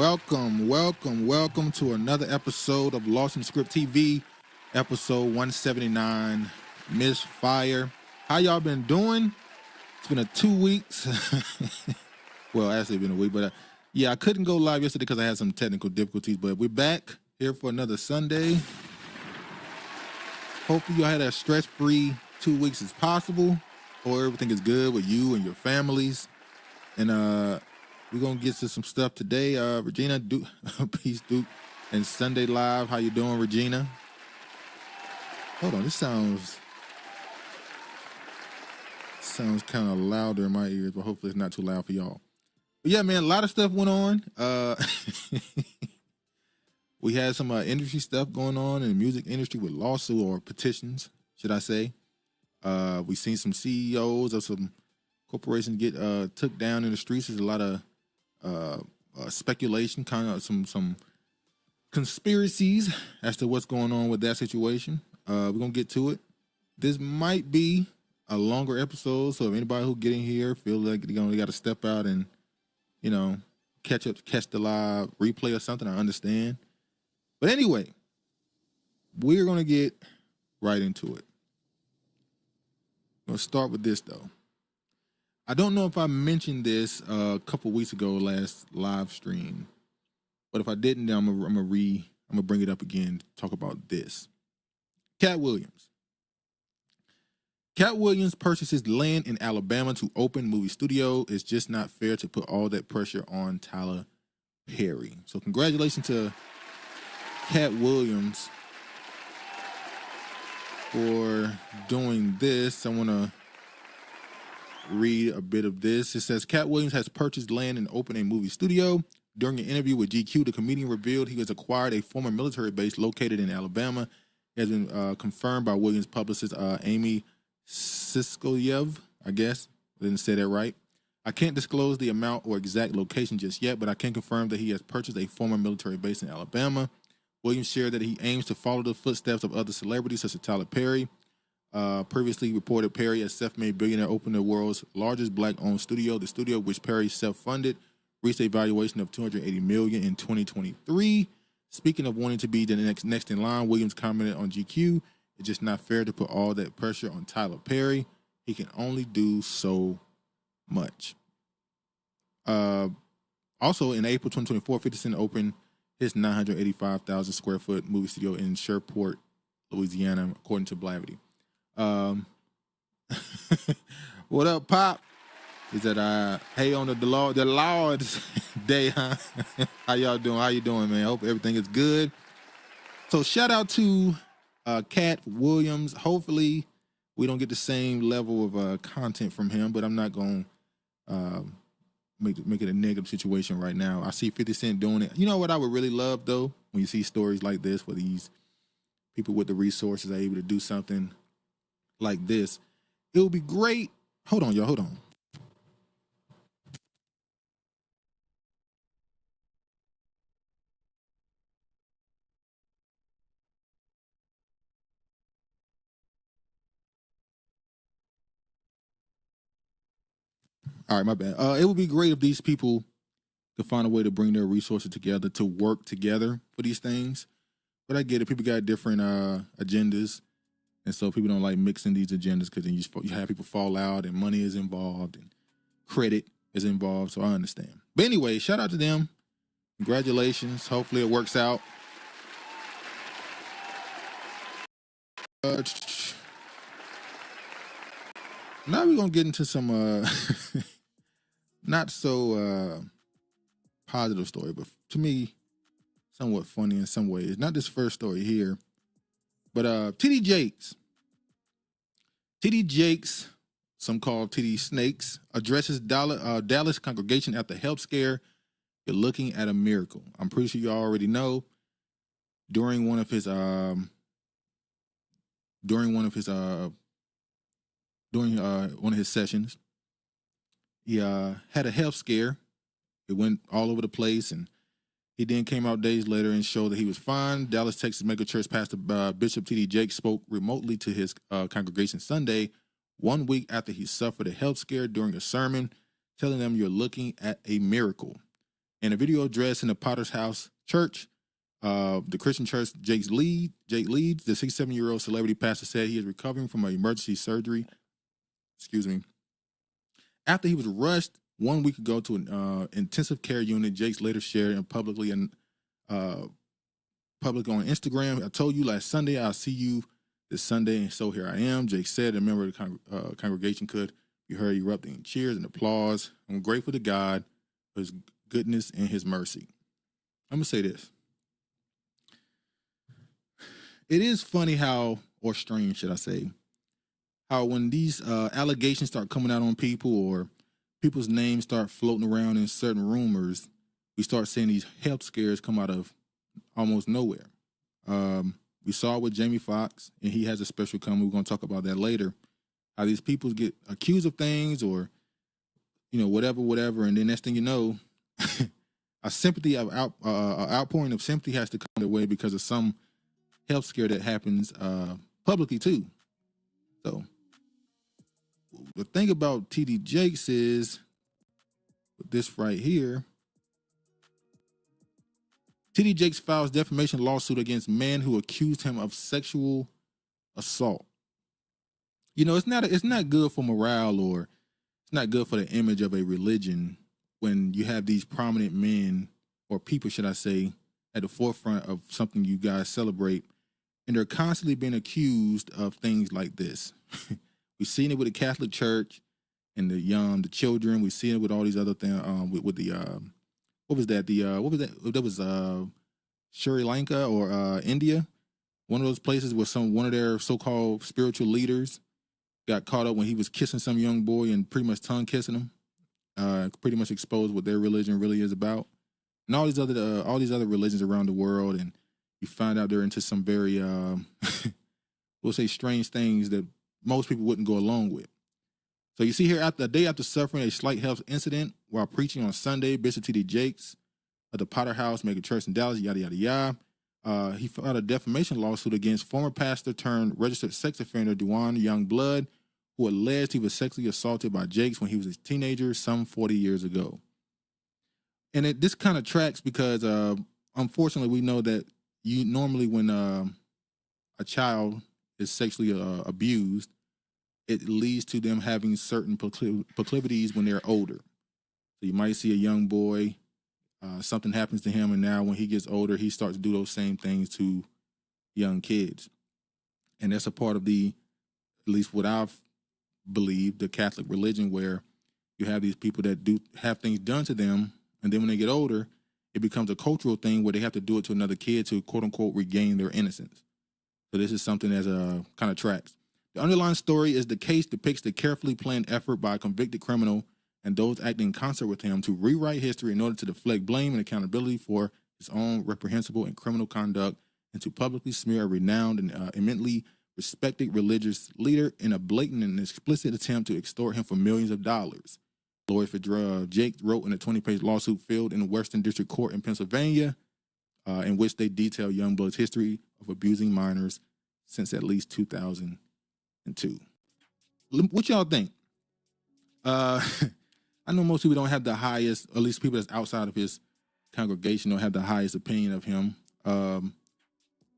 Welcome to another episode of Lost in Script TV, episode 179, Misfire. How y'all been doing? It's been 2 weeks. Well, actually, it's been a week, but yeah, I couldn't go live yesterday because I had some technical difficulties, but we're back here for another Sunday. Hopefully, y'all had as stress-free 2 weeks as possible, or everything is good with you and your families. And we're gonna get to some stuff today. Regina, Peace, Duke, and Sunday Live. How you doing, Regina? Hold on, this sounds kind of louder in my ears, but hopefully it's not too loud for y'all. But yeah, man, a lot of stuff went on. We had some industry stuff going on in the music industry with lawsuit or petitions, should I say. We seen some CEOs of some corporations get took down in the streets. There's a lot of speculation, kind of some conspiracies as to what's going on with that situation. We're gonna get to it. This might be a longer episode, so if anybody who get in here feel like they got to step out and catch the live replay or something, I understand. But anyway, we're gonna get right into it. I'm gonna start with this though. I don't know if I mentioned this a couple weeks ago, last live stream, but if I didn't, then I'm gonna bring it up again to talk about this. Katt Williams. Katt Williams purchases land in Alabama to open movie studio. It's just not fair to put all that pressure on Tyler Perry. So congratulations to Katt Williams for doing this. I want to read a bit of this. It says, Katt Williams has purchased land and opened a movie studio. During an interview with GQ, the comedian revealed he has acquired a former military base located in Alabama. It has been confirmed by Williams' publicist, Amy Siskoyev, I guess. I didn't say that right. I can't disclose the amount or exact location just yet, but I can confirm that he has purchased a former military base in Alabama. Williams shared that he aims to follow the footsteps of other celebrities such as Tyler Perry. Previously reported Perry, a self-made billionaire, opened the world's largest black-owned studio. The studio, which Perry self-funded, reached a valuation of $280 million in 2023. Speaking of wanting to be the next in line, Williams commented on GQ, "It's just not fair to put all that pressure on Tyler Perry. He can only do so much." Also, in April 2024, 50 Cent opened his 985,000 square foot movie studio in Shreveport, Louisiana, according to Blavity. What up, Pop? Is that hey on the Lord's Day, huh? How y'all doing? How you doing, man? Hope everything is good. So shout out to Katt Williams. Hopefully we don't get the same level of content from him, but I'm not gonna make it a negative situation right now. I see 50 Cent doing it. You know what I would really love though, when you see stories like this where these people with the resources are able to do something like this. It would be great. Hold on, y'all. Hold on. All right, my bad. It would be great if these people could find a way to bring their resources together to work together for these things. But I get it. People got different agendas. And so people don't like mixing these agendas because then you have people fall out and money is involved and credit is involved. So I understand. But anyway, shout out to them. Congratulations. Hopefully it works out. Now we're going to get into some not so positive story, but to me, somewhat funny in some ways. Not this first story here, but TD Jakes. TD Jakes, some call TD Snakes, addresses Dallas congregation after health scare. You're looking at a miracle. I'm pretty sure you already know. During one of his sessions, he had a health scare. It went all over the place, and he then came out days later and showed that he was fine. Dallas, Texas megachurch pastor Bishop T.D. Jakes spoke remotely to his congregation Sunday, 1 week after he suffered a health scare during a sermon, telling them you're looking at a miracle. In a video address in the Potter's House Church, the Christian church Jake leads, the 67-year-old celebrity pastor said he is recovering from an emergency surgery. After he was rushed 1 week ago to an intensive care unit, Jakes later shared publicly on Instagram. I told you last Sunday, I'll see you this Sunday, and so here I am. Jake said a member of the congregation could be heard erupting in cheers and applause. I'm grateful to God for his goodness and his mercy. I'm going to say this. It is funny how, or strange, should I say, how when these allegations start coming out on people or people's names start floating around in certain rumors, we start seeing these health scares come out of almost nowhere. We saw it with Jamie Foxx, and he has a special coming. We're going to talk about that later. How these people get accused of things or, whatever, and then next thing you know, outpouring of sympathy has to come their way because of some health scare that happens publicly too. So the thing about TD Jakes is this right here. TD Jakes files defamation lawsuit against man who accused him of sexual assault. It's not good for morale, or it's not good for the image of a religion when you have these prominent men, or people, should I say, at the forefront of something you guys celebrate, and they're constantly being accused of things like this. We've seen it with the Catholic Church and the children. We've seen it with all these other things. With the what was that? That was Sri Lanka or India. One of those places where one of their so-called spiritual leaders got caught up when he was kissing some young boy and pretty much tongue kissing him. Pretty much exposed what their religion really is about, and all these other religions around the world. And you find out they're into some very we'll say strange things that most people wouldn't go along with. So you see here, after a day after suffering a slight health incident while preaching on Sunday, Bishop T.D. Jakes of the Potter House mega church in Dallas, yada yada yada, he filed a defamation lawsuit against former pastor turned registered sex offender Duane Youngblood, who alleged he was sexually assaulted by Jakes when he was a teenager some 40 years ago. And this kind of tracks because, unfortunately, we know that normally when a child is sexually abused, it leads to them having certain proclivities when they're older. So you might see a young boy, something happens to him, and now when he gets older, he starts to do those same things to young kids. And that's a part of at least what I've believed, the Catholic religion, where you have these people that do have things done to them, and then when they get older, it becomes a cultural thing where they have to do it to another kid to quote unquote regain their innocence. So this is something that's kind of tracks. The underlying story is the case depicts the carefully planned effort by a convicted criminal and those acting in concert with him to rewrite history in order to deflect blame and accountability for his own reprehensible and criminal conduct, and to publicly smear a renowned and eminently respected religious leader in a blatant and explicit attempt to extort him for millions of dollars. Lawyers for Jake wrote in a 20-page lawsuit filed in the Western District Court in Pennsylvania, in which they detail Youngblood's history of abusing minors since at least 2002. What y'all think? I know most people don't have the highest, at least people that's outside of his congregation don't have the highest opinion of him.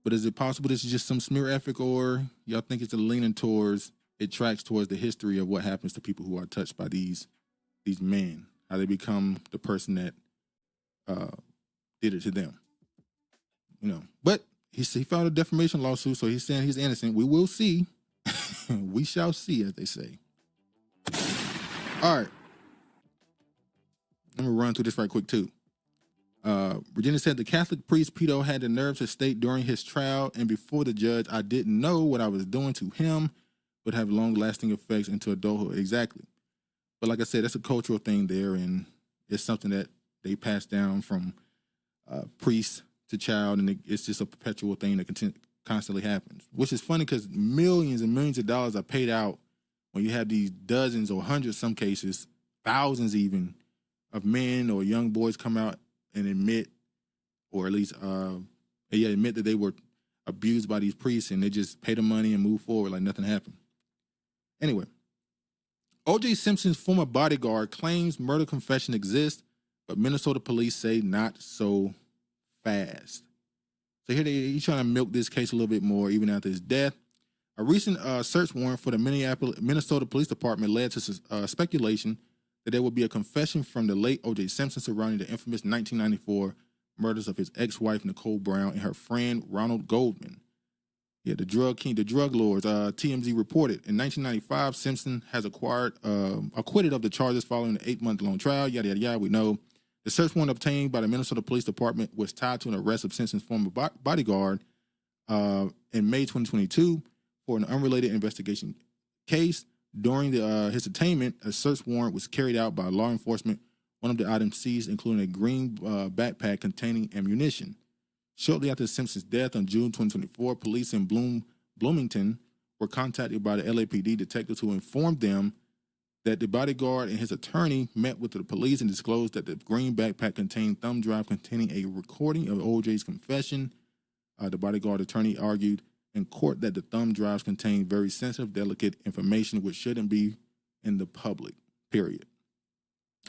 But is it possible this is just some smear effort, or y'all think it's a leaning towards, it tracks towards the history of what happens to people who are touched by these men, how they become the person that did it to them? But he filed a defamation lawsuit, so he's saying he's innocent. We will see. We shall see, as they say. All right. Let me run through this right quick, too. Virginia said the Catholic priest pedo had the nerve to state during his trial and before the judge, "I didn't know what I was doing to him would have long-lasting effects into adulthood." Exactly. But like I said, that's a cultural thing there, and it's something that they pass down from priest to child, and it's just a perpetual thing that constantly happens. Which is funny because millions and millions of dollars are paid out when you have these dozens or hundreds, some cases, thousands even, of men or young boys come out and admit, or at least admit that they were abused by these priests, and they just pay the money and move forward like nothing happened. Anyway, O.J. Simpson's former bodyguard claims murder confession exists, but Minnesota police say not so fast. So here he's trying to milk this case a little bit more even after his death. A recent search warrant for the Minnesota Police Department led to speculation that there would be a confession from the late O.J. Simpson surrounding the infamous 1994 murders of his ex-wife Nicole Brown and her friend Ronald Goldman. Yeah, the drug king, the drug lords. TMZ reported in 1995, Simpson has acquitted of the charges following an 8-month-long trial. Yada yada yada. We know the search warrant obtained by the Minnesota Police Department was tied to an arrest of Simpson's former bodyguard in May 2022 for an unrelated investigation case. During his attainment, a search warrant was carried out by law enforcement. One of the items seized including a green backpack containing ammunition. Shortly after Simpson's death on June 2024, police in Bloomington were contacted by the LAPD detectives who informed them that the bodyguard and his attorney met with the police and disclosed that the green backpack contained thumb drive containing a recording of OJ's confession. The bodyguard attorney argued in court that the thumb drives contain very sensitive, delicate information which shouldn't be in the public, period.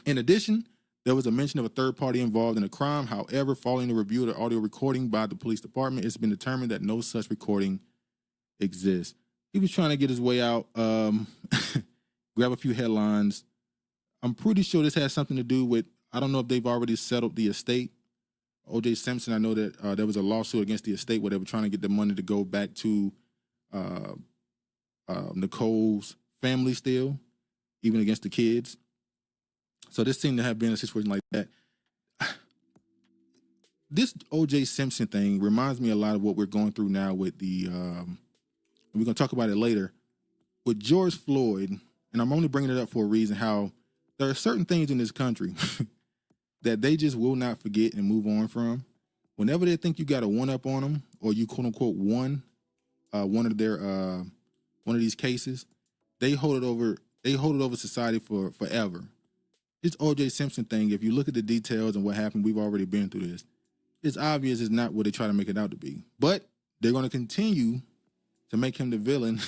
In addition, there was a mention of a third party involved in the crime. However, following the review of the audio recording by the police department, it's been determined that no such recording exists. He was trying to get his way out, grab a few headlines. I'm pretty sure this has something to do with, I don't know if they've already settled the estate. O.J. Simpson, I know that there was a lawsuit against the estate where they were trying to get the money to go back to Nicole's family still, even against the kids. So this seemed to have been a situation like that. This O.J. Simpson thing reminds me a lot of what we're going through now with the, and we're going to talk about it later, with George Floyd, and I'm only bringing it up for a reason, how there are certain things in this country that they just will not forget and move on from. Whenever they think you got a one-up on them, or you quote-unquote won one of these cases, they hold it over society for forever. This O.J. Simpson thing, if you look at the details and what happened, we've already been through this. It's obvious it's not what they try to make it out to be. But they're going to continue to make him the villain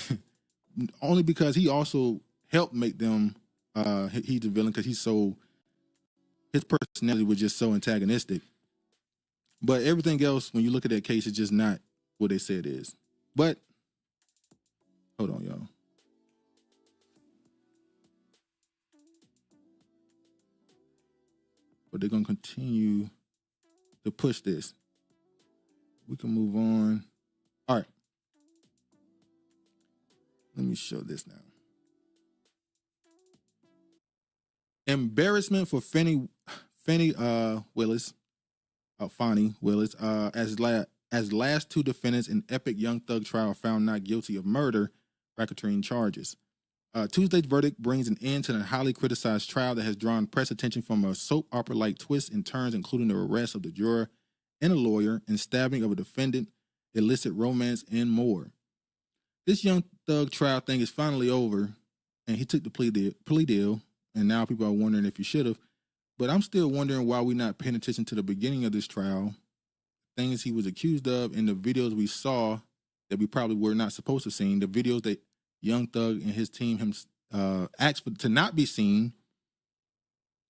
only because he also helped make them, he's the villain because his personality was just so antagonistic. But everything else, when you look at that case, it's just not what they say it is. But, hold on, y'all. But they're going to continue to push this. We can move on. All right. Let me show this now. Embarrassment for Fani Willis, as last two defendants in epic Young Thug trial found not guilty of murder, racketeering charges. Tuesday's verdict brings an end to the highly criticized trial that has drawn press attention from a soap opera-like twists and turns, including the arrest of the juror and a lawyer and stabbing of a defendant, illicit romance, and more. This Young Thug trial thing is finally over, and he took the plea deal, and now people are wondering if he should have. But I'm still wondering why we're not paying attention to the beginning of this trial, things he was accused of, and the videos we saw that we probably were not supposed to see, the videos that Young Thug and his team asked for to not be seen,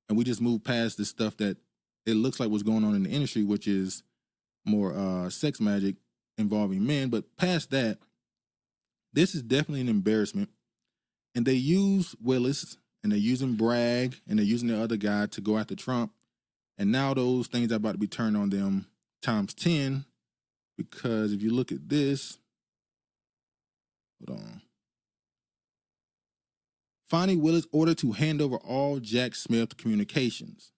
and we just moved past the stuff that it looks like what's going on in the industry, which is more sex magic involving men. But past that, this is definitely an embarrassment. And they use Willis, and they're using Bragg, and they're using the other guy to go after Trump. And now those things are about to be turned on them times 10, because if you look at this, hold on. Fani Willis ordered to hand over all Jack Smith communications.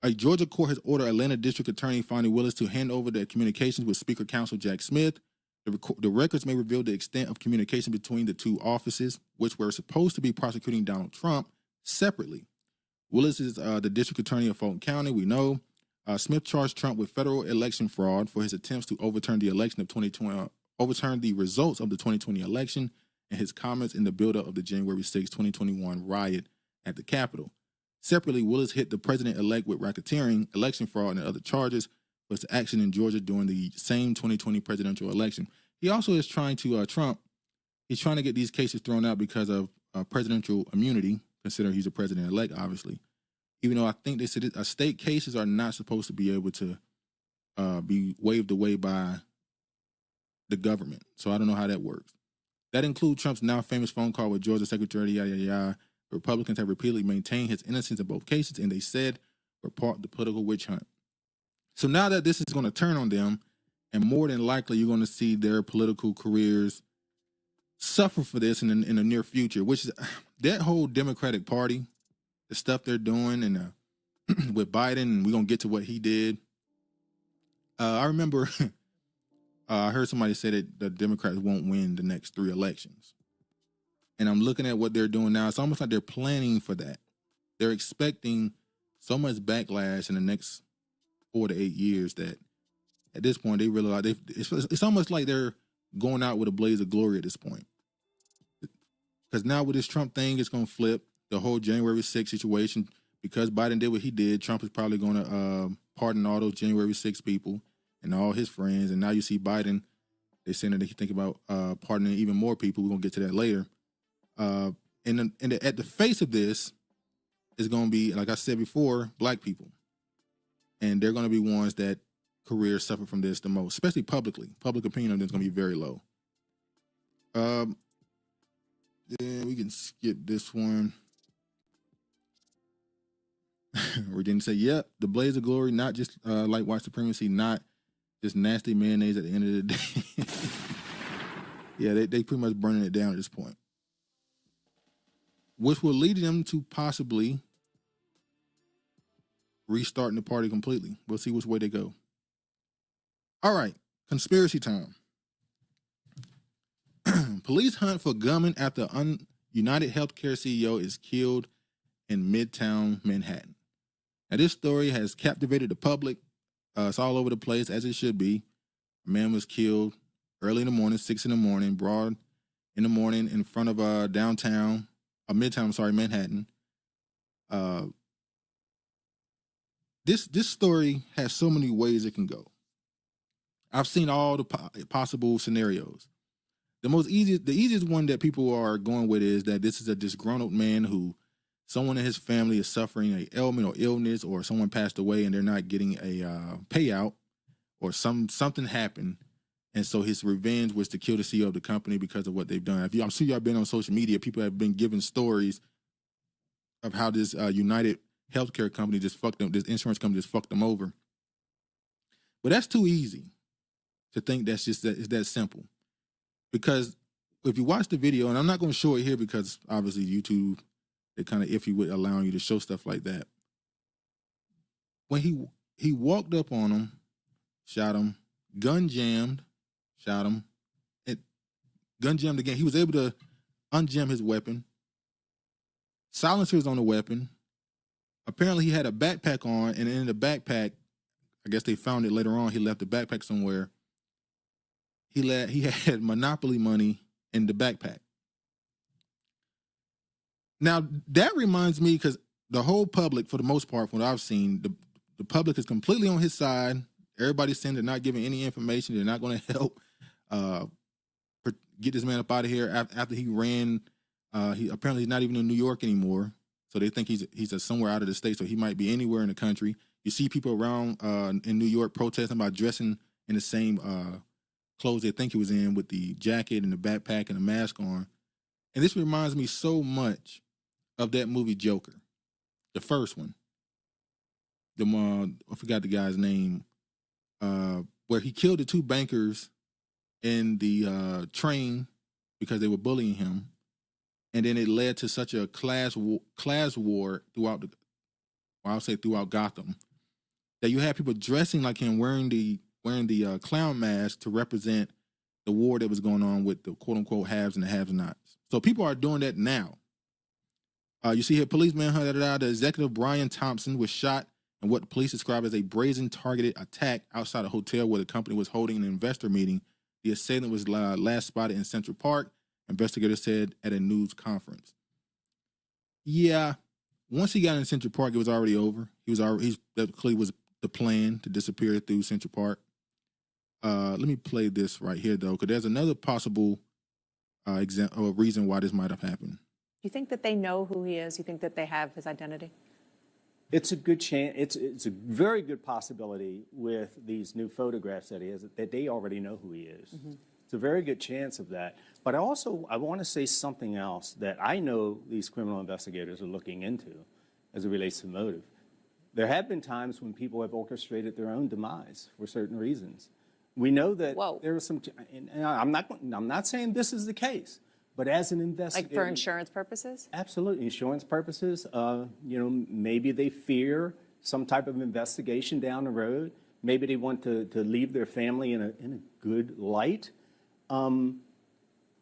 A Georgia court has ordered Atlanta District Attorney Fani Willis to hand over the communications with Speaker Counsel Jack Smith. The records may reveal the extent of communication between the two offices, which were supposed to be prosecuting Donald Trump separately. Willis is the district attorney of Fulton County, we know. Smith charged Trump with federal election fraud for his attempts to overturn the election of 2020, overturn the results of the 2020 election, and his comments in the buildup of the January 6, 2021 riot at the Capitol. Separately, Willis hit the president-elect with racketeering, election fraud, and other charges for his action in Georgia during the same 2020 presidential election. He also is trying to, he's trying to get these cases thrown out because of presidential immunity, considering he's a president-elect, obviously. Even though I think they said state cases are not supposed to be able to be waved away by the government. So I don't know how that works. That includes Trump's now famous phone call with Georgia Secretary, yada, yada, yada. Republicans have repeatedly maintained his innocence in both cases, and they said were part of the political witch hunt. So now that this is going to turn on them, and more than likely you're going to see their political careers suffer for this in the near future, which is that whole Democratic Party, the stuff they're doing, and with Biden, and we're going to get to what he did. I remember I heard somebody say that the Democrats won't win the next 3 elections. And I'm looking at what they're doing now. It's almost like they're planning for that. They're expecting so much backlash in the next 4 to 8 years that at this point they realize it's almost like they're going out with a blaze of glory at this point. Because now with this Trump thing, it's going to flip the whole January 6th situation. Because Biden did what he did, Trump is probably going to pardon all those January 6th people and all his friends. And now you see Biden, they're saying that they think about pardoning even more people. We're going to get to that later. And at the face of this is going to be, like I said before, black people. And they're going to be ones that careers suffer from this the most, especially publicly. Public opinion of them is going to be very low. Yeah, we can skip this one. We didn't say, yep, the blaze of glory, not just like white supremacy, not just nasty mayonnaise at the end of the day. Yeah, they pretty much burning it down at this point. Which will lead them to possibly restarting the party completely. We'll see which way they go. All right, conspiracy time. Police hunt for gunman after UnitedHealthcare CEO is killed in Midtown Manhattan. Now, this story has captivated the public. It's all over the place, as it should be. A man was killed early in the morning, 6 in the morning, broad in the morning, in front of Midtown, Manhattan. This story has so many ways it can go. I've seen all the possible scenarios. The easiest one that people are going with is that this is a disgruntled man who someone in his family is suffering an ailment or illness, or someone passed away and they're not getting a payout, or something happened, and so his revenge was to kill the CEO of the company because of what they've done. I'm sure y'all been on social media. People have been giving stories of how this United Healthcare company just fucked them. This insurance company just fucked them over. But that's too easy to think that's just it's that simple. Because if you watch the video, and I'm not going to show it here because obviously YouTube, they're kind of iffy with allowing you to show stuff like that. When he walked up on him, shot him, gun jammed, shot him, and gun jammed again. He was able to unjam his weapon. Silencers on the weapon. Apparently he had a backpack on, and in the backpack, I guess they found it later on, he left the backpack somewhere. He had Monopoly money in the backpack. Now, that reminds me, because the whole public, for the most part, from what I've seen, the public is completely on his side. Everybody's saying they're not giving any information. They're not going to help get this man up out of here after he ran. He apparently he's not even in New York anymore. So they think he's somewhere out of the state. So he might be anywhere in the country. You see people around in New York protesting about dressing in the same clothes they think he was in, with the jacket and the backpack and the mask on. And this reminds me so much of that movie Joker, the first one. I forgot the guy's name, where he killed the 2 bankers in the train because they were bullying him. And then it led to such a class war throughout throughout Gotham. that you have people dressing like him, wearing the clown mask to represent the war that was going on with the quote unquote haves and the have-nots. So people are doing that now. You see here, policeman hunted out the executive Brian Thompson was shot in what the police describe as a brazen targeted attack outside a hotel where the company was holding an investor meeting. The assailant was last spotted in Central Park, investigators said at a news conference. Yeah, once he got in Central Park, it was already over. That clearly was the plan to disappear through Central Park. Let me play this right here, though, because there's another possible reason why this might have happened. You think that they know who he is? You think that they have his identity? It's a good chance. It's a very good possibility with these new photographs that he has that they already know who he is. Mm-hmm. It's a very good chance of that. But I want to say something else that I know these criminal investigators are looking into as it relates to motive. There have been times when people have orchestrated their own demise for certain reasons. We know that there are some, and I'm not saying this is the case, but as an investigator, like for insurance purposes? Absolutely, insurance purposes. Maybe they fear some type of investigation down the road. Maybe they want to leave their family in a good light.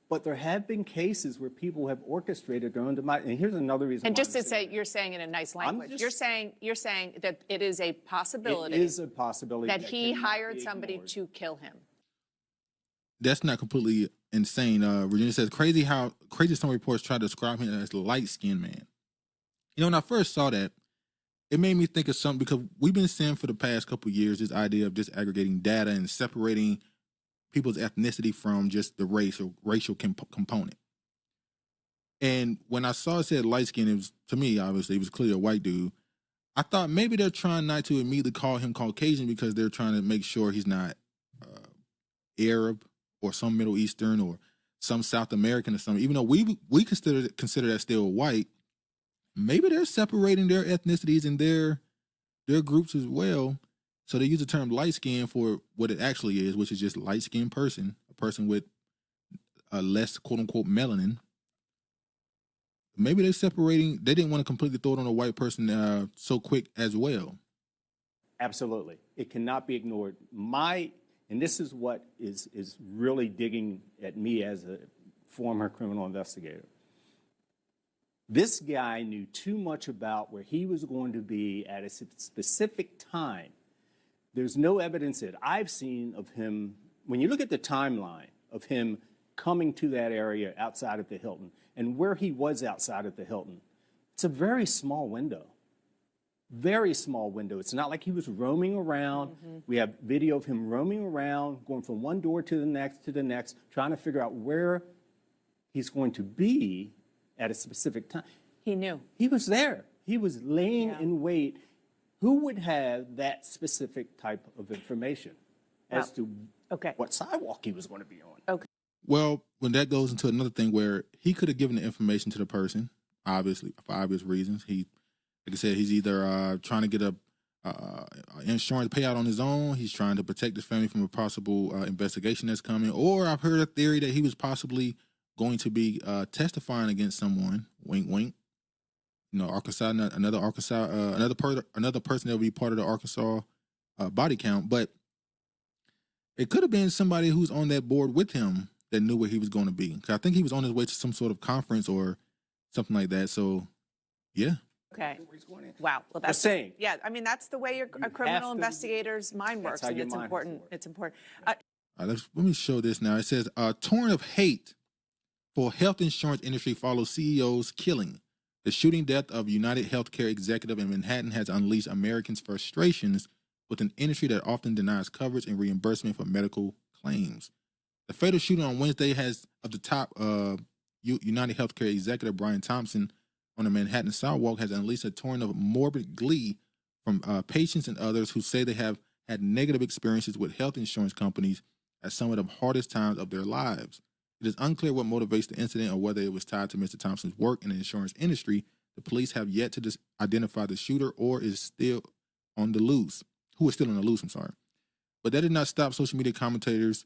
But there have been cases where people have orchestrated their own demise. And here's another reason. And just to say, you're saying in a nice language, you're saying that it is a possibility. It is a possibility that he hired somebody to kill him. That's not completely insane. Virginia says, crazy some reports try to describe him as a light-skinned man. You know, when I first saw that, it made me think of something, because we've been seeing for the past couple of years this idea of disaggregating data and separating people's ethnicity from just the racial component. And when I saw it said light skin, it was, to me, obviously, it was clearly a white dude. I thought maybe they're trying not to immediately call him Caucasian because they're trying to make sure he's not Arab or some Middle Eastern or some South American or something. Even though we consider that still white, maybe they're separating their ethnicities and their groups as well. So they use the term light skin for what it actually is, which is just light skinned person, a person with less quote unquote melanin. Maybe they're separating. They didn't want to completely throw it on a white person so quick as well. Absolutely, it cannot be ignored. And this is what is really digging at me as a former criminal investigator. This guy knew too much about where he was going to be at a specific time. There's no evidence that I've seen of him, when you look at the timeline of him coming to that area outside of the Hilton and where he was outside of the Hilton, it's a very small window. Very small window. It's not like he was roaming around. Mm-hmm. We have video of him roaming around, going from one door to the next, trying to figure out where he's going to be at a specific time. He knew. He was there. He was laying in wait. Who would have that specific type of information as to what sidewalk he was going to be on? Okay. Well, when that goes into another thing where he could have given the information to the person, obviously, for obvious reasons. Like I said, he's either trying to get a insurance payout on his own, he's trying to protect his family from a possible investigation that's coming, or I've heard a theory that he was possibly going to be testifying against someone, wink, wink. You know, Arkansas, another person that will be part of the Arkansas body count. But it could have been somebody who's on that board with him that knew where he was going to be. Because I think he was on his way to some sort of conference or something like that. So, yeah. Okay. Wow. Well, that's saying. Yeah, I mean, that's the way a criminal investigator's mind works, and it's important. It's important. Let me show this now. It says, torrent of hate for health insurance industry follows CEO's killing. The shooting death of UnitedHealthcare executive in Manhattan has unleashed Americans' frustrations with an industry that often denies coverage and reimbursement for medical claims. The fatal shooting on Wednesday of the top UnitedHealthcare executive Brian Thompson on the Manhattan sidewalk has unleashed a torrent of morbid glee from patients and others who say they have had negative experiences with health insurance companies at some of the hardest times of their lives. It is unclear what motivates the incident or whether it was tied to Mr. Thompson's work in the insurance industry. The police have yet to identify the shooter or is still on the loose. Who is still on the loose, I'm sorry. But that did not stop social media commenters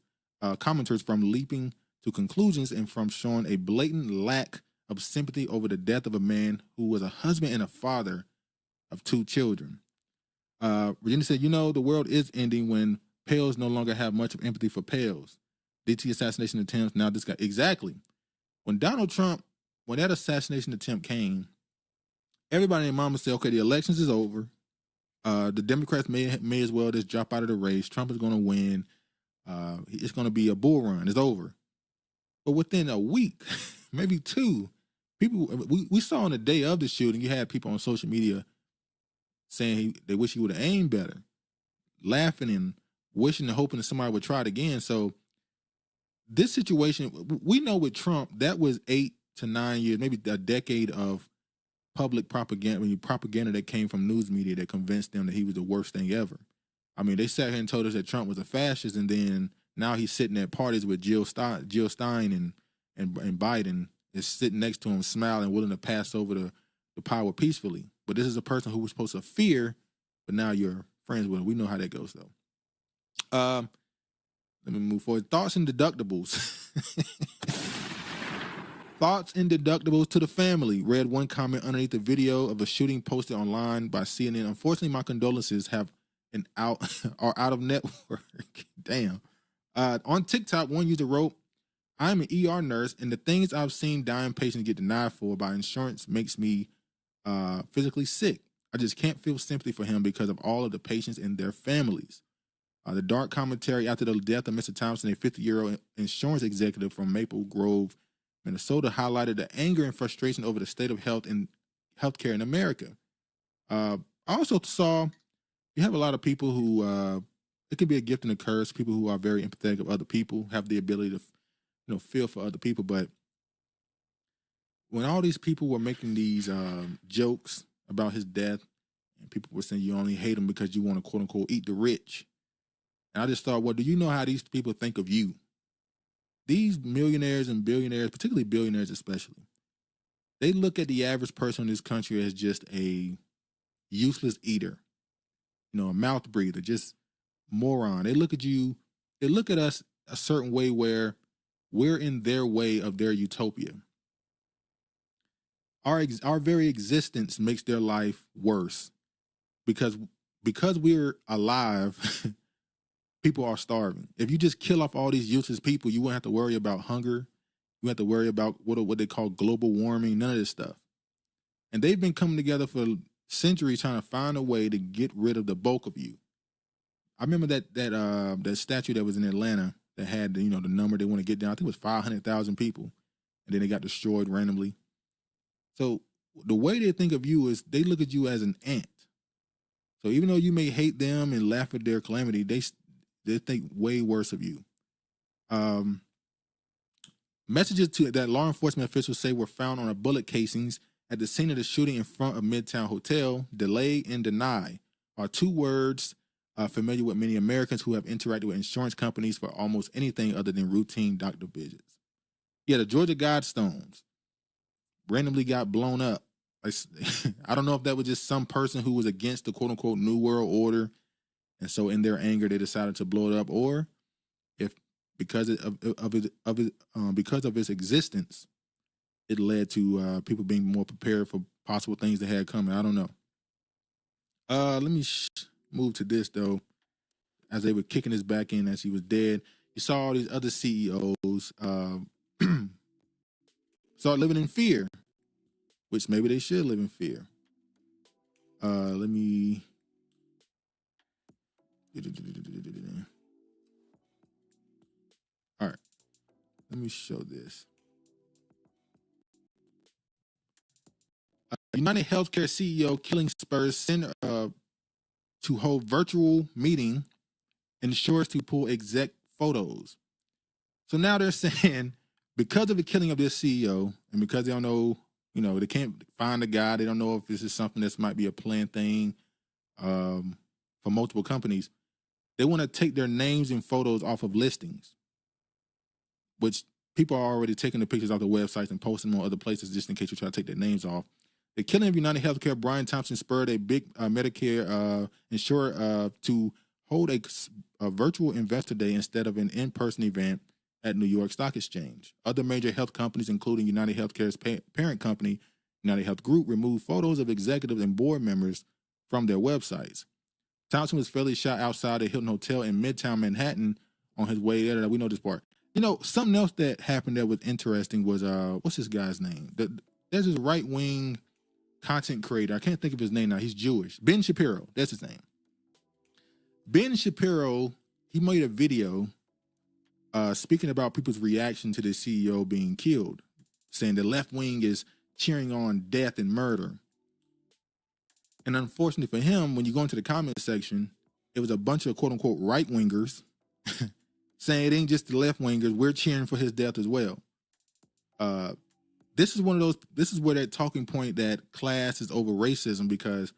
from leaping to conclusions and from showing a blatant lack of sympathy over the death of a man who was a husband and a father of 2 children. Virginia said, the world is ending when pales no longer have much of empathy for pales. DT assassination attempts, now this guy. Exactly. When Donald Trump, when that assassination attempt came, everybody and mama said, okay, the elections is over. The Democrats may as well just drop out of the race. Trump is going to win. It's going to be a bull run. It's over. But within a week, maybe two, people, we saw on the day of the shooting, you had people on social media saying they wish he would have aimed better, laughing and wishing and hoping that somebody would try it again. So this situation, we know with Trump, that was 8 to 9 years, maybe a decade of public propaganda that came from news media that convinced them that he was the worst thing ever. I mean, they sat here and told us that Trump was a fascist, and then now he's sitting at parties with Jill Stein and Biden is sitting next to him, smiling, willing to pass over the power peacefully. But this is a person who was supposed to fear, but now you're friends with him. We know how that goes, though. Let me move forward. Thoughts and deductibles. Thoughts and deductibles to the family. Read one comment underneath the video of a shooting posted online by CNN. Unfortunately, my condolences are out of network. Damn. On TikTok, one user wrote, I'm an ER nurse, and the things I've seen dying patients get denied for by insurance makes me physically sick. I just can't feel sympathy for him because of all of the patients and their families. The dark commentary after the death of Mr. Thompson, a 50-year-old insurance executive from Maple Grove, Minnesota, highlighted the anger and frustration over the state of health and healthcare in America. I also saw you have a lot of people who it can be a gift and a curse. People who are very empathetic of other people, have the ability to feel for other people. But when all these people were making these jokes about his death, and people were saying you only hate him because you want to quote unquote eat the rich. And I just thought, well, do you know how these people think of you? These millionaires and billionaires, particularly billionaires especially, they look at the average person in this country as just a useless eater, a mouth breather, just moron. They look at you, they look at us a certain way where we're in their way of their utopia. Our very existence makes their life worse because we're alive. People are starving. If you just kill off all these useless people, you won't have to worry about hunger. You have to worry about what they call global warming, none of this stuff. And they've been coming together for centuries trying to find a way to get rid of the bulk of you. I remember that statue that was in Atlanta that had the number they want to get down. I think it was 500,000 people, and then they got destroyed randomly. So the way they think of you is they look at you as an ant. So even though you may hate them and laugh at their calamity, they think way worse of you. Messages that law enforcement officials say were found on a bullet casings at the scene of the shooting in front of Midtown Hotel, delay and deny, are two words familiar with many Americans who have interacted with insurance companies for almost anything other than routine doctor visits. Yeah, the Georgia Guidestones randomly got blown up. I don't know if that was just some person who was against the quote unquote New World Order, and so in their anger they decided to blow it up, or if because of its existence, it led to people being more prepared for possible things that had coming. I don't know. Let me move to this though. As they were kicking his back in as he was dead, you saw all these other CEOs start living in fear, which maybe they should live in fear. Let me. All right, let me show this. UnitedHealthcare CEO killing Spurs send to hold virtual meeting, ensures to pull exec photos. So now they're saying because of the killing of this CEO and because they don't know, they can't find the guy, they don't know if this is something that might be a planned thing for multiple companies, they want to take their names and photos off of listings, which people are already taking the pictures off the websites and posting them on other places just in case you try to take their names off. The killing of UnitedHealthcare Brian Thompson spurred a big Medicare insurer to hold a virtual investor day instead of an in-person event at New York Stock Exchange. Other major health companies, including UnitedHealthcare's parent company, UnitedHealth Group, removed photos of executives and board members from their websites. Thompson was fairly shot outside the Hilton Hotel in Midtown Manhattan on his way there. We know this part. You know, something else that happened that was interesting was, what's this guy's name? There's this right-wing content creator. I can't think of his name now. He's Jewish. Ben Shapiro. That's his name. Ben Shapiro, he made a video speaking about people's reaction to the CEO being killed, saying the left wing is cheering on death and murder. And unfortunately for him, when you go into the comment section, it was a bunch of quote-unquote right-wingers saying it ain't just the left-wingers, we're cheering for his death as well. This is where that talking point that class is over racism, because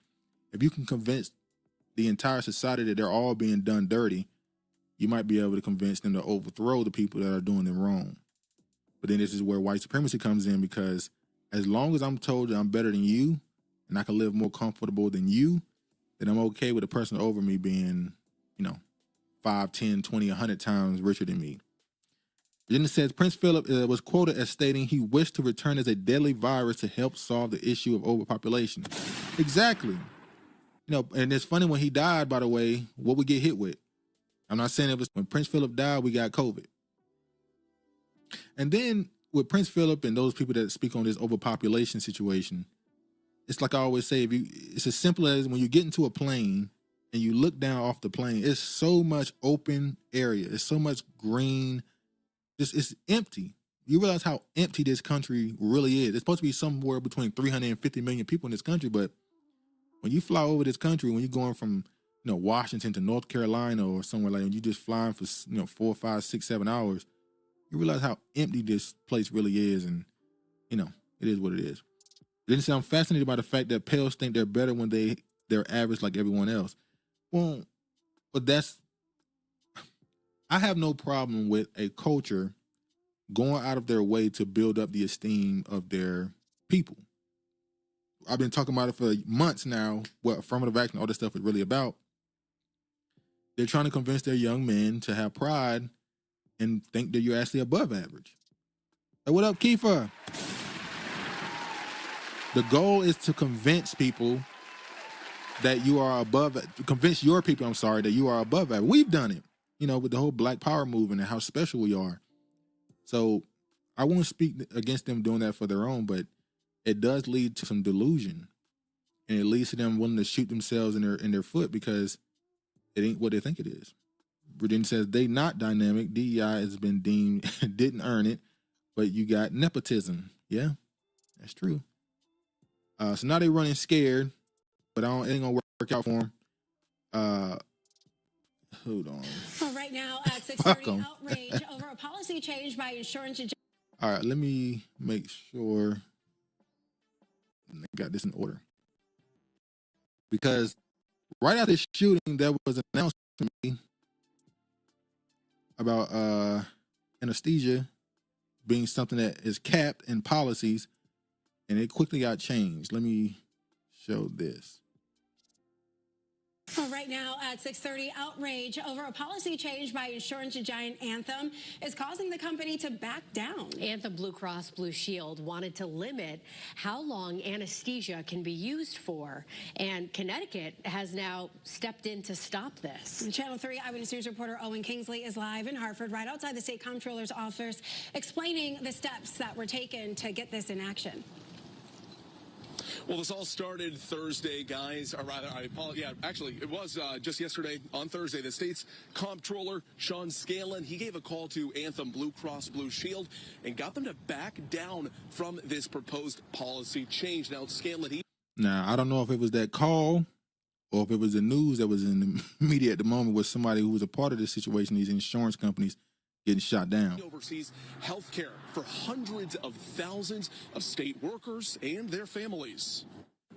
if you can convince the entire society that they're all being done dirty, you might be able to convince them to overthrow the people that are doing them wrong. But then this is where white supremacy comes in, because as long as I'm told that I'm better than you and I can live more comfortable than you, then I'm okay with the person over me being, 5, 10, 20, 100 times richer than me. Then it says Prince Philip was quoted as stating he wished to return as a deadly virus to help solve the issue of overpopulation. Exactly. And it's funny, when he died, by the way, what we get hit with. I'm not saying it was when Prince Philip died, we got COVID. And then with Prince Philip and those people that speak on this overpopulation situation, it's like I always say, it's as simple as when you get into a plane and you look down off the plane, it's so much open area. It's so much green. It's empty. You realize how empty this country really is. It's supposed to be somewhere between 350 million people in this country, but when you fly over this country, when you're going from Washington to North Carolina or somewhere like that, you just flying for 4, 5, 6, 7 hours, you realize how empty this place really is, and it is what it is. Then I'm fascinated by the fact that pales think they're better when they're average like everyone else. Well, but I have no problem with a culture going out of their way to build up the esteem of their people. I've been talking about it for months now, what affirmative action, all this stuff is really about. They're trying to convince their young men to have pride and think that you're actually above average. Hey, what up, Kiefer? The goal is to convince people that you are convince your people, that you are above average. We've done it, with the whole Black Power movement and how special we are. So I won't speak against them doing that for their own, but it does lead to some delusion, and it leads to them wanting to shoot themselves in their foot because it ain't what they think it is. Then says they not dynamic. DEI has been deemed didn't earn it, but you got nepotism. Yeah, that's true. So now they running scared, but it ain't gonna work out for them. Hold on. Well, right now at 6:30, outrage over a policy change by insurance. All right, let me make sure I got this in order, because right after the shooting, there was announced to me about anesthesia being something that is capped in policies, and it quickly got changed. Let me show this. Well, right now at 6:30, outrage over a policy change by insurance giant Anthem is causing the company to back down. Anthem Blue Cross Blue Shield wanted to limit how long anesthesia can be used for, and Connecticut has now stepped in to stop this. Channel 3 Eyewitness News reporter Owen Kingsley is live in Hartford, right outside the state comptroller's office, explaining the steps that were taken to get this in action. Well, this all started Thursday, guys. Or rather, I apologize. Yeah, actually, it was just yesterday on Thursday. The state's comptroller, Sean Scanlon, he gave a call to Anthem Blue Cross Blue Shield and got them to back down from this proposed policy change. Now, Scanlon, Now, I don't know if it was that call or if it was the news that was in the media at the moment with somebody who was a part of this situation, these insurance companies getting shot down. He oversees health care for hundreds of thousands of state workers and their families.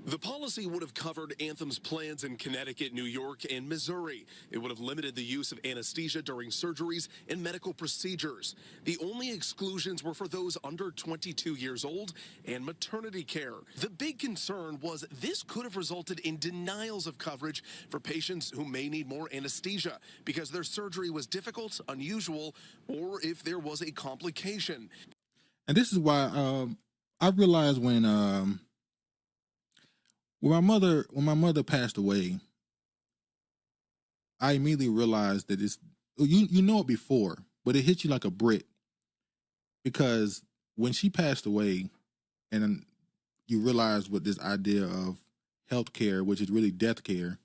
The policy would have covered Anthem's plans in Connecticut, New York, and Missouri. It would have limited the use of anesthesia during surgeries and medical procedures. The only exclusions were for those under 22 years old and maternity care. The big concern was this could have resulted in denials of coverage for patients who may need more anesthesia because their surgery was difficult, unusual, or if there was a complication. And this is why I realized when my mother passed away, I immediately realized that you know it before, but it hit you like a brick. Because when she passed away, and you realize what this idea of healthcare, which is really death care,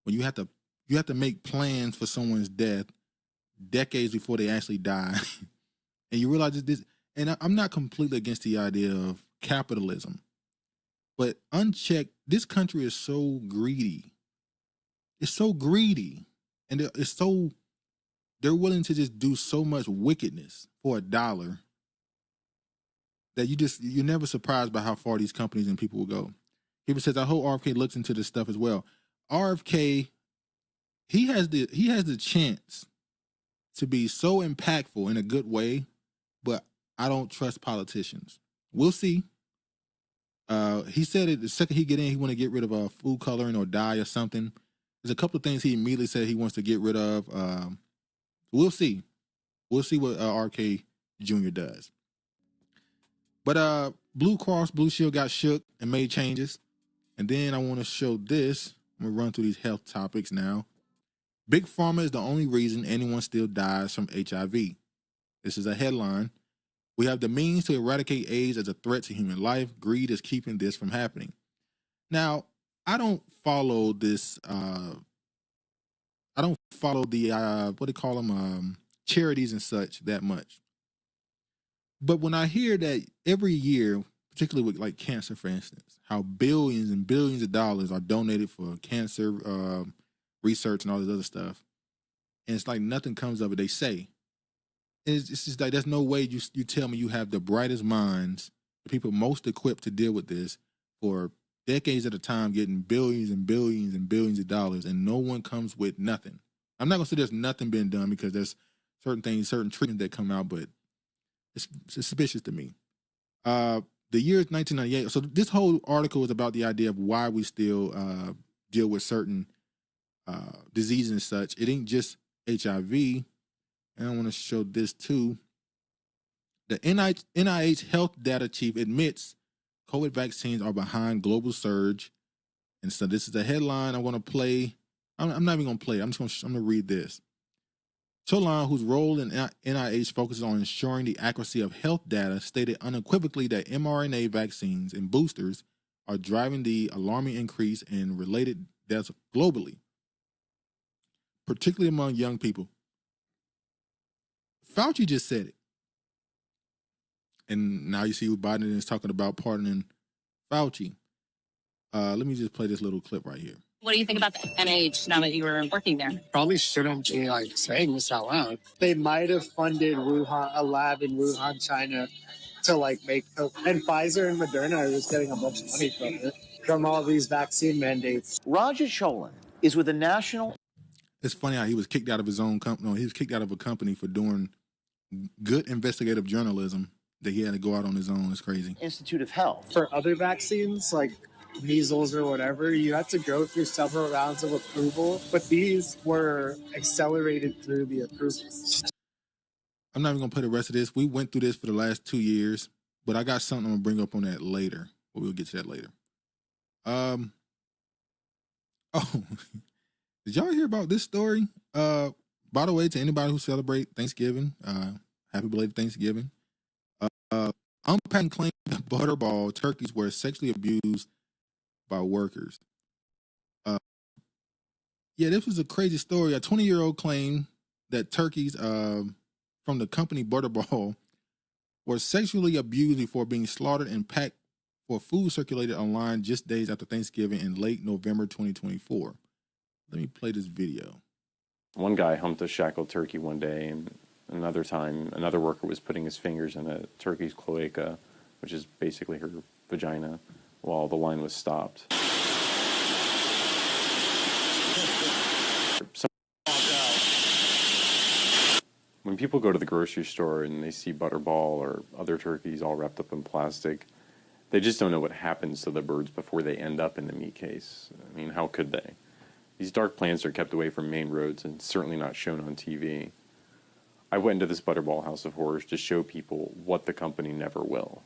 when you have to make plans for someone's death decades before they actually die, and you realize that this. And I'm not completely against the idea of capitalism, but unchecked, this country is so greedy. It's so greedy, and they're willing to just do so much wickedness for $1 that you're never surprised by how far these companies and people will go. People says, I hope RFK looks into this stuff as well. RFK, he has the chance to be so impactful in a good way, but I don't trust politicians. We'll see. He said it the second he get in, he want to get rid of food coloring or dye or something. There's a couple of things he immediately said he wants to get rid of. We'll see. We'll see what RK Jr. does. But Blue Cross Blue Shield got shook and made changes. And then I want to show this. I'm going to run through these health topics now. Big Pharma is the only reason anyone still dies from HIV. This is a headline. We have the means to eradicate AIDS as a threat to human life. Greed is keeping this from happening. Now, I don't follow this. I don't follow the, what do they call them, charities and such that much. But when I hear that every year, particularly with like cancer, for instance, how billions and billions of dollars are donated for cancer research and all this other stuff, and it's like nothing comes of it, they say. And it's just like, there's no way you tell me you have the brightest minds, the people most equipped to deal with this for decades at a time, getting billions and billions and billions of dollars, and no one comes with nothing. I'm not going to say there's nothing being done, because there's certain things, certain treatments that come out, but it's suspicious to me. The year is 1998. So this whole article is about the idea of why we still deal with certain diseases and such. It ain't just HIV. And I want to show this too. The NIH health data chief admits COVID vaccines are behind global surge. And so this is a headline I want to play. I'm not even going to play it. I'm going to read this. Cholon, whose role in NIH focuses on ensuring the accuracy of health data, stated unequivocally that mRNA vaccines and boosters are driving the alarming increase in related deaths globally, particularly among young people. Fauci just said it. And now you see what Biden is talking about pardoning Fauci. Let me just play this little clip right here. What do you think about the NIH now that you were working there? Probably shouldn't be like saying this out loud. They might have funded Wuhan, a lab in Wuhan, China, to like make COVID. And Pfizer and Moderna are just getting a bunch of money from it, from all these vaccine mandates. Roger Cholon is with the national. It's funny how he was kicked out of his own company. No, he was kicked out of a company for doing good investigative journalism that he had to go out on his own. It's crazy. Institute of Health. For other vaccines, like measles or whatever, you had to go through several rounds of approval, but these were accelerated through the approvals. I'm not even going to play the rest of this. We went through this for the last 2 years, but I got something I'm going to bring up on that later, but we'll get to that later. Oh, did y'all hear about this story? By the way, to anybody who celebrate Thanksgiving, happy belated Thanksgiving. Unpacking claims that Butterball turkeys were sexually abused by workers. Yeah, this was a crazy story. A 20-year-old claimed that turkeys from the company Butterball were sexually abused before being slaughtered and packed for food circulated online just days after Thanksgiving in late November 2024. Let me play this video. One guy humped a shackled turkey one day, and another time, another worker was putting his fingers in a turkey's cloaca, which is basically her vagina, while the line was stopped. When people go to the grocery store and they see Butterball or other turkeys all wrapped up in plastic, they just don't know what happens to the birds before they end up in the meat case. I mean, how could they? These dark plants are kept away from main roads and certainly not shown on TV. I went into this Butterball House of Horrors to show people what the company never will.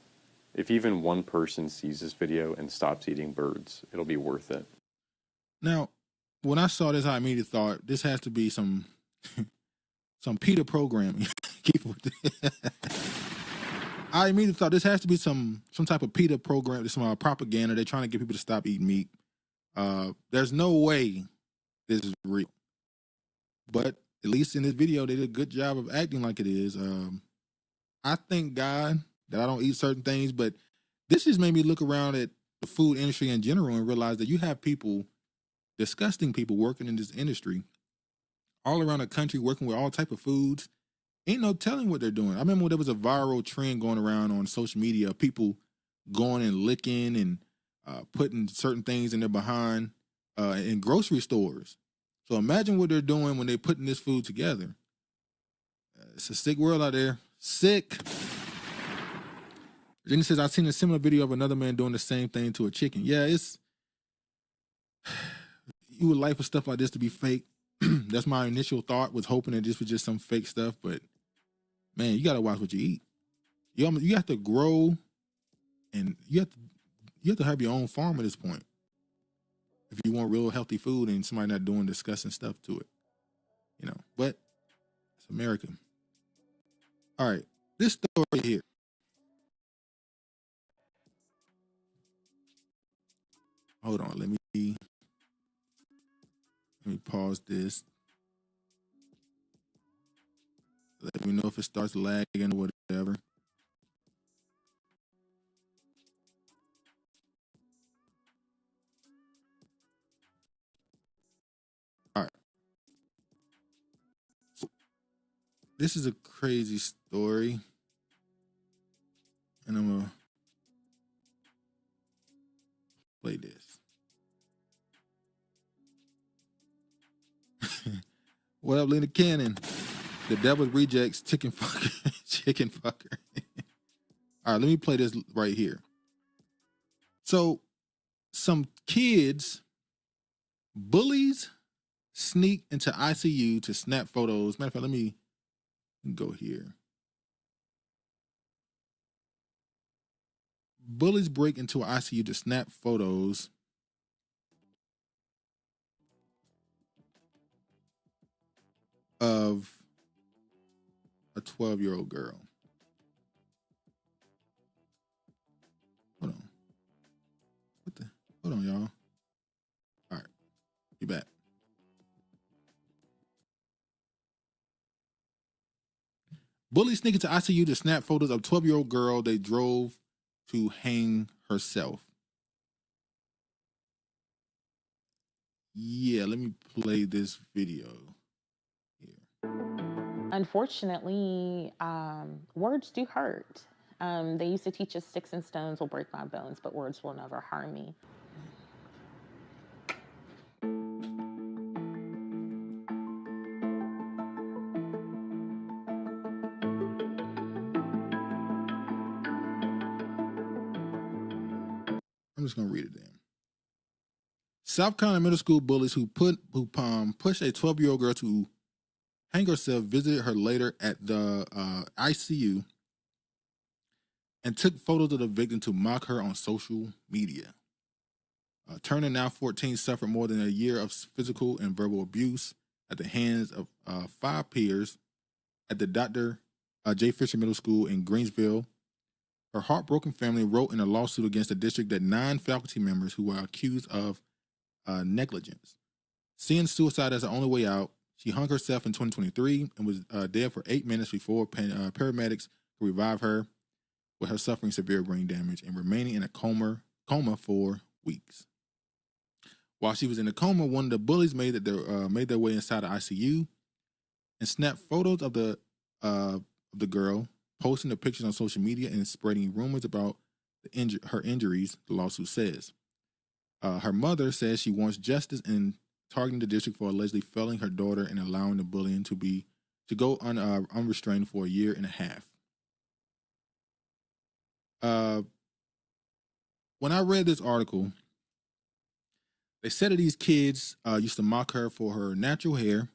If even one person sees this video and stops eating birds, it'll be worth it. Now, when I saw this, I immediately thought this has to be some PETA programming. Keep it I immediately thought this has to be some type of PETA program, some propaganda. They're trying to get people to stop eating meat. There's no way this is real. But at least in this video, they did a good job of acting like it is. I thank God that I don't eat certain things, but this just made me look around at the food industry in general and realize that you have people, disgusting people working in this industry all around the country, working with all type of foods. Ain't no telling what they're doing. I remember when there was a viral trend going around on social media of people going and licking and putting certain things in their behind in grocery stores. So imagine what they're doing when they're putting this food together. It's a sick world out there. Sick. Then he says, I've seen a similar video of another man doing the same thing to a chicken. Yeah, it's... You would like for stuff like this to be fake. That's my initial thought, was hoping that this was just some fake stuff. But, man, you got to watch what you eat. You have to grow, and you have to have your own farm at this point if you want real healthy food and somebody not doing disgusting stuff to it. You know, but it's America. All right, this story here. Hold on, let me pause this. Let me know if it starts lagging or whatever. All right. So, this is a crazy story. And I'm going to play this. What up, Lena Cannon? The Devil's Rejects chicken fucker. Chicken fucker. All right, let me play this right here. So, some kids, bullies, sneak into ICU to snap photos. Matter of fact, let me go here. Bullies break into an ICU to snap photos of a 12-year-old girl. Hold on. Hold on, y'all. All right. You back. Bullies sneak into ICU to snap photos of 12-year-old girl they drove to hang herself. Yeah, let me play this video here. Unfortunately, words do hurt. They used to teach us sticks and stones will break my bones, but words will never harm me. I'm just gonna read it then. South Carolina middle school bullies who pushed a 12-year-old girl to hang herself visited her later at the ICU and took photos of the victim to mock her on social media. Turner, now 14, suffered more than a year of physical and verbal abuse at the hands of 5 peers at the Dr. J. Fisher Middle School in Greensville. Her heartbroken family wrote in a lawsuit against the district that 9 faculty members who were accused of negligence. Seeing suicide as the only way out, she hung herself in 2023 and was dead for 8 minutes before paramedics could revive her, with her suffering severe brain damage and remaining in a coma for weeks. While she was in a coma, one of the bullies made their way inside the ICU and snapped photos of the girl, posting the pictures on social media and spreading rumors about her injuries, the lawsuit says. Her mother says she wants justice in targeting the district for allegedly failing her daughter and allowing the bullying to go unrestrained for a year and a half. When I read this article, they said that these kids used to mock her for her natural hair.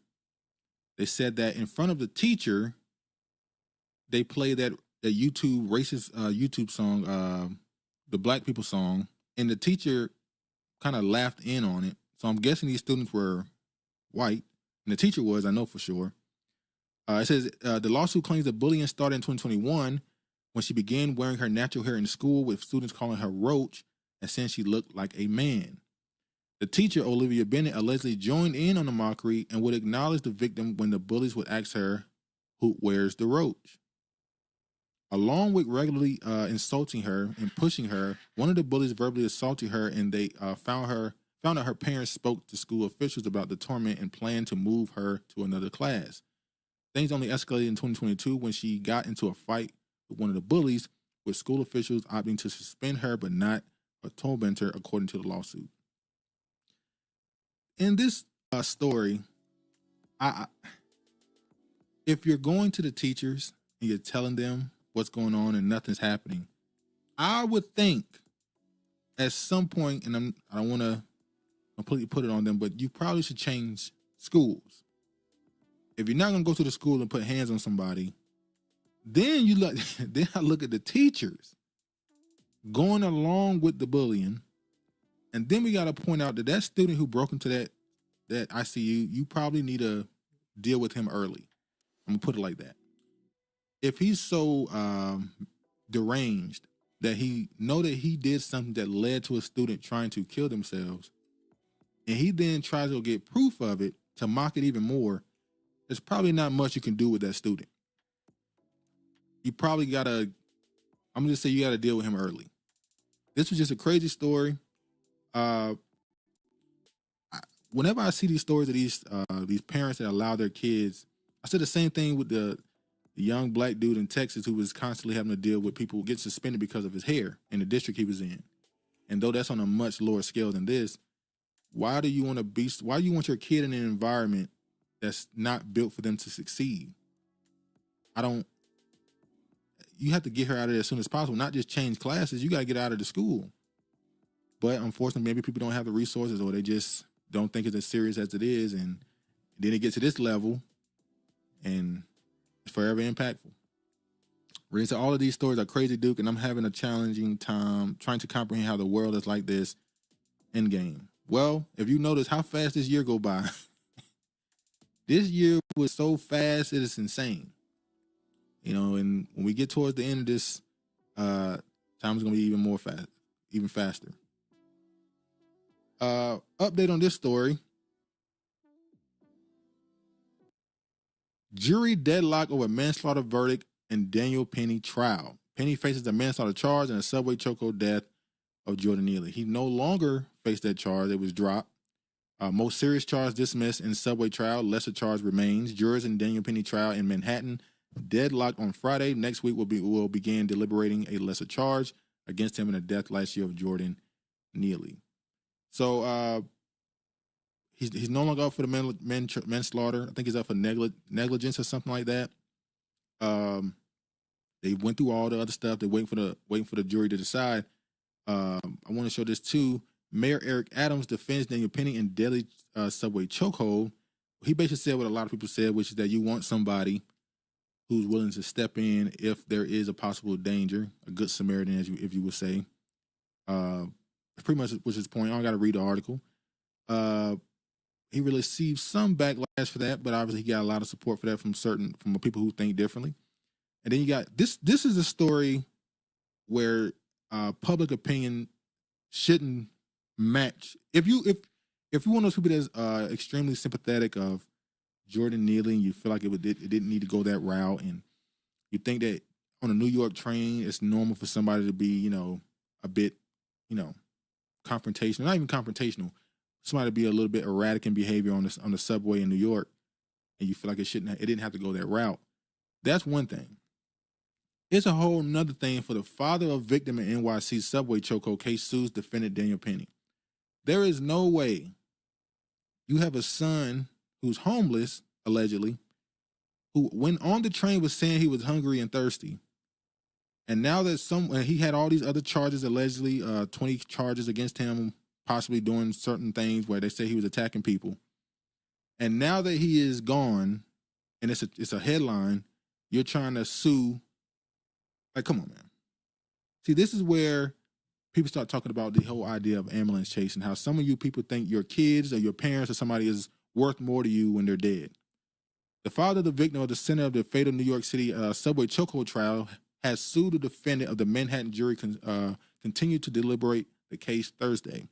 They said that in front of the teacher, they played that YouTube racist YouTube song, the Black People song, and the teacher kind of laughed in on it, So I'm guessing these students were white, and the teacher was, I know for sure. It says the lawsuit claims that bullying started in 2021 when she began wearing her natural hair in school, with students calling her Roach and saying she looked like a man. The teacher, Olivia Bennett, allegedly joined in on the mockery and would acknowledge the victim when the bullies would ask her, where's the roach? Along with regularly insulting her and pushing her, one of the bullies verbally assaulted her, and they found out her parents spoke to school officials about the torment and planned to move her to another class. Things only escalated in 2022 when she got into a fight with one of the bullies, with school officials opting to suspend her but not torment her, according to the lawsuit. In this story, if you're going to the teachers and you're telling them what's going on and nothing's happening, I would think at some point, and I don't want to completely put it on them, but you probably should change schools. If you're not going to go to the school and put hands on somebody, then I look at the teachers going along with the bullying. And then we got to point out that student who broke into that ICU, you probably need to deal with him early. I'm going to put it like that. If he's so deranged that he did something that led to a student trying to kill themselves, and he then tries to get proof of it to mock it even more, there's probably not much you can do with that student. You probably got to, I'm going to say you got to deal with him early. This was just a crazy story. Whenever I see these stories of these parents that allow their kids, I said the same thing with the young black dude in Texas who was constantly having to deal with people who get suspended because of his hair in the district he was in. And though that's on a much lower scale than this, why do you want your kid in an environment that's not built for them to succeed? You have to get her out of there as soon as possible, not just change classes. You got to get out of the school. But unfortunately, maybe people don't have the resources, or they just don't think it's as serious as it is. And then it gets to this level and it's forever impactful. Really, so all of these stories are crazy, Duke, and I'm having a challenging time trying to comprehend how the world is like this in game. Well, if you notice how fast this year go by, this year was so fast, it is insane. And when we get towards the end of this, time is going to be even faster. Update on this story. Jury deadlocked over manslaughter verdict in Daniel Penny trial. Penny faces a manslaughter charge and a subway chokehold death of Jordan Neely. He no longer faced that charge. It was dropped. Most serious charge dismissed in subway trial. Lesser charge remains. Jurors in Daniel Penny trial in Manhattan deadlocked on Friday. Next week will begin deliberating a lesser charge against him in the death last year of Jordan Neely. So he's no longer up for the manslaughter. I think he's up for negligence or something like that. They went through all the other stuff. They're waiting for the jury to decide. I want to show this too. Mayor Eric Adams defends Daniel Penny in deadly subway chokehold. He basically said what a lot of people said, which is that you want somebody who's willing to step in if there is a possible danger, a good Samaritan, if you would say. Pretty much was his point. I don't got to read the article. He received some backlash for that, but obviously he got a lot of support for that from people who think differently. And then you got this. This is a story where public opinion shouldn't match. If you're one of those people that's extremely sympathetic of Jordan Neely, and you feel like it didn't need to go that route, and you think that on a New York train it's normal for somebody to be, a bit, confrontational, not even confrontational, somebody to be a little bit erratic in behavior on the subway in New York, and you feel like it didn't have to go that route. That's one thing. It's a whole nother thing for the father of victim in NYC subway chokehold case sues defendant Daniel Penny. There is no way you have a son who's homeless, allegedly, who when on the train was saying he was hungry and thirsty. And now that he had all these other charges, allegedly 20 charges against him, possibly doing certain things where they say he was attacking people. And now that he is gone, and it's a headline, you're trying to sue. Like, come on, man. See, this is where people start talking about the whole idea of ambulance chase and how some of you people think your kids or your parents or somebody is worth more to you when they're dead. The father of the victim of the center of the fatal New York City subway chokehold trial has sued the defendant of the Manhattan jury continued to deliberate the case Thursday.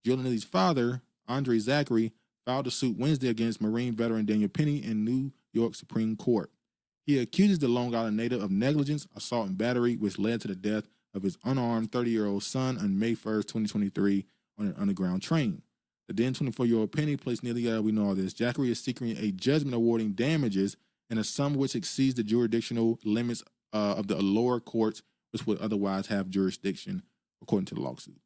Giuliani's father, Andre Zachary, filed a suit Wednesday against Marine veteran Daniel Penny in New York Supreme Court. He accuses the Long Island native of negligence, assault, and battery, which led to the death of his unarmed 30-year-old son on May 1st, 2023, on an underground train. The then 24-year-old Penny placed nearly, we know all this. Zachary is seeking a judgment awarding damages in a sum which exceeds the jurisdictional limits of the lower courts, which would otherwise have jurisdiction, according to the lawsuit.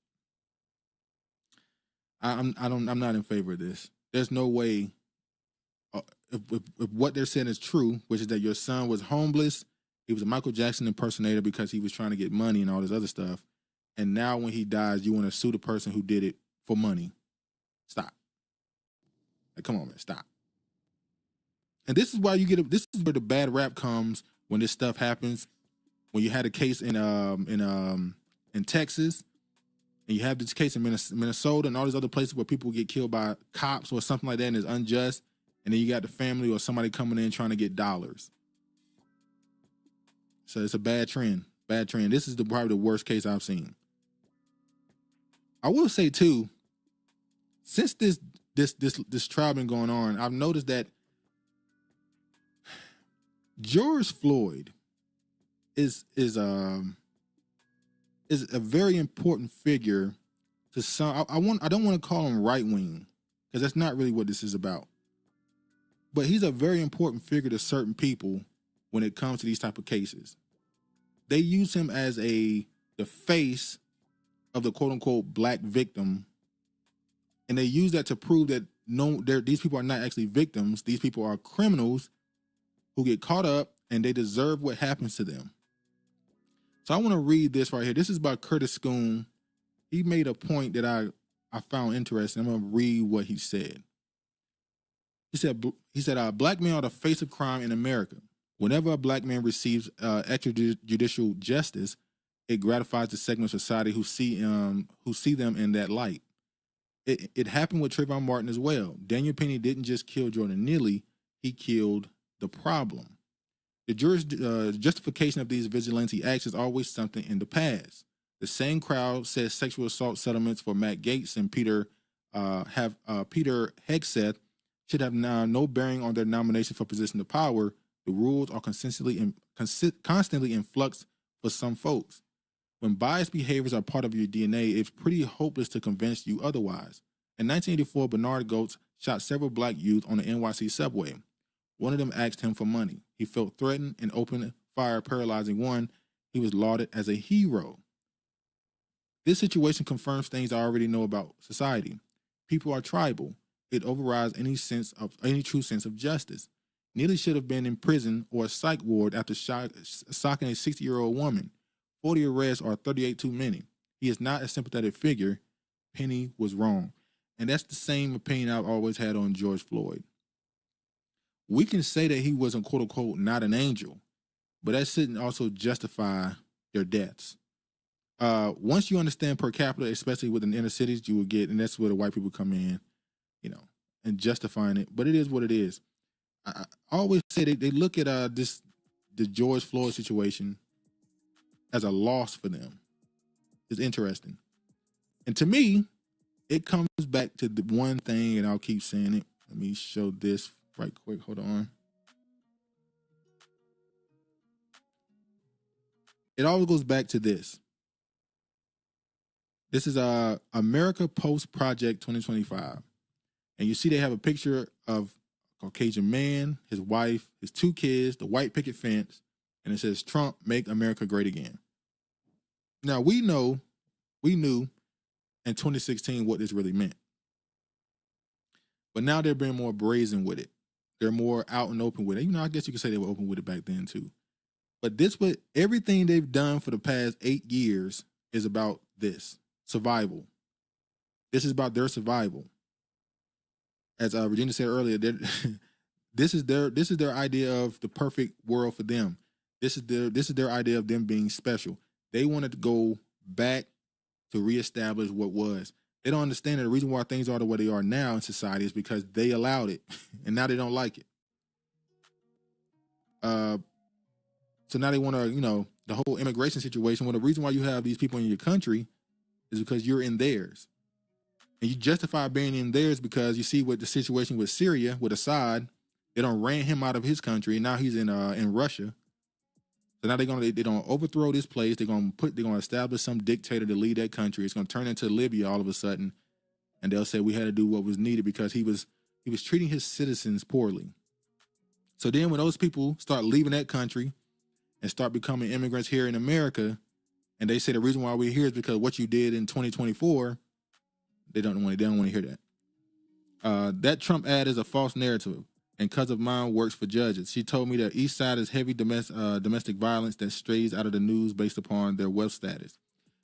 I'm not in favor of this. There's no way, if what they're saying is true, which is that your son was homeless, he was a Michael Jackson impersonator because he was trying to get money and all this other stuff, and now when he dies, you want to sue the person who did it for money. Stop. Like, come on, man, stop. And this is why this is where the bad rap comes when this stuff happens. When you had a case in Texas, and you have this case in Minnesota and all these other places where people get killed by cops or something like that and it's unjust, and then you got the family or somebody coming in trying to get dollars. So it's a bad trend. Bad trend. This is probably the worst case I've seen. I will say too, since this trial been going on, I've noticed that George Floyd is a very important figure to some. I don't want to call him right wing because that's not really what this is about. But he's a very important figure to certain people when it comes to these type of cases. They use him as the face of the quote unquote black victim, and they use that to prove that these people are not actually victims. These people are criminals who get caught up and they deserve what happens to them. So I want to read this right here. This is by Curtis Schoon. He made a point that I found interesting. I'm going to read what he said. He said, black men are the face of crime in America. Whenever a black man receives extrajudicial justice, it gratifies the segment of society who see them in that light. It happened with Trayvon Martin as well. Daniel Penny didn't just kill Jordan Neely, he killed the problem. The justification of these vigilante acts is always something in the past. The same crowd says sexual assault settlements for Matt Gaetz and Peter Hegseth should have now no bearing on their nomination for position of power. The rules are constantly in flux for some folks. When biased behaviors are part of your DNA, it's pretty hopeless to convince you otherwise. In 1984, Bernard Goetz shot several black youth on the NYC subway. One of them asked him for money. He felt threatened and opened fire, paralyzing one. He was lauded as a hero. This situation confirms things I already know about society. People are tribal. It overrides any true sense of justice. Neely should have been in prison or a psych ward after socking a 60-year-old woman. 40 arrests are 38 too many. He is not a sympathetic figure. Penny was wrong. And that's the same opinion I've always had on George Floyd. We can say that he was, quote unquote, not an angel, but that shouldn't also justify their deaths. Once you understand per capita, especially within inner cities, you will get, and that's where the white people come in, and justifying it. But it is what it is. I always say they look at the George Floyd situation as a loss for them. It's interesting. And to me, it comes back to the one thing, and I'll keep saying it. Let me show this right quick. Hold on. It always goes back to this. This is America Post Project 2025. And you see they have a picture of a Caucasian man, his wife, his two kids, the white picket fence, and it says, Trump, make America great again. Now, we knew in 2016 what this really meant. But now they're being more brazen with it. They're more out and open with it. I guess you could say they were open with it back then too. But everything they've done for the past 8 years is about this, survival. This is about their survival. As Regina said earlier, this is their idea of the perfect world for them. This is their idea of them being special. They wanted to go back to reestablish what was. They don't understand that the reason why things are the way they are now in society is because they allowed it, and now they don't like it. So now they want to, the whole immigration situation. Well, the reason why you have these people in your country is because you're in theirs. And you justify being in theirs because you see what the situation with Syria, with Assad, they don't ran him out of his country, and now he's in Russia. So now they're gonna overthrow this place. They're gonna establish some dictator to lead that country. It's gonna turn into Libya all of a sudden, and they'll say we had to do what was needed because he was treating his citizens poorly. So then when those people start leaving that country and start becoming immigrants here in America, and they say the reason why we're here is because what you did in 2024, they don't want to hear that. That Trump ad is a false narrative, and Cuz of Mine works for judges. She told me that East Side is heavy domestic violence that strays out of the news based upon their wealth status.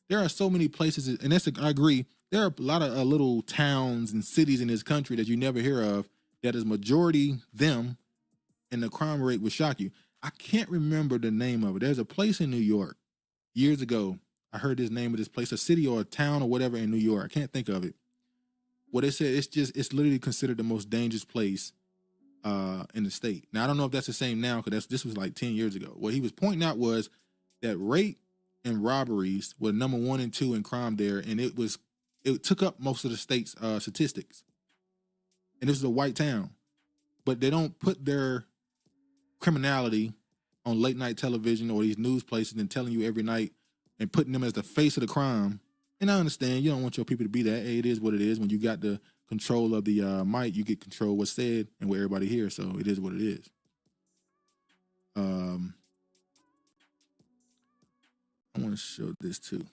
There are so many places, and I agree, there are a lot of little towns and cities in this country that you never hear of that is majority them, and the crime rate would shock you. I can't remember the name of it. There's a place in New York years ago. I heard this name of this place, a city or a town or whatever in New York. I can't think of it. What they said, it's literally considered the most dangerous place in the state. Now, I don't know if that's the same now because this was like 10 years ago. What he was pointing out was that rape and robberies were number 1 and 2 in crime there, and it took up most of the state's statistics. And this is a white town. But they don't put their criminality on late night television or these news places and telling you every night and putting them as the face of the crime. And I understand you don't want your people to be that. Hey, it is what it is. When you got the control of the mic, you get control of what's said and what everybody hears. So it is what it is. I want to show this too.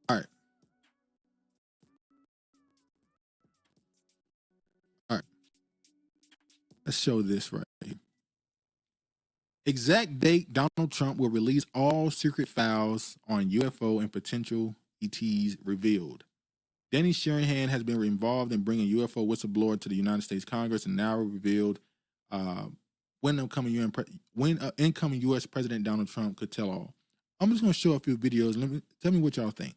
All right. Let's show this right here. Exact date Donald Trump will release all secret files on UFO and potential ETs revealed. Danny Shanahan has been involved in bringing UFO whistleblower to the United States Congress and now revealed when incoming U.S. President Donald Trump could tell all. I'm just going to show a few videos. Tell me what y'all think.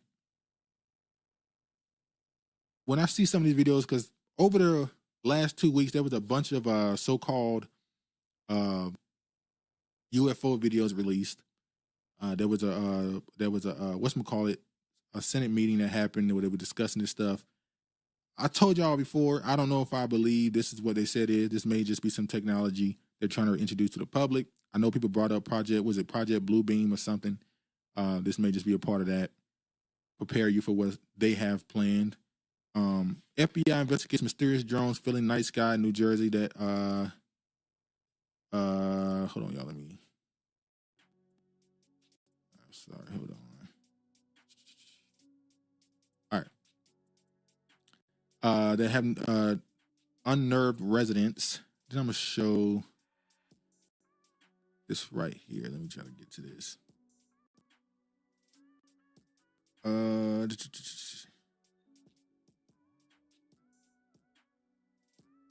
When I see some of these videos, because over the last 2 weeks, there was a bunch of so-called UFO videos released. There was a Senate meeting that happened where they were discussing this stuff. I told y'all before, I don't know if I believe this is what they said is. This may just be some technology they're trying to introduce to the public. I know people brought up Project Bluebeam or something? This may just be a part of that. Prepare you for what they have planned. FBI investigates mysterious drones filling night sky in New Jersey that hold on, y'all, let me. Sorry, hold on. All right. They have unnerved residents. Then I'm gonna show this right here. Let me try to get to this. I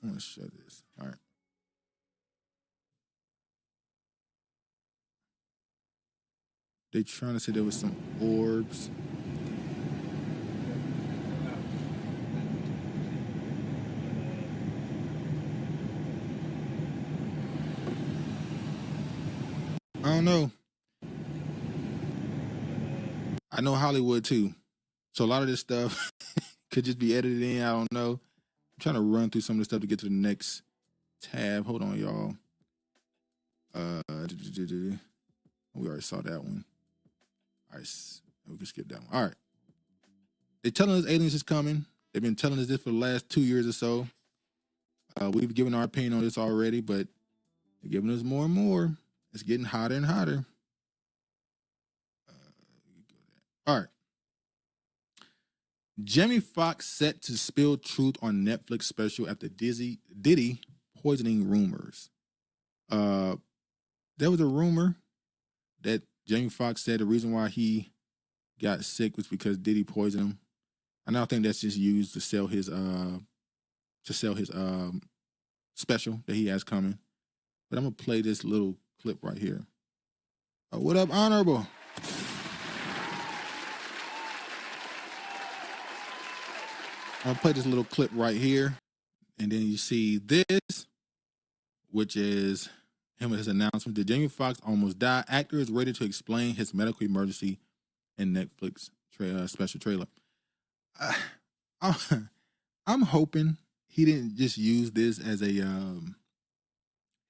want to show this. All right. They trying to say there was some orbs. I don't know. I know Hollywood too. So a lot of this stuff could just be edited in. I don't know. I'm trying to run through some of the stuff to get to the next tab. Hold on, y'all. We already saw that one. All right, we can skip that one. All right. They're telling us aliens is coming. They've been telling us this for the last 2 years or so. We've given our opinion on this already, but they're giving us more and more. It's getting hotter and hotter. All right. Jamie Foxx set to spill truth on Netflix special after Diddy poisoning rumors. There was a rumor that Jamie Foxx said the reason why he got sick was because Diddy poisoned him. And I think that's just used to sell his special that he has coming. But I'm gonna play this little clip right here. What up, Honorable? I'll play this little clip right here, and then you see this, which is him with his announcement that Jamie Foxx almost died. Actor is ready to explain his medical emergency in Netflix special trailer. I'm hoping he didn't just use this as a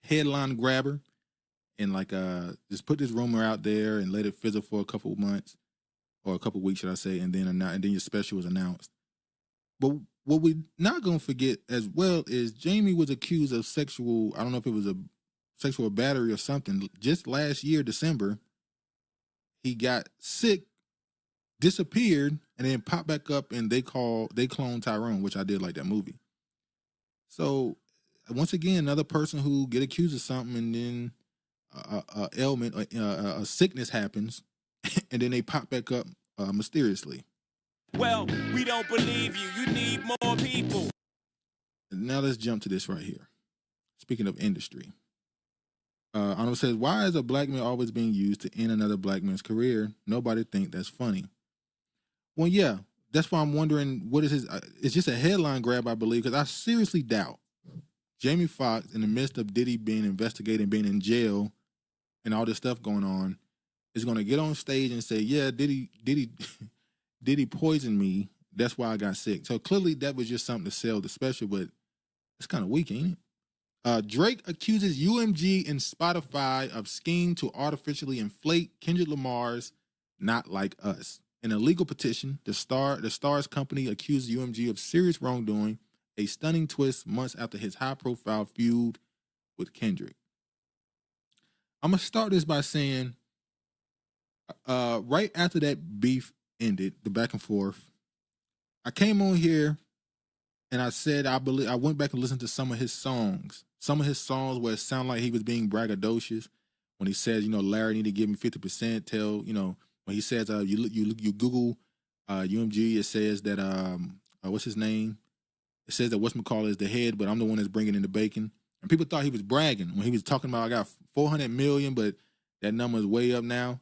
headline grabber and like just put this rumor out there and let it fizzle for a couple of months or a couple of weeks, should I say, and then your special was announced. But what we're not gonna forget as well is Jamie was accused of sexual. I don't know if it was a sexual battery or something. Just last year, December, he got sick, disappeared, and then popped back up, and they cloned Tyrone, which I did like that movie. So once again, another person who get accused of something, and then a ailment, a sickness happens, and then they pop back up mysteriously. Well, we don't believe you. You need more people. Now let's jump to this right here. Speaking of industry. Arnold says, why is a black man always being used to end another black man's career? Nobody think that's funny. Well, yeah, that's why I'm wondering what is his. It's just a headline grab, I believe, because I seriously doubt Jamie Foxx, in the midst of Diddy being investigated, being in jail, and all this stuff going on, is going to get on stage and say, yeah, Diddy poisoned me. That's why I got sick. So clearly that was just something to sell the special, but it's kind of weak, ain't it? Drake accuses UMG and Spotify of scheme to artificially inflate Kendrick Lamar's Not Like Us. In a legal petition, the Star's company accused UMG of serious wrongdoing, a stunning twist months after his high-profile feud with Kendrick. I'm going to start this by saying, right after that beef ended, the back and forth, I came on here and I said, I went back and listened to some of his songs where it sounded like he was being braggadocious when he says, Larry need to give me 50%. When he says, you Google UMG, it says that, what's his name? It says that whatchamacallit is the head, but I'm the one that's bringing in the bacon. And people thought he was bragging when he was talking about, I got 400 million, but that number is way up now.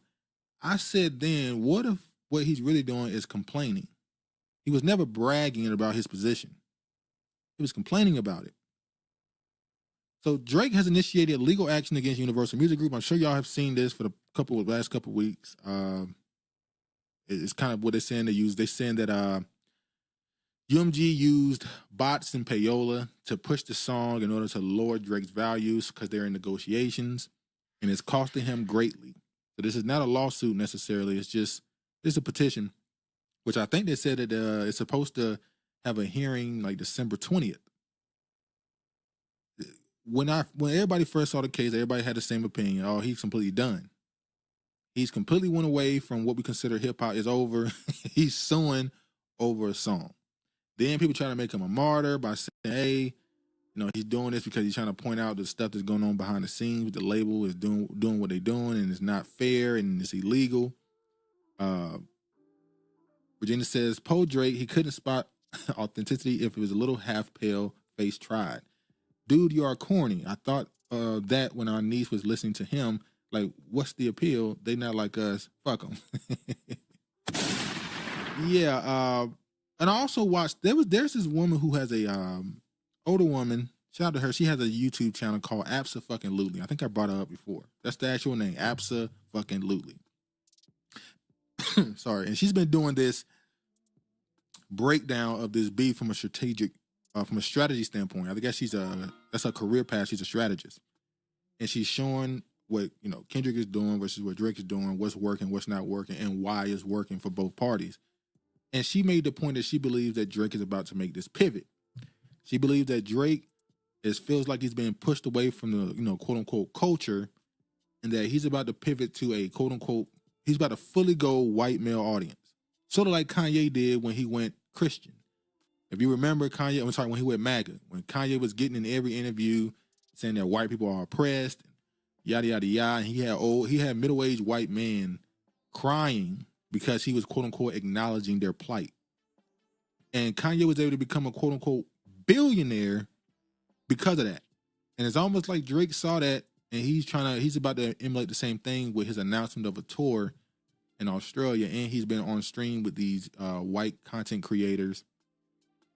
I said then, what if what he's really doing is complaining? He was never bragging about his position. He was complaining about it. So Drake has initiated legal action against Universal Music Group. I'm sure y'all have seen this for the last couple of weeks. It's kind of what they're saying. They're saying that UMG used bots and payola to push the song in order to lower Drake's values because they're in negotiations, and it's costing him greatly. So this is not a lawsuit necessarily. It's a petition, which I think they said that it's supposed to have a hearing like December 20th. When everybody first saw the case, everybody had the same opinion. Oh, he's completely done. He's completely went away from what we consider hip hop is over. He's suing over a song. Then people try to make him a martyr by saying, hey, he's doing this because he's trying to point out the stuff that's going on behind the scenes with the label is doing what they're doing, and it's not fair and it's illegal. Virginia says, Poe Drake, he couldn't spot authenticity if it was a little half pale face tried. Dude, you are corny. I thought that when our niece was listening to him, like, what's the appeal? They not like us. Fuck them. Yeah. And I also watched, there's this woman who has a older woman. Shout out to her. She has a YouTube channel called Abso-fucking-lutely. I think I brought her up before. That's the actual name, Abso-fucking-lutely. Sorry. And she's been doing this breakdown of this beef from a strategy standpoint. I guess that's her career path. She's a strategist. And she's showing what, Kendrick is doing versus what Drake is doing, what's working, what's not working, and why it's working for both parties. And she made the point that she believes that Drake is about to make this pivot. She believes that Drake feels like he's being pushed away from the, quote unquote culture, and that he's about to pivot to a quote unquote, he's about to fully go white male audience. Sort of like Kanye did when he went Christian. If you remember when he went MAGA, when Kanye was getting in every interview saying that white people are oppressed, yada, yada, yada, and he had middle-aged white men crying because he was quote unquote acknowledging their plight. And Kanye was able to become a quote unquote billionaire because of that. And it's almost like Drake saw that and he's about to emulate the same thing with his announcement of a tour in Australia, and he's been on stream with these white content creators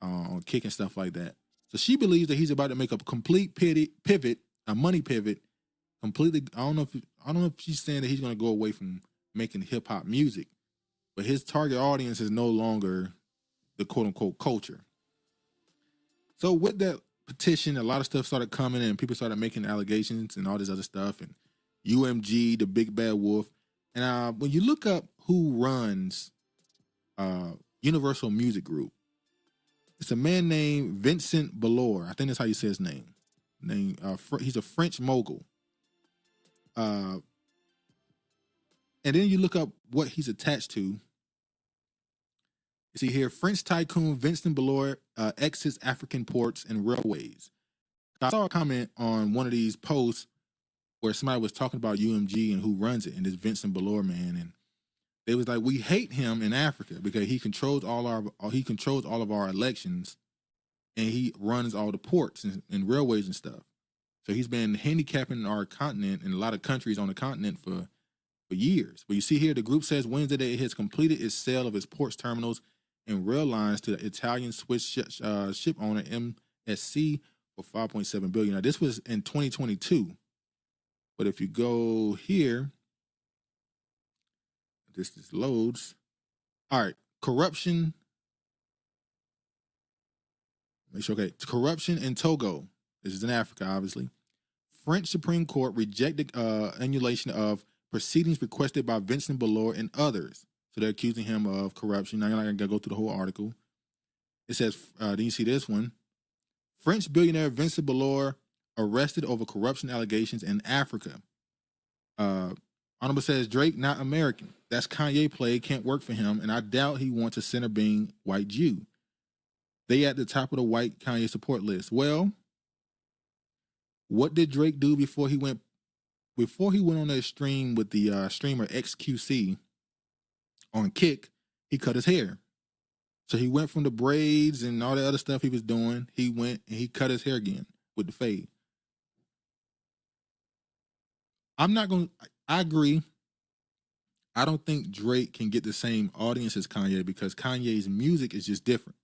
on Kick and stuff like that. So she believes that he's about to make a complete pivot, a money pivot, completely. I don't know if she's saying that he's going to go away from making hip hop music, but his target audience is no longer the quote unquote culture. So with that petition, a lot of stuff started coming and people started making allegations and all this other stuff, and UMG, the big bad wolf. And when you look up who runs Universal Music Group, it's a man named Vincent Bellore. I think that's how you say his name. He's a French mogul. And then you look up what he's attached to. You see here, French tycoon Vincent Bellore exits African ports and railways. I saw a comment on one of these posts where somebody was talking about UMG and who runs it, and this Vincent Bellore man, and they was like, we hate him in Africa because he controls all of our elections, and he runs all the ports and railways and stuff. So he's been handicapping our continent and a lot of countries on the continent for years. But you see here, the group says Wednesday that it has completed its sale of its ports, terminals, and rail lines to the Italian Swiss ship owner MSC for $5.7 billion. Now this was in 2022. But if you go here, this loads. All right, corruption. Make sure, okay. Corruption in Togo. This is in Africa, obviously. French Supreme Court rejected annulation of proceedings requested by Vincent Bellore and others. So they're accusing him of corruption. Now you're not going to go through the whole article. It says, then you see this one. French billionaire Vincent Bellore arrested over corruption allegations in Africa. Honorable says Drake not American. That's Kanye play, can't work for him, and I doubt he wants a center being white Jew. They at the top of the white Kanye support list. Well, what did Drake do before he went on that stream with the streamer XQC on Kick? He cut his hair. So he went from the braids and all the other stuff he was doing. He went and he cut his hair again with the fade. I agree. I don't think Drake can get the same audience as Kanye because Kanye's music is just different.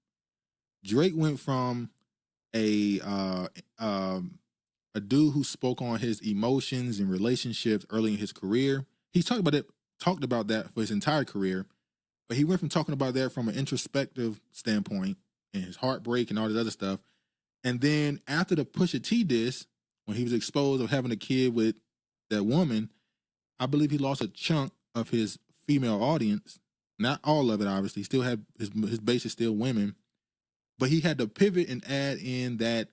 Drake went from a dude who spoke on his emotions and relationships early in his career. He talked about that for his entire career, but he went from talking about that from an introspective standpoint and his heartbreak and all this other stuff. And then after the Pusha T diss, when he was exposed of having a kid with that woman, I believe he lost a chunk of his female audience. Not all of it, obviously. He still had his base is still women, but he had to pivot and add in that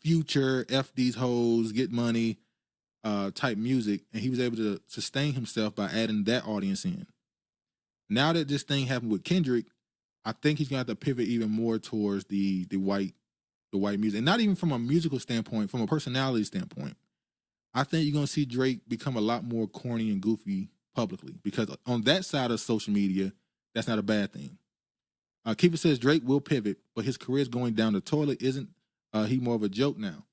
future F these hoes, get money type music, and he was able to sustain himself by adding that audience in. Now that this thing happened with Kendrick, I think he's gonna have to pivot even more towards the white music, and not even from a musical standpoint, from a personality standpoint. I think you're gonna see Drake become a lot more corny and goofy publicly because on that side of social media, that's not a bad thing. Keeper says Drake will pivot, but his career is going down the toilet. Isn't he more of a joke now?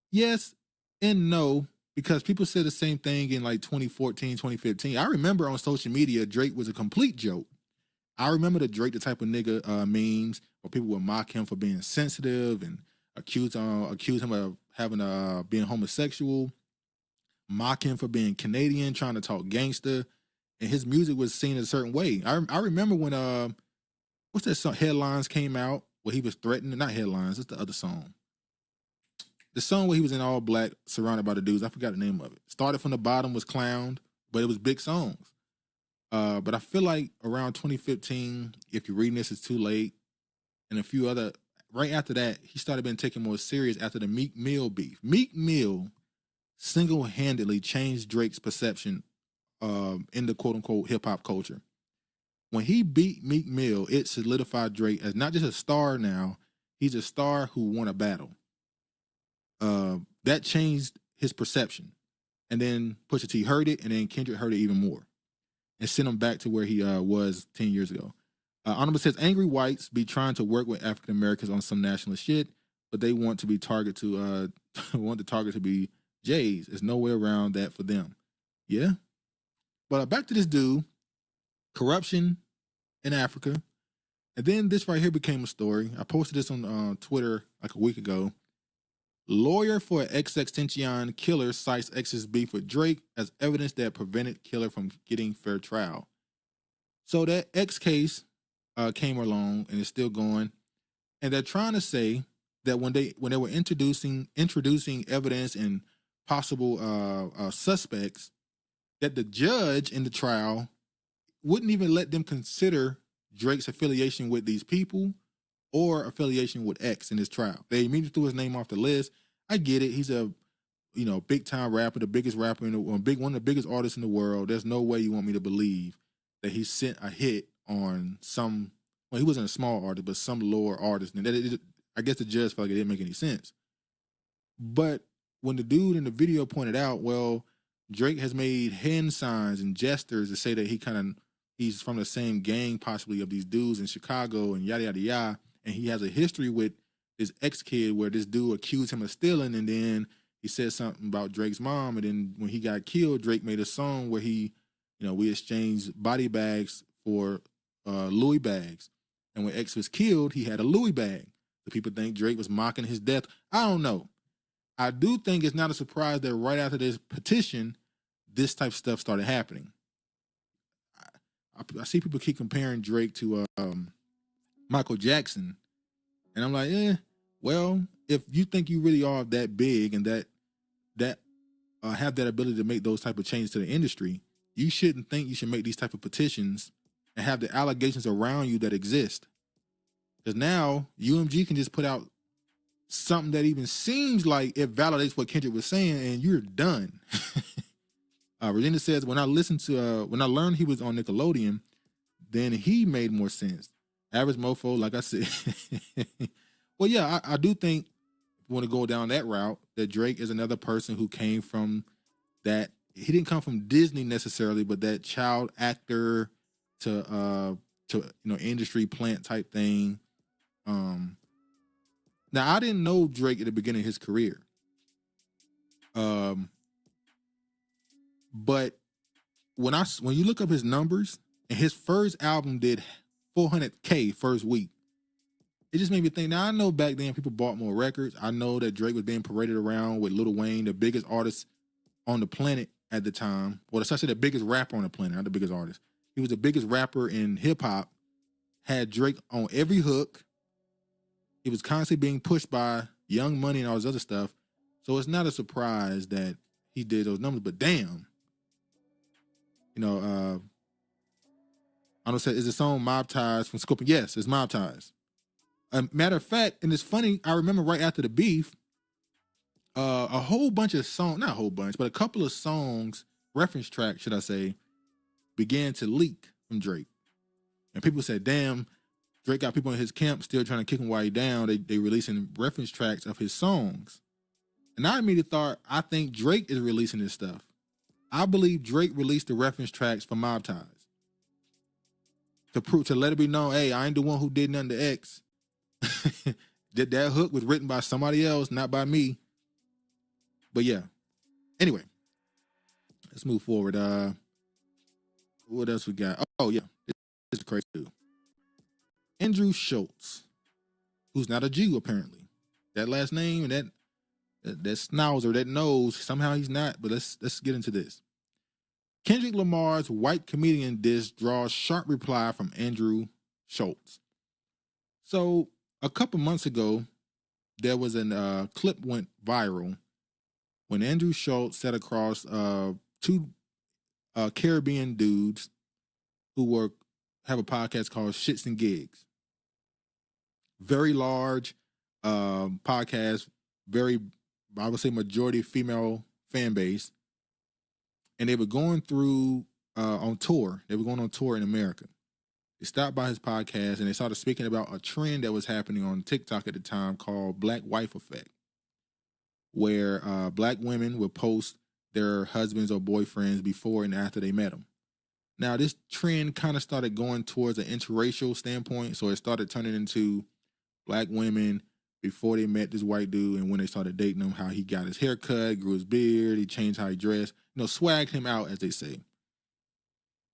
Yes and no, because people said the same thing in like 2014, 2015. I remember on social media, Drake was a complete joke. I remember the Drake, the type of nigga memes where people would mock him for being sensitive and accuse him of having being homosexual, mock him for being Canadian, trying to talk gangster, and his music was seen a certain way. I remember when what's that song? Headlines came out where he was threatening. Not Headlines. It's the other song. The song where he was in all black, surrounded by the dudes. I forgot the name of it. Started from the bottom, was clowned, but it was big songs. But I feel like around 2015, if you're reading this, it's too late. And a few other, right after that, he started being taken more serious after the Meek Mill beef. Meek Mill single-handedly changed Drake's perception in the quote-unquote hip-hop culture. When he beat Meek Mill, it solidified Drake as not just a star now, he's a star who won a battle. That changed his perception. And then Pusha T heard it, and then Kendrick heard it even more. And sent him back to where he was 10 years ago. Honorable says, angry whites be trying to work with African Americans on some nationalist shit, but they want to be target to want the target to be Jays. There's no way around that for them. Yeah. But back to this dude. corruption in Africa. And then this right here became a story. I posted this on Twitter like a week ago. Lawyer for XXXTentacion killer cites ex's beef with Drake as evidence that prevented killer from getting fair trial. So that X case came along and is still going. And they're trying to say that when they were introducing evidence and possible suspects, that the judge in the trial wouldn't even let them consider Drake's affiliation with these people or affiliation with X in his trial. They immediately threw his name off the list. I get it. He's a big time rapper, the biggest rapper one of the biggest artists in the world. There's no way you want me to believe that he sent a hit on some. Well, he wasn't a small artist, but some lower artist. And I guess the judge felt like it didn't make any sense. But when the dude in the video pointed out, well, Drake has made hand signs and gestures to say that he's from the same gang possibly of these dudes in Chicago and yada, yada, yada. And he has a history with his ex-kid where this dude accused him of stealing, and then he said something about Drake's mom. And then when he got killed, Drake made a song where we exchanged body bags for Louis bags. And when X was killed, he had a Louis bag. The people think Drake was mocking his death. I don't know. I do think it's not a surprise that right after this petition, this type of stuff started happening. I see people keep comparing Drake to Michael Jackson. And I'm like, well, if you think you really are that big and that have that ability to make those type of changes to the industry, you shouldn't think you should make these type of petitions and have the allegations around you that exist. Because now UMG can just put out something that even seems like it validates what Kendrick was saying, and you're done. Regina says, when I learned he was on Nickelodeon, then he made more sense. Average mofo, like I said. Well, yeah, I do think if you want to go down that route, that Drake is another person who came from that. He didn't come from Disney necessarily, but that child actor to industry plant type thing. Now I didn't know Drake at the beginning of his career. But when you look up his numbers, and his first album did 400K first week, it just made me think. Now I know back then people bought more records. I know that Drake was being paraded around with Lil Wayne, the biggest artist on the planet at the time. Well, I said the biggest rapper on the planet, not the biggest artist. He was the biggest rapper in hip hop. Had Drake on every hook. He was constantly being pushed by Young Money and all this other stuff. So it's not a surprise that he did those numbers. But damn, I don't say, is the song Mob Ties from Scorpion? Yes, it's Mob Ties. Matter of fact, and it's funny, I remember right after the beef, a whole bunch of songs, not a whole bunch, but a couple of songs, reference tracks, should I say, began to leak from Drake. And people said, damn, Drake got people in his camp still trying to kick him while he down. They releasing reference tracks of his songs. And I immediately thought, I think Drake is releasing this stuff. I believe Drake released the reference tracks for Mob Ties. To let it be known, hey, I ain't the one who did nothing to X. That hook was written by somebody else, not by me. But yeah. Anyway, let's move forward. What else we got? Oh yeah, this is crazy too. Andrew Schultz, who's not a Jew apparently. That last name and that schnauzer, that nose, somehow he's not. But let's get into this. Kendrick Lamar's white comedian diss draws sharp reply from Andrew Schultz. So a couple months ago, there was a clip went viral when Andrew Schultz sat across two Caribbean dudes who have a podcast called Shits and Gigs. Very large podcast, very, I would say, majority female fan base. And they were going through on tour. They were going on tour in America. They stopped by his podcast and they started speaking about a trend that was happening on TikTok at the time called Black Wife Effect, where black women would post their husbands or boyfriends before and after they met them. Now, this trend kind of started going towards an interracial standpoint, so it started turning into black women before they met this white dude and when they started dating him, how he got his hair cut, grew his beard, he changed how he dressed, swagged him out, as they say.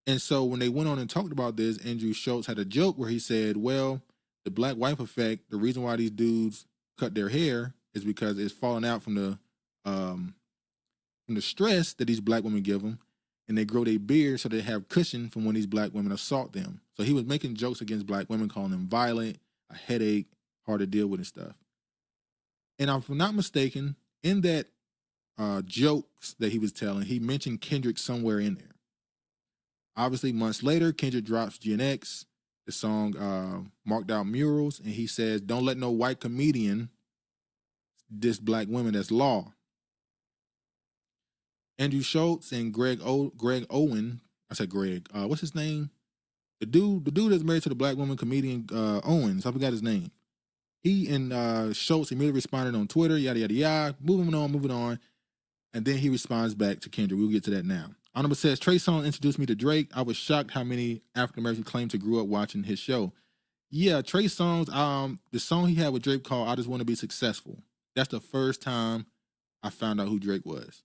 And so when they went on and talked about this, Andrew Schulz had a joke where he said, well, the black wife effect, the reason why these dudes cut their hair is because it's falling out from the stress that these black women give them, and they grow their beard so they have cushion from when these black women assault them. So he was making jokes against black women, calling them violent, a headache, hard to deal with and stuff. And if I'm not mistaken, in that jokes that he was telling, he mentioned Kendrick somewhere in there. Obviously, months later, Kendrick drops GNX, the song Marked Out Murals, and he says, don't let no white comedian diss black women, that's law. Andrew Schulz and Greg Owen, I said Greg, what's his name? The dude that's married to the black woman comedian Owens, I forgot his name. He and Schulz immediately responded on Twitter, yada, yada, yada, moving on. And then he responds back to Kendrick. We'll get to that now. Honorable says, Trey Songz introduced me to Drake. I was shocked how many African-Americans claim to grew up watching his show. Yeah, Trey Songz, the song he had with Drake called I Just Want to Be Successful. That's the first time I found out who Drake was.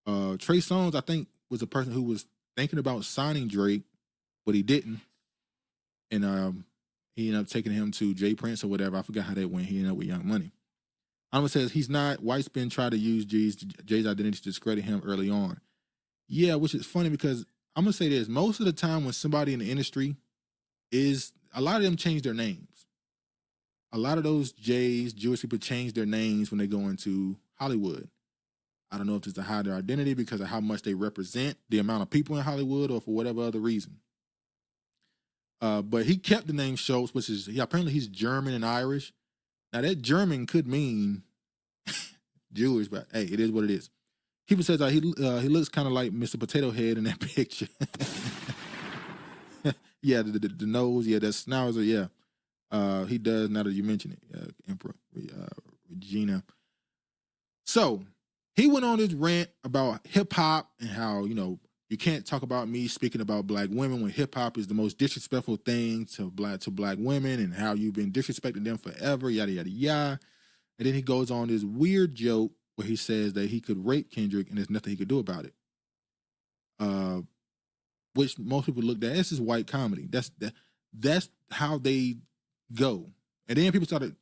Trey Songz, I think, was a person who was thinking about signing Drake, but he didn't. And he ended up taking him to Jay Prince or whatever. I forgot how that went. He ended up with Young Money. Honorable says he's not. White spin tried to use Jay's identity to discredit him early on. Yeah, which is funny because I'm going to say this. Most of the time when somebody in the industry is, a lot of them change their names. A lot of those Jays, Jewish people change their names when they go into Hollywood. I don't know if it's to hide their identity because of how much they represent the amount of people in Hollywood or for whatever other reason. But he kept the name Schultz, which is, apparently he's German and Irish. Now that German could mean Jewish, but hey, it is what it is. People says he looks kind of like Mr. Potato Head in that picture. Yeah, the nose, yeah, that schnauzer, yeah. He does, now that you mention it, Emperor Regina. So he went on this rant about hip hop and how, you can't talk about me speaking about black women when hip hop is the most disrespectful thing to black women and how you've been disrespecting them forever, yada, yada, yada. And then he goes on this weird joke where he says that he could rape Kendrick and there's nothing he could do about it. Which most people looked at as white comedy. That's how they go. And then people started,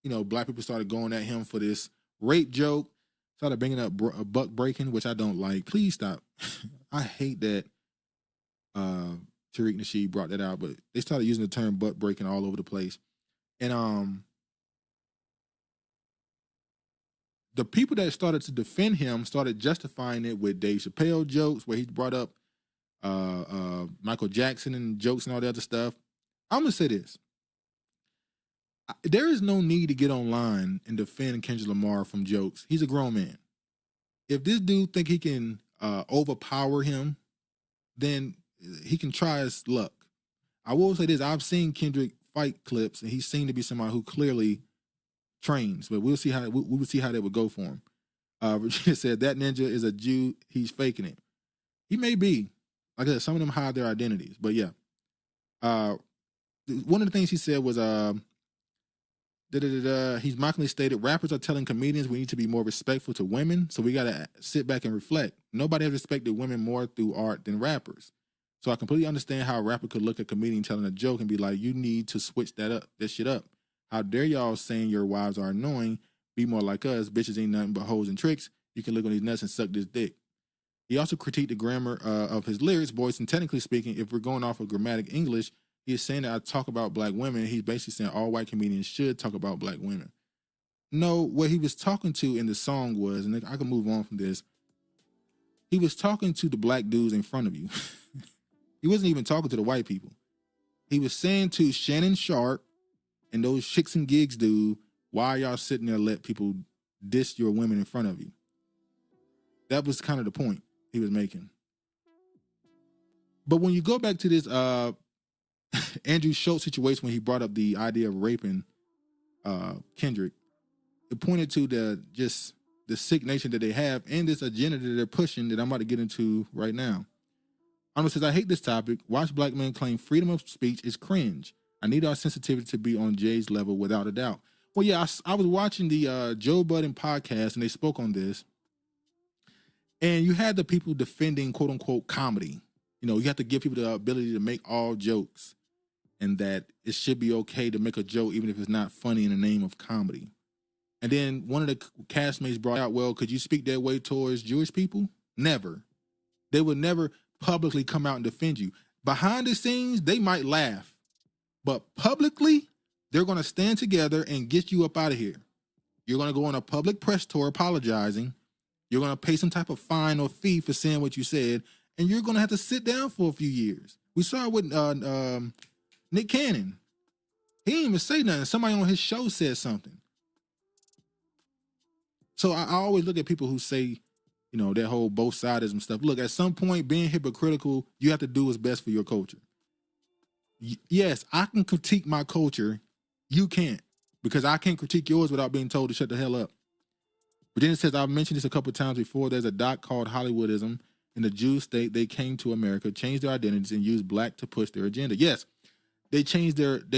black people started going at him for this rape joke. Started bringing up buck breaking, which I don't like. Please stop. I hate that Tariq Nasheed brought that out, but they started using the term butt breaking all over the place. And the people that started to defend him started justifying it with Dave Chappelle jokes, where he brought up Michael Jackson and jokes and all the other stuff. I'm going to say this. There is no need to get online and defend Kendrick Lamar from jokes. He's a grown man. If this dude think he can overpower him, then he can try his luck. I will say this. I've seen Kendrick fight clips, and he seemed to be somebody who clearly trains, but we'll see how that would go for him. Virginia said, that ninja is a Jew. He's faking it. He may be. Like I said, some of them hide their identities, but yeah. One of the things he said was, he's mockingly stated, rappers are telling comedians we need to be more respectful to women, so we got to sit back and reflect. Nobody has respected women more through art than rappers. So I completely understand how a rapper could look at a comedian telling a joke and be like, you need to switch that shit up. How dare y'all saying your wives are annoying? Be more like us. Bitches ain't nothing but hoes and tricks. You can look on these nuts and suck this dick. He also critiqued the grammar of his lyrics, voice, and technically speaking, if we're going off of grammatic English, he is saying that I talk about black women. He's basically saying all white comedians should talk about black women. No, what he was talking to in the song was, and I can move on from this, he was talking to the black dudes in front of you. He wasn't even talking to the white people. He was saying to Shannon Sharp and those chicks and gigs dude, why y'all sitting there let people diss your women in front of you? That was kind of the point he was making. But when you go back to this Andrew Schultz situation when he brought up the idea of raping Kendrick, it pointed to the sick nation that they have and this agenda that they're pushing that I'm about to get into right now. Arnold says, I hate this topic. Watch black men claim freedom of speech is cringe. I need our sensitivity to be on Jay's level without a doubt. Well, yeah, I was watching the Joe Budden podcast and they spoke on this. And you had the people defending quote unquote comedy. you have to give people the ability to make all jokes, and that it should be okay to make a joke even if it's not funny in the name of comedy. And then one of the castmates brought out, well, could you speak that way towards Jewish people? Never. They would never publicly come out and defend you. Behind the scenes, they might laugh, but publicly, they're going to stand together and get you up out of here. You're going to go on a public press tour apologizing. You're going to pay some type of fine or fee for saying what you said, and you're going to have to sit down for a few years. We saw it with Nick Cannon. He didn't even say nothing. Somebody on his show said something. So I always look at people who say, that whole both sidism stuff. Look, at some point, being hypocritical, you have to do what's best for your culture. Yes, I can critique my culture. You can't, because I can't critique yours without being told to shut the hell up. Virginia says, I've mentioned this a couple of times before. There's a doc called Hollywoodism. In the Jews state, they came to America, changed their identities, and used black to push their agenda. Yes, they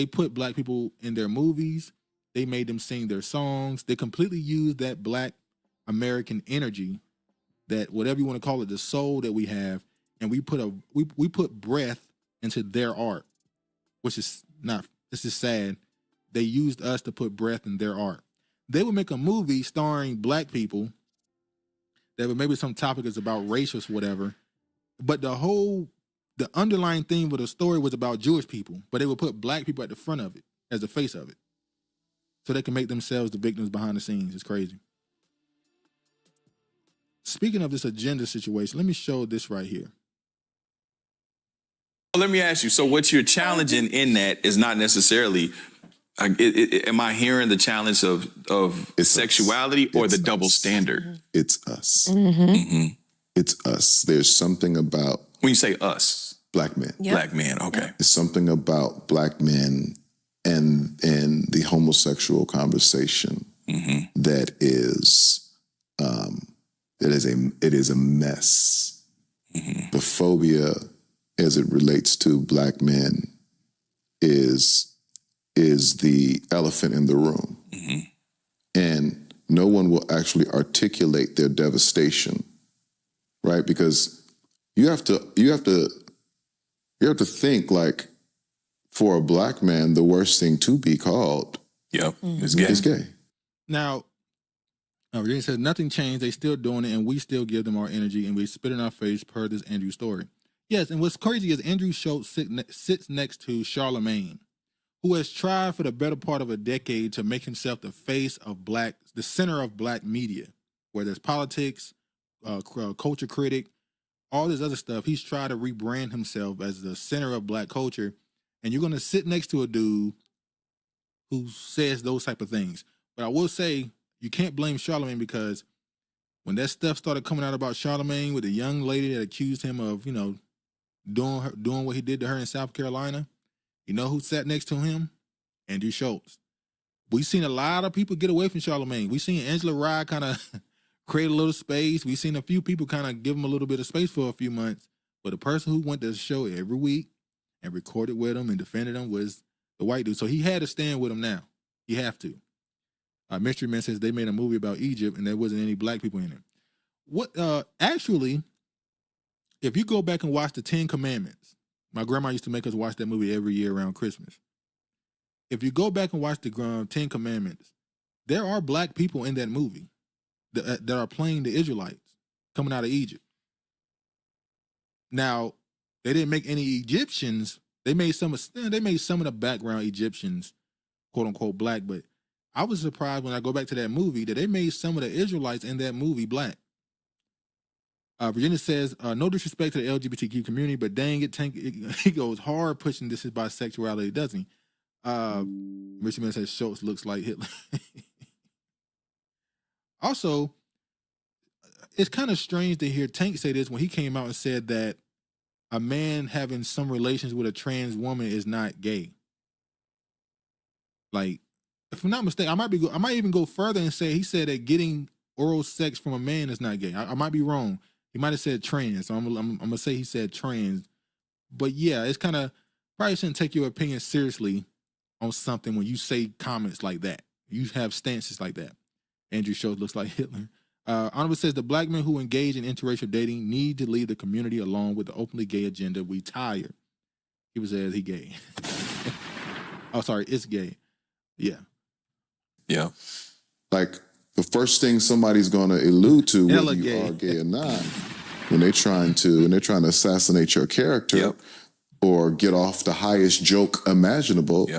put black people in their movies. They made them sing their songs. They completely used that black American energy, that whatever you want to call it, the soul that we have, and we put breath into their art, which is not, this is sad. They used us to put breath in their art. They would make a movie starring black people that would maybe some topic is about race or whatever, but the underlying theme of the story was about Jewish people, but they would put black people at the front of it as the face of it, so they can make themselves the victims behind the scenes. It's crazy. Speaking of this agenda situation, let me show this right here. Well, let me ask you, so what you're challenging in that is not necessarily, am I hearing the challenge of sexuality or the double standard? It's us. Mm-hmm. It's us. There's something about... When you say us? Black men. Yep. Black men, okay. There's something about black men and the homosexual conversation that is... it is a mess. The phobia as it relates to black men is the elephant in the room. And no one will actually articulate their devastation, right? Because you have to think, like, for a black man, the worst thing to be called is gay. Now, Virginia says, nothing changed. They still doing it, and we still give them our energy, and we spit in our face per this Andrew story. Yes, and what's crazy is Andrew Schultz sits next to Charlemagne, who has tried for the better part of a decade to make himself the face of the center of black media, where there's politics, culture critic, all this other stuff. He's tried to rebrand himself as the center of black culture, and you're going to sit next to a dude who says those type of things. But I will say, you can't blame Charlemagne, because when that stuff started coming out about Charlemagne with the young lady that accused him of, doing what he did to her in South Carolina, you know who sat next to him? Andrew Schultz. We've seen a lot of people get away from Charlemagne. We've seen Angela Rye kind of create a little space. We've seen a few people kind of give him a little bit of space for a few months. But the person who went to the show every week and recorded with him and defended him was the white dude. So he had to stand with him now. He have to. Mystery Man says they made a movie about Egypt and there wasn't any black people in it. Actually, if you go back and watch the 10 Commandments, my grandma used to make us watch that movie every year around Christmas. If you go back and watch the 10 Commandments, there are black people in that movie that are playing the Israelites coming out of Egypt. Now, they didn't make any Egyptians. They made some of the background Egyptians, quote unquote, black, but I was surprised when I go back to that movie that they made some of the Israelites in that movie black. Virginia says, no disrespect to the LGBTQ community, but dang it, Tank, he goes hard pushing this is bisexuality, doesn't he? Richard Man says Schultz looks like Hitler. Also, it's kind of strange to hear Tank say this when he came out and said that a man having some relations with a trans woman is not gay. Like, if I'm not mistaken, I might even go further and say he said that getting oral sex from a man is not gay. I might be wrong. He might have said trans, so I'm gonna say he said trans. But yeah, it's kind of, probably shouldn't take your opinion seriously on something when you say comments like that. You have stances like that. Andrew Schultz looks like Hitler. Honorable says the black men who engage in interracial dating need to leave the community alone with the openly gay agenda. We tired. He says he gay. Oh, sorry, it's gay. Yeah. Yeah. Like the first thing somebody's going to allude to, whether you are gay or not, when they're trying to assassinate your character or get off the highest joke imaginable,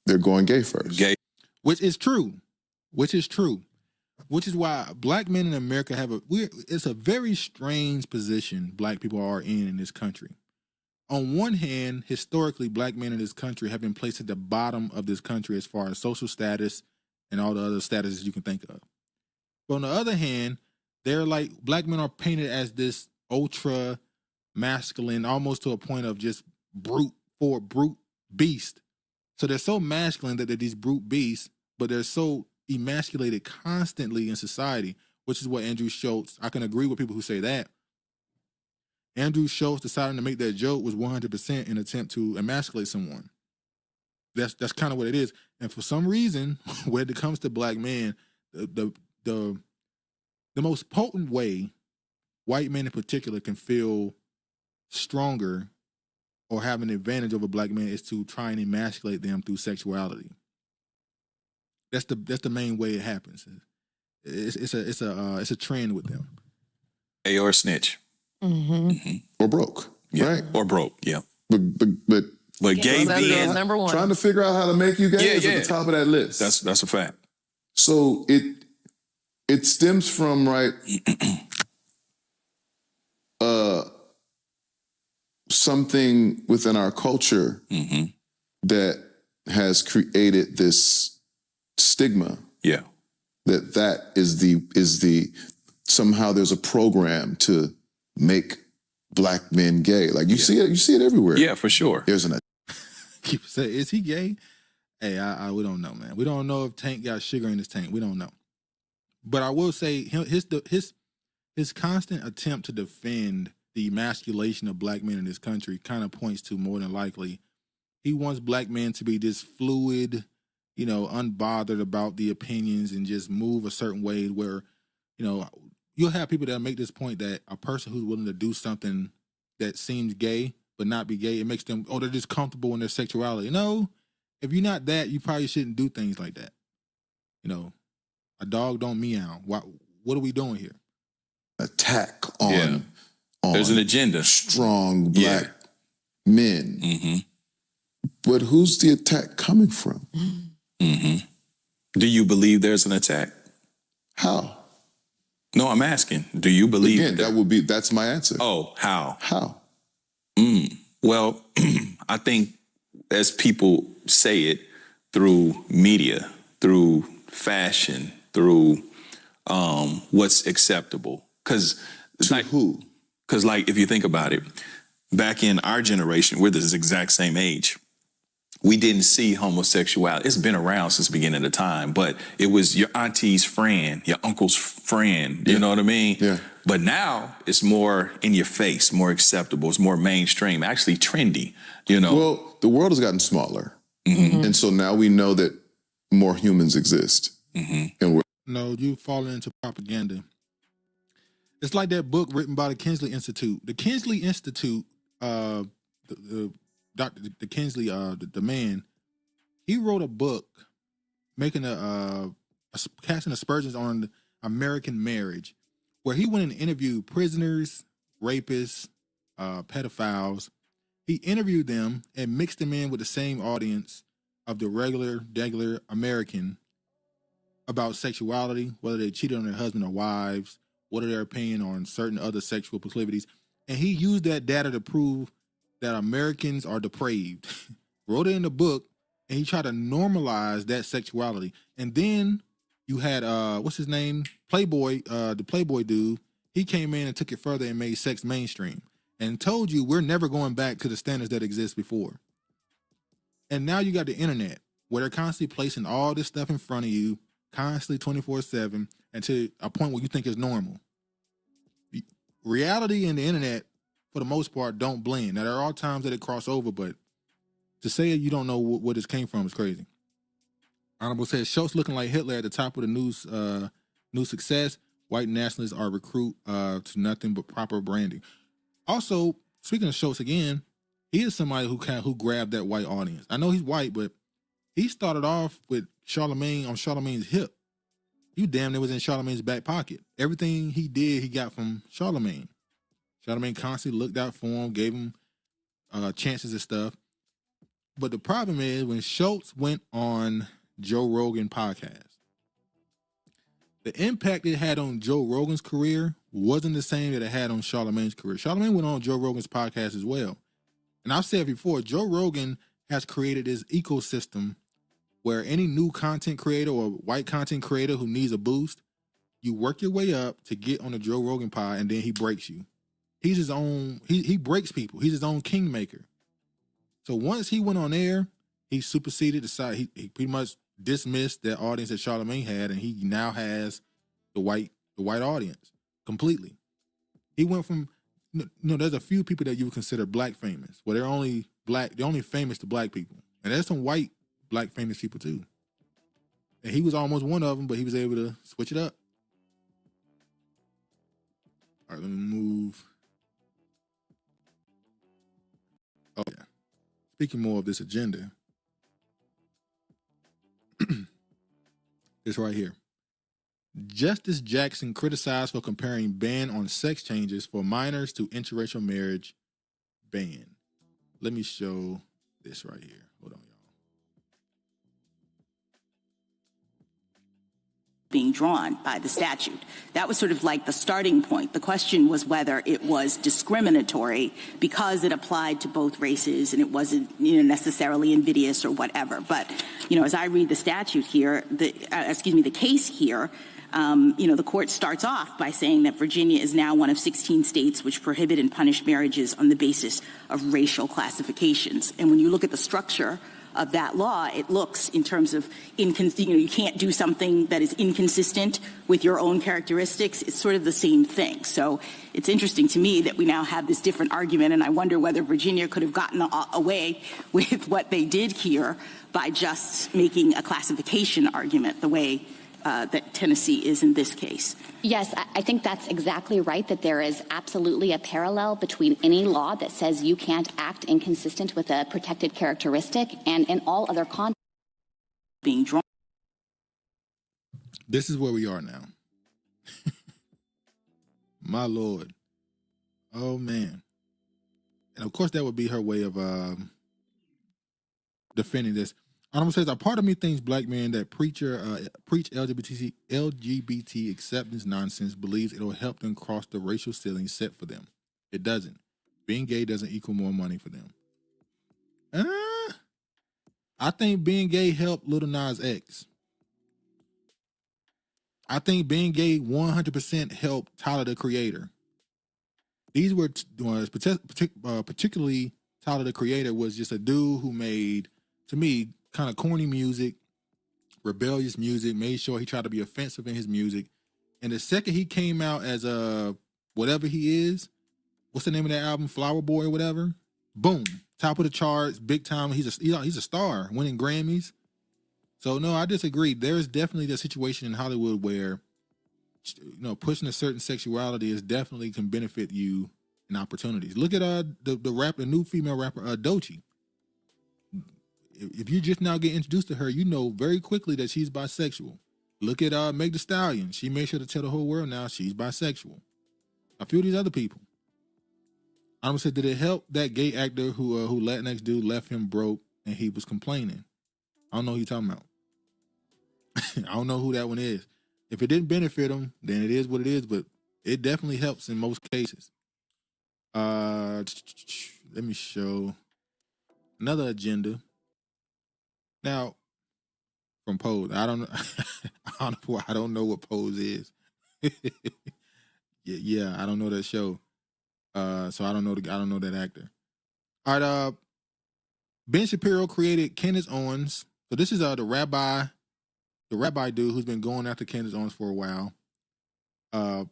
they're going gay first. Gay. Which is true. Which is why black men in America it's a very strange position black people are in this country. On one hand, historically, black men in this country have been placed at the bottom of this country as far as social status and all the other statuses you can think of. But on the other hand, they're like, black men are painted as this ultra masculine, almost to a point of just brute beast. So they're so masculine that they're these brute beasts, but they're so emasculated constantly in society, which is what Andrew Schultz, I can agree with people who say that. Andrew Schultz deciding to make that joke was 100% an attempt to emasculate someone. That's kind of what it is. And for some reason, when it comes to black men, the most potent way white men in particular can feel stronger or have an advantage over black men is to try and emasculate them through sexuality. That's the main way it happens. It's a trend with them. A or snitch. Or broke, right? Or broke, yeah. But gay being number one. Trying to figure out how to make you gay is at the top of that list. That's a fact. So it stems from something within our culture that has created this stigma. Yeah. That is the somehow there's a program to make black men gay. Like you see it everywhere. Yeah, for sure. There's an People say, is he gay? Hey, we don't know, man. We don't know if Tank got sugar in his tank. We don't know. But I will say his constant attempt to defend the emasculation of black men in this country kind of points to more than likely he wants black men to be this fluid, unbothered about the opinions and just move a certain way where, you'll have people that make this point that a person who's willing to do something that seems gay but not be gay, it makes them, they're just comfortable in their sexuality. No, if you're not that, you probably shouldn't do things like that. A dog don't meow. What are we doing here? Attack on there's an agenda. Strong black men. But who's the attack coming from? Do you believe there's an attack? How? No, I'm asking. Do you believe? Again, that's my answer. Oh, how? How? Well, I think as people say it, through media, through fashion, through what's acceptable. Because who? Because if you think about it, back in our generation, we're the exact same age. We didn't see homosexuality. It's been around since the beginning of time, but it was your auntie's friend, your uncle's friend. You know what I mean? Yeah. But now it's more in your face, more acceptable. It's more mainstream, actually trendy. Well, the world has gotten smaller, and so now we know that more humans exist. And No, you fall into propaganda. It's like that book written by the Kinsley Institute. The Kinsley Institute, the Kinsley, the man, he wrote a book making casting aspersions on American marriage, where he went and interviewed prisoners, rapists, pedophiles. He interviewed them and mixed them in with the same audience of the regular American about sexuality, whether they cheated on their husband or wives, what are their opinion on certain other sexual proclivities. And he used that data to prove that Americans are depraved. Wrote it in the book, and he tried to normalize that sexuality. And then you had, what's his name? Playboy, the Playboy dude. He came in and took it further and made sex mainstream and told you we're never going back to the standards that exist before. And now you got the internet, where they're constantly placing all this stuff in front of you, constantly 24/7, and to a point where you think it's normal. Reality and the internet, for the most part, don't blend. Now, there are times that it cross over, but to say you don't know where this came from is crazy. Honorable says, Schultz looking like Hitler at the top of the new success. White nationalists are recruit to nothing but proper branding. Also, speaking of Schultz again, he is somebody who grabbed that white audience. I know he's white, but he started off with Charlemagne on Charlemagne's hip. You damn near was in Charlemagne's back pocket. Everything he did, he got from Charlemagne. Charlemagne constantly looked out for him, gave him chances and stuff. But the problem is when Schultz went on Joe Rogan podcast, the impact it had on Joe Rogan's career wasn't the same that it had on Charlemagne's career. Charlemagne went on Joe Rogan's podcast as well. And I've said before, Joe Rogan has created this ecosystem where any new content creator or white content creator who needs a boost, you work your way up to get on the Joe Rogan pod, and then he breaks you. He's his own, he breaks people. He's his own kingmaker. So once he went on air, he superseded the side. He pretty much dismissed that audience that Charlemagne had, and he now has the white audience completely. He went from, there's a few people that you would consider black famous, where they're only famous to black people. And there's some white black famous people too. And he was almost one of them, but he was able to switch it up. All right, let me move. Oh yeah. Speaking more of this agenda, this right here. Justice Jackson criticized for comparing ban on sex changes for minors to interracial marriage ban. Let me show this right here. Hold on, y'all. Being drawn by the statute. That was sort of like the starting point. The question was whether it was discriminatory because it applied to both races and it wasn't, necessarily invidious or whatever. But, as I read the statute here, the case here, the court starts off by saying that Virginia is now one of 16 states which prohibit and punish marriages on the basis of racial classifications. And when you look at the structure of that law, it looks in terms of, you can't do something that is inconsistent with your own characteristics. It's sort of the same thing. So it's interesting to me that we now have this different argument, and I wonder whether Virginia could have gotten away with what they did here by just making a classification argument the way that Tennessee is in this case. Yes, I think that's exactly right, that there is absolutely a parallel between any law that says you can't act inconsistent with a protected characteristic and in all other contexts being drawn. This is where we are now. My Lord. Oh, man. And of course, that would be her way of defending this. Honorable says, a part of me thinks black men that preach LGBT acceptance nonsense believes it'll help them cross the racial ceiling set for them. It doesn't. Being gay doesn't equal more money for them. I think being gay helped Lil Nas X. I think being gay 100% helped Tyler, the Creator. These were, particularly Tyler, the Creator, was just a dude who made, to me, kind of corny music, rebellious music, made sure he tried to be offensive in his music. And the second he came out as whatever he is, what's the name of that album, Flower Boy or whatever? Boom, top of the charts, big time. He's a star, winning Grammys. So no, I disagree. There is definitely the situation in Hollywood where, pushing a certain sexuality is definitely can benefit you in opportunities. Look at the new female rapper Doechii. If you just now get introduced to her, you know very quickly that she's bisexual. Look at Meg Thee Stallion. She made sure to tell the whole world now she's bisexual. A few of these other people. I'm gonna say, did it help that gay actor who Latinx dude left him broke and he was complaining? I don't know who you're talking about. I don't know who that one is. If it didn't benefit him, then it is what it is, but it definitely helps in most cases. Let me show another agenda. Now, from Pose, I don't know what Pose is. yeah, I don't know that show. So I don't know that actor. All right, Ben Shapiro created Candace Owens. So this is the rabbi dude who's been going after Candace Owens for a while. I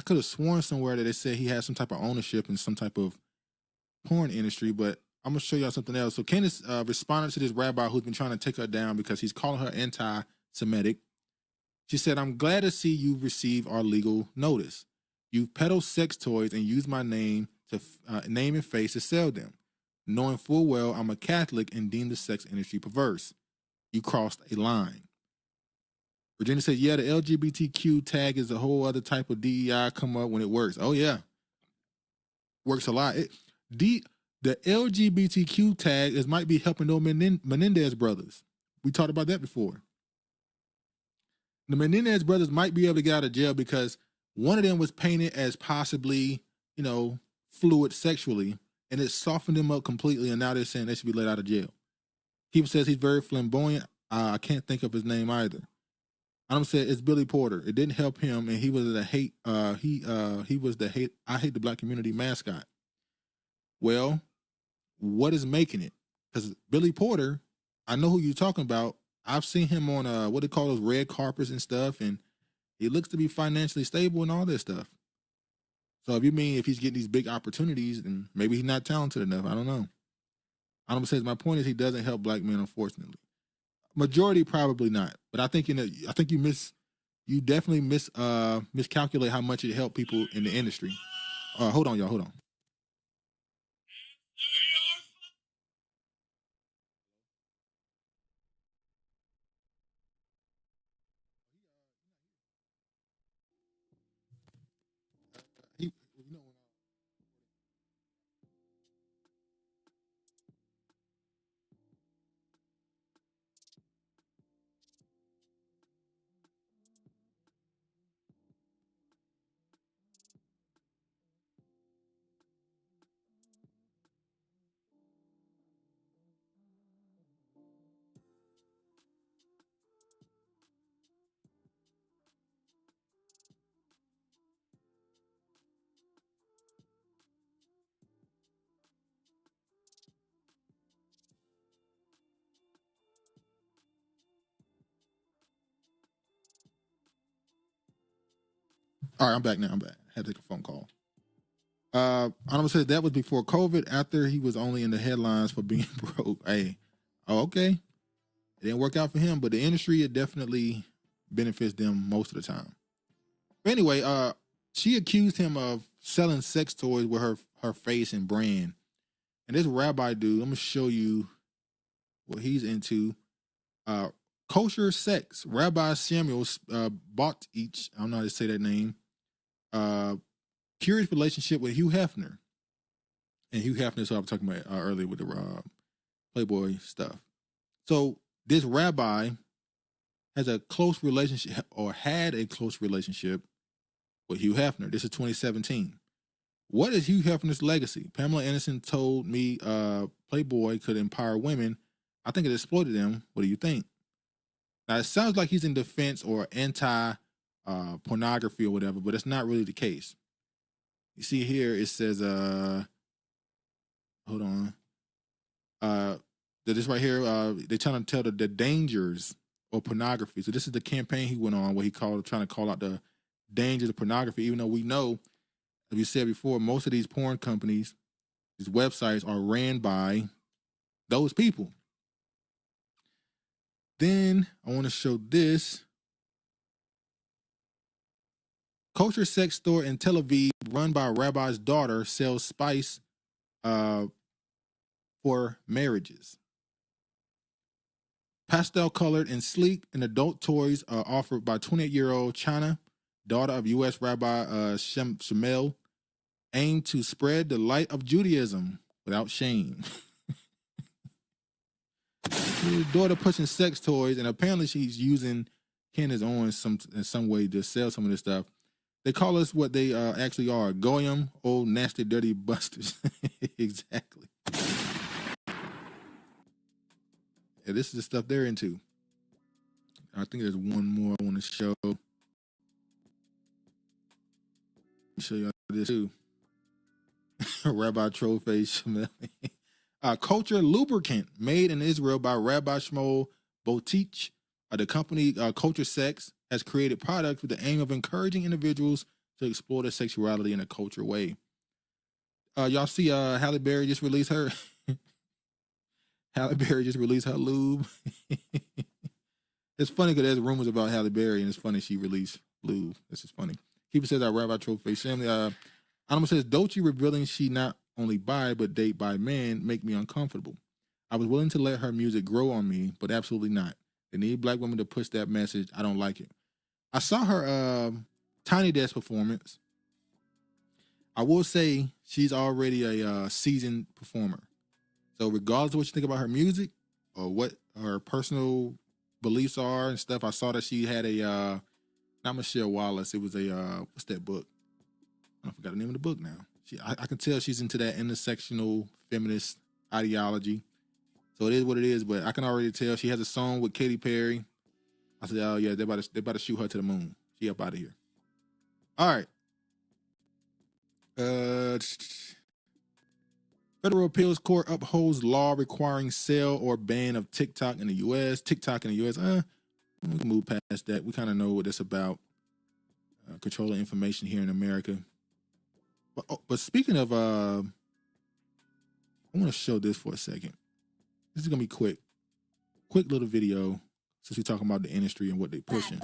could have sworn somewhere that they said he had some type of ownership in some type of porn industry, but I'm going to show y'all something else. So Candace responded to this rabbi who's been trying to take her down because he's calling her anti-Semitic. She said, I'm glad to see you've received our legal notice. You've peddled sex toys and used my name to name and face to sell them, knowing full well I'm a Catholic and deem the sex industry perverse. You crossed a line. Virginia said, yeah, the LGBTQ tag is a whole other type of DEI come up when it works. Oh, yeah. Works a lot. The LGBTQ tag might be helping those Menendez brothers. We talked about that before. The Menendez brothers might be able to get out of jail because one of them was painted as possibly, fluid sexually, and it softened them up completely, and now they're saying they should be let out of jail. He says he's very flamboyant. I can't think of his name either. I'm saying it's Billy Porter. It didn't help him, and he was the hate. He was the hate. I hate the black community mascot. Well, what is making it? Because Billy Porter, I know who you're talking about. I've seen him on what they call those red carpets and stuff, and he looks to be financially stable and all this stuff. So if he's getting these big opportunities, then maybe he's not talented enough. I don't know. I'm saying my point is he doesn't help black men, unfortunately. Majority probably not, but I think you definitely miscalculate how much it helped people in the industry. Hold on, y'all. Hold on. All right, I'm back now. I had to take a phone call. I'm gonna say that was before COVID. After he was only in the headlines for being broke. Hey, okay. It didn't work out for him, but the industry, it definitely benefits them most of the time. But anyway, she accused him of selling sex toys with her face and brand. And this rabbi dude, I'm gonna show you what he's into. Kosher sex. Rabbi Samuel Boteach, I don't know how to say that name. Curious relationship with Hugh Hefner. And Hugh Hefner is what I was talking about earlier with the Playboy stuff. So this rabbi has a close relationship, or had a close relationship with Hugh Hefner. This is 2017. What is Hugh Hefner's legacy? Pamela Anderson told me Playboy could empower women. I think it exploited them. What do you think? Now, it sounds like he's in defense or anti-pornography or whatever, but it's not really the case. You see here, it says, hold on. This right here, they're trying to tell the dangers of pornography. So this is the campaign he went on where trying to call out the dangers of pornography, even though we know, as we said before, most of these porn companies, these websites are ran by those people. Then I want to show this. Kosher sex store in Tel Aviv, run by a rabbi's daughter, sells spice for marriages. Pastel-colored and sleek and adult toys are offered by 28-year-old Chana, daughter of U.S. Rabbi Shemel, aimed to spread the light of Judaism without shame. His daughter pushing sex toys, and apparently she's using Candace Owens in some way to sell some of this stuff. They call us what they actually are: goyim, old nasty, dirty busters. Exactly. Yeah, this is the stuff they're into. I think there's one more I want to show. Let me show you this too. Rabbi Trollface Shemel. Culture lubricant made in Israel by Rabbi Shmuel Boteach. The company Culture Sex has created products with the aim of encouraging individuals to explore their sexuality in a culture way. Y'all see Halle Berry just released her Halle Berry just released her lube. It's funny because there's rumors about Halle Berry, and it's funny she released Blue. This is funny. Keeper says, I rap about trophy family. Anima says, Doechii revealing she not only bi, but date bi men make me uncomfortable. I was willing to let her music grow on me, but absolutely not. They need black women to push that message. I don't like it. I saw her Tiny Desk performance. I will say she's already a seasoned performer. So regardless of what you think about her music or what her personal beliefs are and stuff, I saw that she had a, not Michelle Wallace, it was a, what's that book? I forgot the name of the book now. I can tell she's into that intersectional feminist ideology. So it is what it is, but I can already tell she has a song with Katy Perry. I said, oh yeah, they're about to shoot her to the moon. She up out of here. All right. Federal Appeals Court upholds law requiring sale or ban of TikTok in the U.S. TikTok in the U.S. We can move past that. We kind of know what it's about. Controlling information here in America. But speaking of, I want to show this for a second. This is going to be quick. Quick little video since we're talking about the industry and what they're pushing.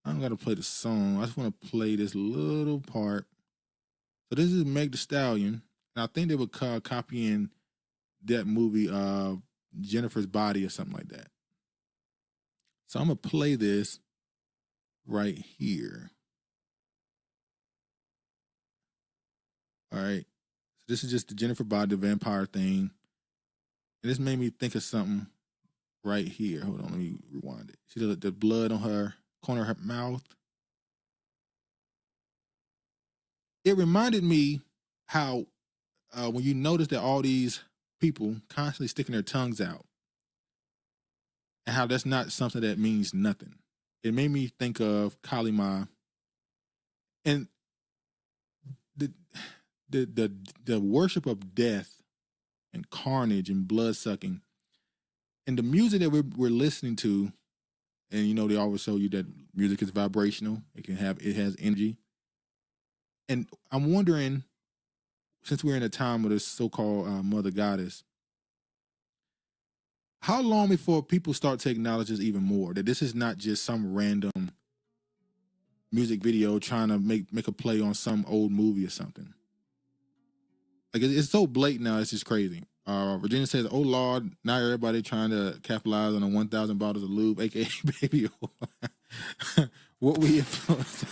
I'm going to play the song. I just want to play this little part. So this is Meg Thee Stallion. And I think they were copying that movie, Jennifer's Body or something like that. So I'm going to play this right here. All right. So this is just the Jennifer Body, the vampire thing. And this made me think of something right here. Hold on, let me rewind it. See the blood on her corner of her mouth? It reminded me how when you notice that all these people constantly sticking their tongues out and how that's not something that means nothing. It made me think of Kalima and the worship of death and carnage and blood sucking, and the music that we're listening to, and you know they always show you that music is vibrational. It has energy, and I'm wondering, since we're in a time of this so-called Mother Goddess, how long before people start to acknowledge this even more? That this is not just some random music video trying to make a play on some old movie or something. Like it's so blatant now, it's just crazy. Virginia says, "Oh Lord, now everybody trying to capitalize on the 1,000 bottles of lube, aka baby oil." What we influenced.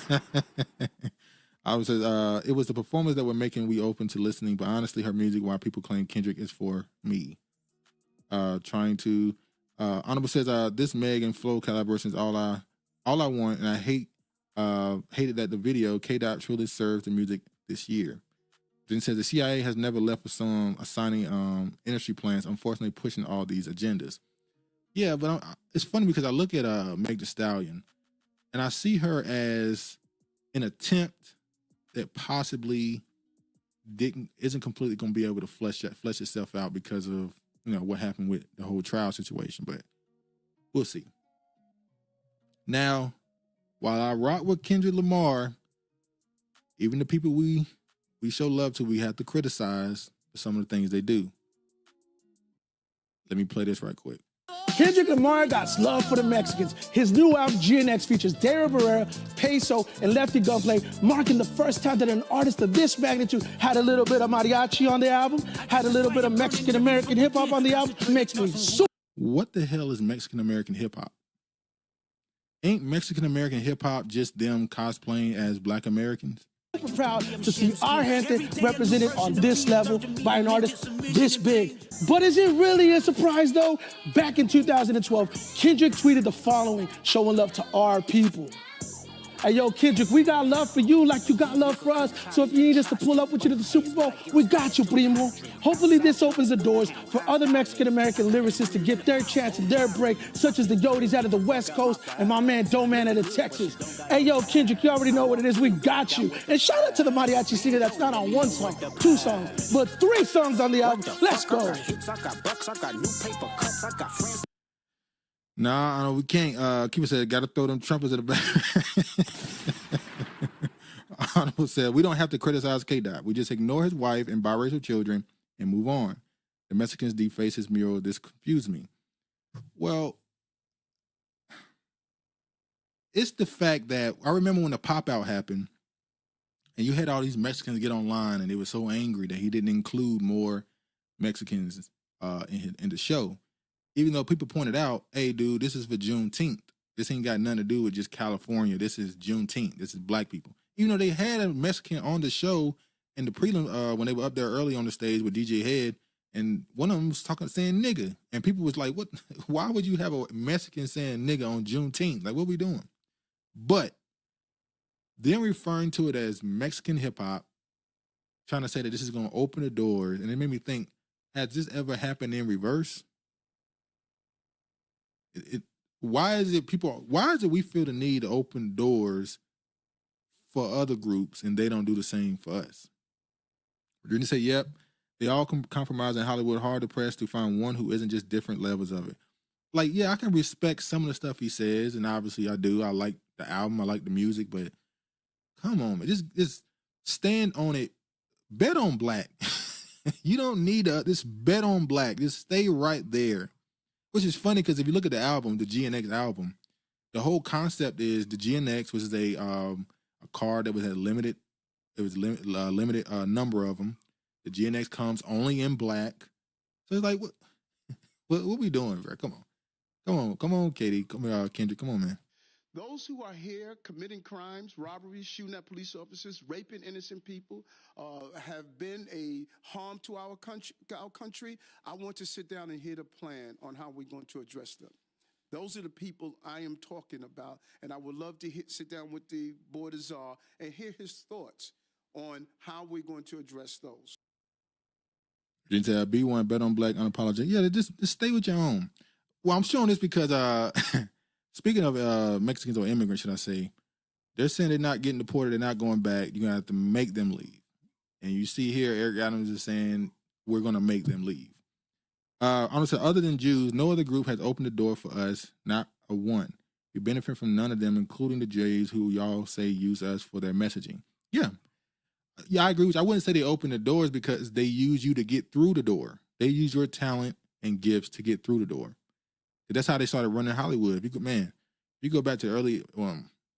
I was it was the performance that were making we open to listening, but honestly, her music, why people claim Kendrick, is for me. Trying to Honorable says, this Meg and Flo collaboration is all I want, and I hated that the video K-Dot truly serves the music this year. Then says the CIA has never left with some assigning industry plans, unfortunately pushing all these agendas. Yeah, but it's funny because I look at Meg Thee Stallion and I see her as an attempt that possibly isn't completely going to be able to flesh itself out because of what happened with the whole trial situation, but we'll see. Now, while I rock with Kendrick Lamar, even the people we show love to, we have to criticize for some of the things they do. Let me play this right quick. Kendrick Lamar got love for the Mexicans. His new album, GNX, features Daryl Barrera, Peso, and Lefty Gunplay, marking the first time that an artist of this magnitude had a little bit of mariachi on the album, had a little bit of Mexican-American hip-hop on the album. It makes me super... What the hell is Mexican-American hip-hop? Ain't Mexican-American hip-hop just them cosplaying as Black Americans? Proud to see our gente represented on this level by an artist this big. But is it really a surprise though? Back in 2012, Kendrick tweeted the following, showing love to our people. Hey, yo, Kendrick, we got love for you like you got love for us. So if you need us to pull up with you to the Super Bowl, we got you, primo. Hopefully this opens the doors for other Mexican-American lyricists to get their chance and their break, such as the Yodis out of the West Coast and my man Doman out of Texas. Hey, yo, Kendrick, you already know what it is. We got you. And shout out to the mariachi singer that's not on one song, 2 songs, but 3 songs on the album. Let's go. Nah, I know we can't. Keeper said, gotta throw them trumpets at the back. Honorable said, we don't have to criticize K-Dot. We just ignore his wife and biracial children and move on. The Mexicans deface his mural. This confused me. Well, it's the fact that I remember when the pop out happened, and you had all these Mexicans get online, and they were so angry that he didn't include more Mexicans in the show. Even though people pointed out, hey, dude, this is for Juneteenth. This ain't got nothing to do with just California. This is Juneteenth. This is black people. Even though they had a Mexican on the show in the prelim when they were up there early on the stage with DJ Head, and one of them was saying nigga, and people was like, "What? Why would you have a Mexican saying nigga on Juneteenth? Like, what we doing?" But them referring to it as Mexican hip hop, trying to say that this is going to open the doors, and it made me think: has this ever happened in reverse? Why is it we feel the need to open doors for other groups and they don't do the same for us? Didn't say, yep, they all compromise in Hollywood, hard to press to find one who isn't just different levels of it. Like, yeah, I can respect some of the stuff he says, and obviously I do. I like the album, I like the music, but come on, man, just stand on it. Bet on black. You don't need this bet on black. Just stay right there. Which is funny because if you look at the album, the GNX album, the whole concept is the GNX was a car that was limited number of them. The GNX comes only in black. So it's like, what we doing, bro? Come on, Katie. Come on, Kendrick. Come on, man. Those who are here committing crimes, robberies, shooting at police officers, raping innocent people, have been a harm to our country. I want to sit down and hear the plan on how we're going to address them. Those are the people I am talking about, and I would love to sit down with the Board of Czar and hear his thoughts on how we're going to address those. B1, bet on black, unapologetic. Yeah, just stay with your own. Well, I'm showing this because speaking of Mexicans or immigrants, should I say, they're saying they're not getting deported, they're not going back. You're going to have to make them leave. And you see here, Eric Adams is saying, we're going to make them leave. Honestly, other than Jews, no other group has opened the door for us, not a one. We benefit from none of them, including the Jays, who y'all say use us for their messaging. Yeah, I agree with you. I wouldn't say they open the doors because they use you to get through the door. They use your talent and gifts to get through the door. That's how they started running Hollywood. If you go back to early,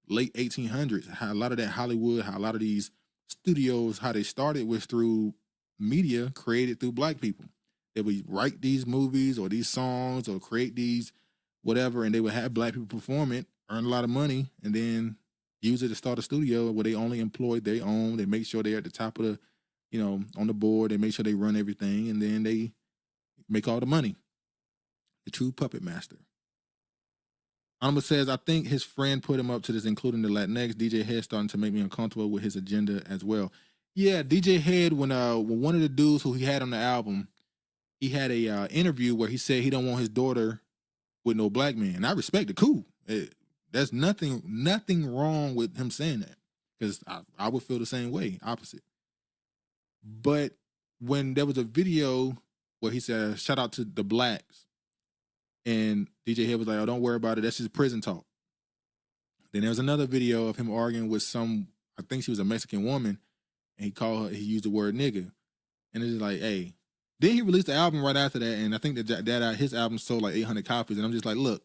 late 1800s, how a lot of that Hollywood, how a lot of these studios, how they started was through media created through black people. They would write these movies or these songs or create these whatever, and they would have black people perform it, earn a lot of money, and then use it to start a studio where they only employ their own. They make sure they're at the top of the, on the board. They make sure they run everything, and then they make all the money. The true puppet master. Alma says, I think his friend put him up to this, including the Latinx. DJ Head starting to make me uncomfortable with his agenda as well. Yeah, DJ Head, when one of the dudes who he had on the album, he had a interview where he said he don't want his daughter with no black man. And I respect it. Cool. There's nothing wrong with him saying that, because I would feel the same way, opposite. But when there was a video where he said, shout out to the blacks, and DJ Head was like, oh, don't worry about it. That's just prison talk. Then there was another video of him arguing with I think she was a Mexican woman, and he used the word nigga. And it's just like, hey. Then he released the album right after that, and I think that his album sold like 800 copies. And I'm just like, look,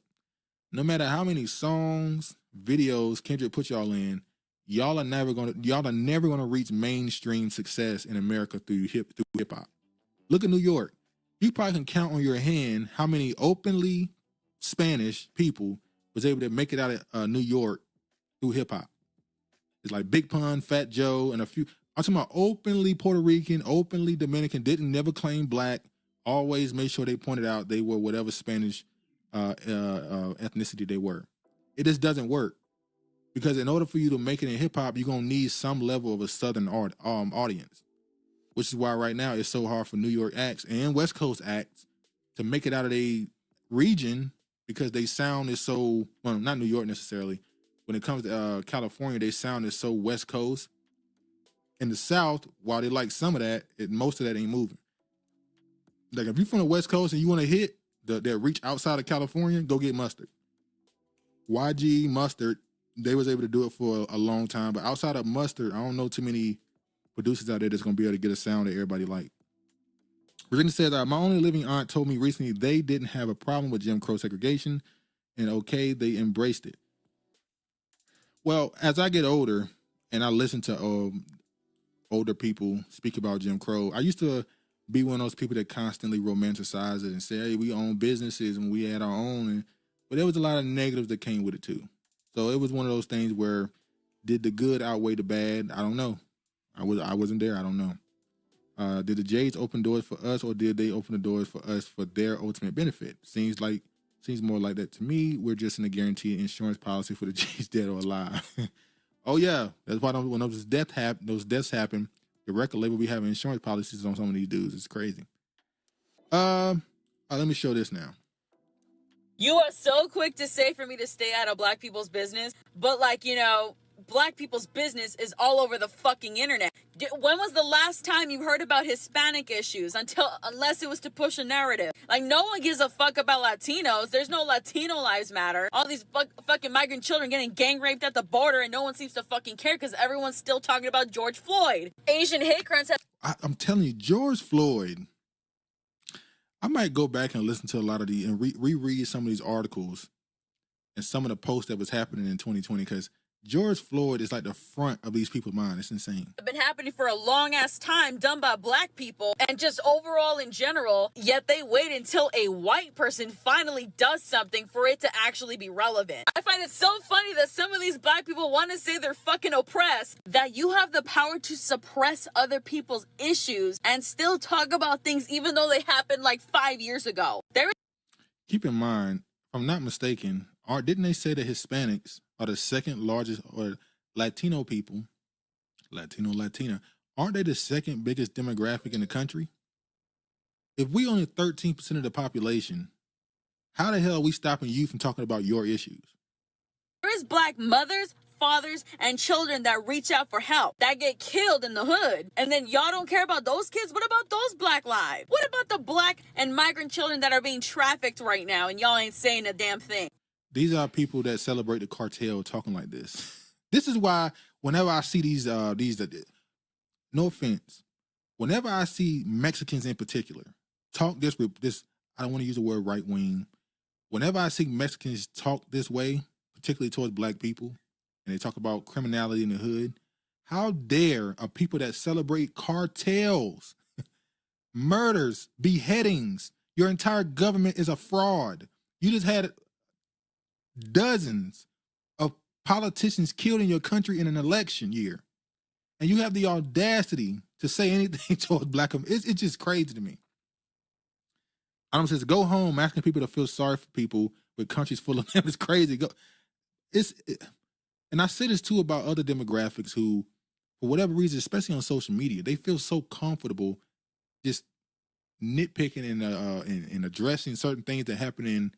no matter how many songs, videos Kendrick put y'all in, y'all are never gonna reach mainstream success in America through hip hop. Look at New York. You probably can count on your hand how many openly Spanish people was able to make it out of New York through hip hop. It's like Big Pun, Fat Joe, and a few. I'm talking about openly Puerto Rican, openly Dominican, never claim black, always made sure they pointed out they were whatever Spanish ethnicity they were. It just doesn't work. Because in order for you to make it in hip hop, you're going to need some level of a Southern audience. Which is why right now it's so hard for New York acts and West Coast acts to make it out of a region, because they sound is so, well, not New York necessarily. When it comes to California, they sound is so West Coast. In the South, while they like some of that, most of that ain't moving. Like if you're from the West Coast and you want to hit that reach outside of California, go get Mustard. YG, Mustard, they was able to do it for a long time. But outside of Mustard, I don't know too many producers out there that's going to be able to get a sound that everybody like. Virginia says, my only living aunt told me recently they didn't have a problem with Jim Crow segregation, and okay, they embraced it. Well, as I get older and I listen to older people speak about Jim Crow, I used to be one of those people that constantly romanticize it and say, hey, we own businesses and we had our own. But there was a lot of negatives that came with it too. So it was one of those things where did the good outweigh the bad? I don't know. I wasn't there. I don't know. Did the Jays open doors for us, or did they open the doors for us for their ultimate benefit? Seems more like that to me. We're just in a guaranteed insurance policy for the Jays, dead or alive. Oh yeah, that's why when those deaths happen, the record label be having insurance policies on some of these dudes. It's crazy. Let me show this now. You are so quick to say for me to stay out of black people's business, but black people's business is all over the fucking internet. When was the last time you heard about Hispanic issues unless it was to push a narrative? Like, no one gives a fuck about Latinos. There's no Latino lives matter. All these fucking migrant children getting gang raped at the border and no one seems to fucking care because everyone's still talking about George Floyd. Asian hate crimes I'm telling you, George Floyd, I might go back and listen to a lot of these and reread some of these articles and some of the posts that was happening in 2020, because George Floyd is like the front of these people's mind. It's insane. Been happening for a long ass time, done by black people and just overall in general, yet they wait until a white person finally does something for it to actually be relevant. I find it so funny that some of these black people want to say they're fucking oppressed, that you have the power to suppress other people's issues and still talk about things even though they happened like 5 years ago. Keep in mind, if I'm not mistaken, didn't they say that Hispanics are the second largest, or Latino people, Latina, aren't they the second biggest demographic in the country? If we only 13% of the population, how the hell are we stopping you from talking about your issues? There is black mothers, fathers, and children that reach out for help, that get killed in the hood. And then y'all don't care about those kids? What about those black lives? What about the black and migrant children that are being trafficked right now and y'all ain't saying a damn thing? These are people that celebrate the cartel talking like this. This is why whenever I see these, no offense, whenever I see Mexicans in particular talk this, I don't want to use the word right wing. Whenever I see Mexicans talk this way, particularly towards black people, and they talk about criminality in the hood, how dare a people that celebrate cartels, murders, beheadings, your entire government is a fraud. You just had dozens of politicians killed in your country in an election year, and you have the audacity to say anything towards black people. It's just crazy to me. Adam says, go home asking people to feel sorry for people with countries full of them. It's crazy. And I say this too about other demographics who, for whatever reason, especially on social media, they feel so comfortable just nitpicking and addressing certain things that happen in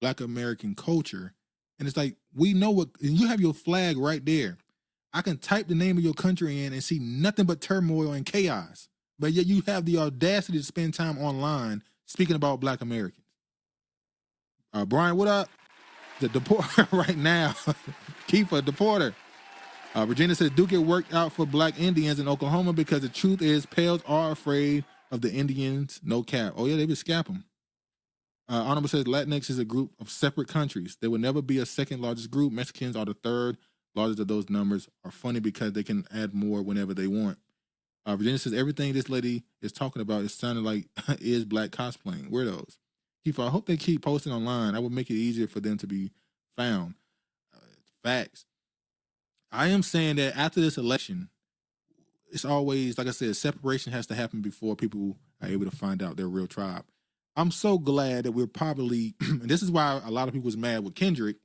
Black American culture. And it's like, we know what, and you have your flag right there. I can type the name of your country in and see nothing but turmoil and chaos. But yet you have the audacity to spend time online speaking about Black Americans. Brian, what up? The deporter right now. Kiefer, deporter. Virginia says, do get worked out for Black Indians in Oklahoma because the truth is Pales are afraid of the Indians. No cap. Oh yeah, they would scap them. Honorable says Latinx is a group of separate countries. There will never be a second largest group. Mexicans are the third largest of those numbers. Are funny because they can add more whenever they want. Virginia says everything this lady is talking about is sounding like is black cosplaying. Weirdos. Kiefer, I hope they keep posting online. That would make it easier for them to be found. Facts. I am saying that after this election, it's always, like I said, separation has to happen before people are able to find out their real tribe. I'm so glad that we're probably, and this is why a lot of people was mad with Kendrick,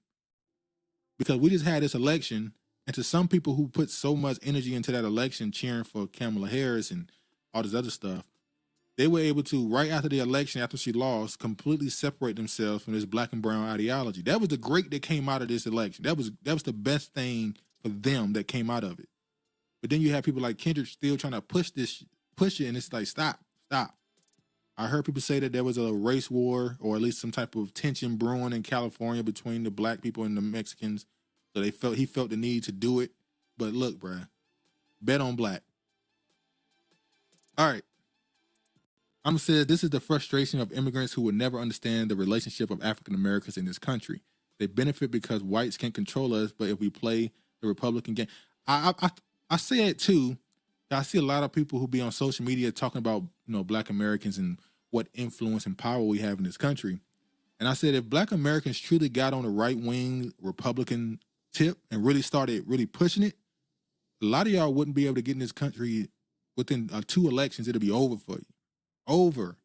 because we just had this election, and to some people who put so much energy into that election, cheering for Kamala Harris and all this other stuff, they were able to, right after the election, after she lost, completely separate themselves from this black and brown ideology. That was the great that came out of this election. That was the best thing for them that came out of it. But then you have people like Kendrick still trying to push it, and it's like, stop. I heard people say that there was a race war, or at least some type of tension brewing in California between the black people and the Mexicans. So he felt the need to do it. But look, bruh, bet on black. All right. I'm saying this is the frustration of immigrants who will never understand the relationship of African Americans in this country. They benefit because whites can't control us, but if we play the Republican game. I say it too. I see a lot of people who be on social media talking about, Black Americans and what influence and power we have in this country. And I said, if Black Americans truly got on the right wing Republican tip and really started pushing it, a lot of y'all wouldn't be able to get in this country within 2 elections. It'll be over for you. Over.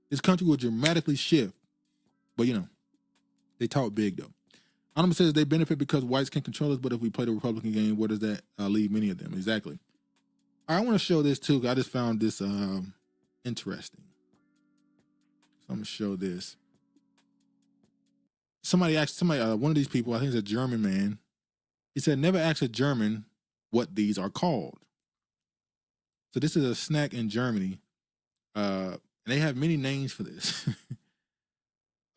This country will dramatically shift. But, they talk big, though. Anonymous says they benefit because whites can control us, but if we play the Republican game, where does that leave many of them? Exactly. I want to show this, too. I just found this interesting. So I'm going to show this. Somebody asked one of these people, I think it's a German man, he said, never ask a German what these are called. So this is a snack in Germany. And they have many names for this.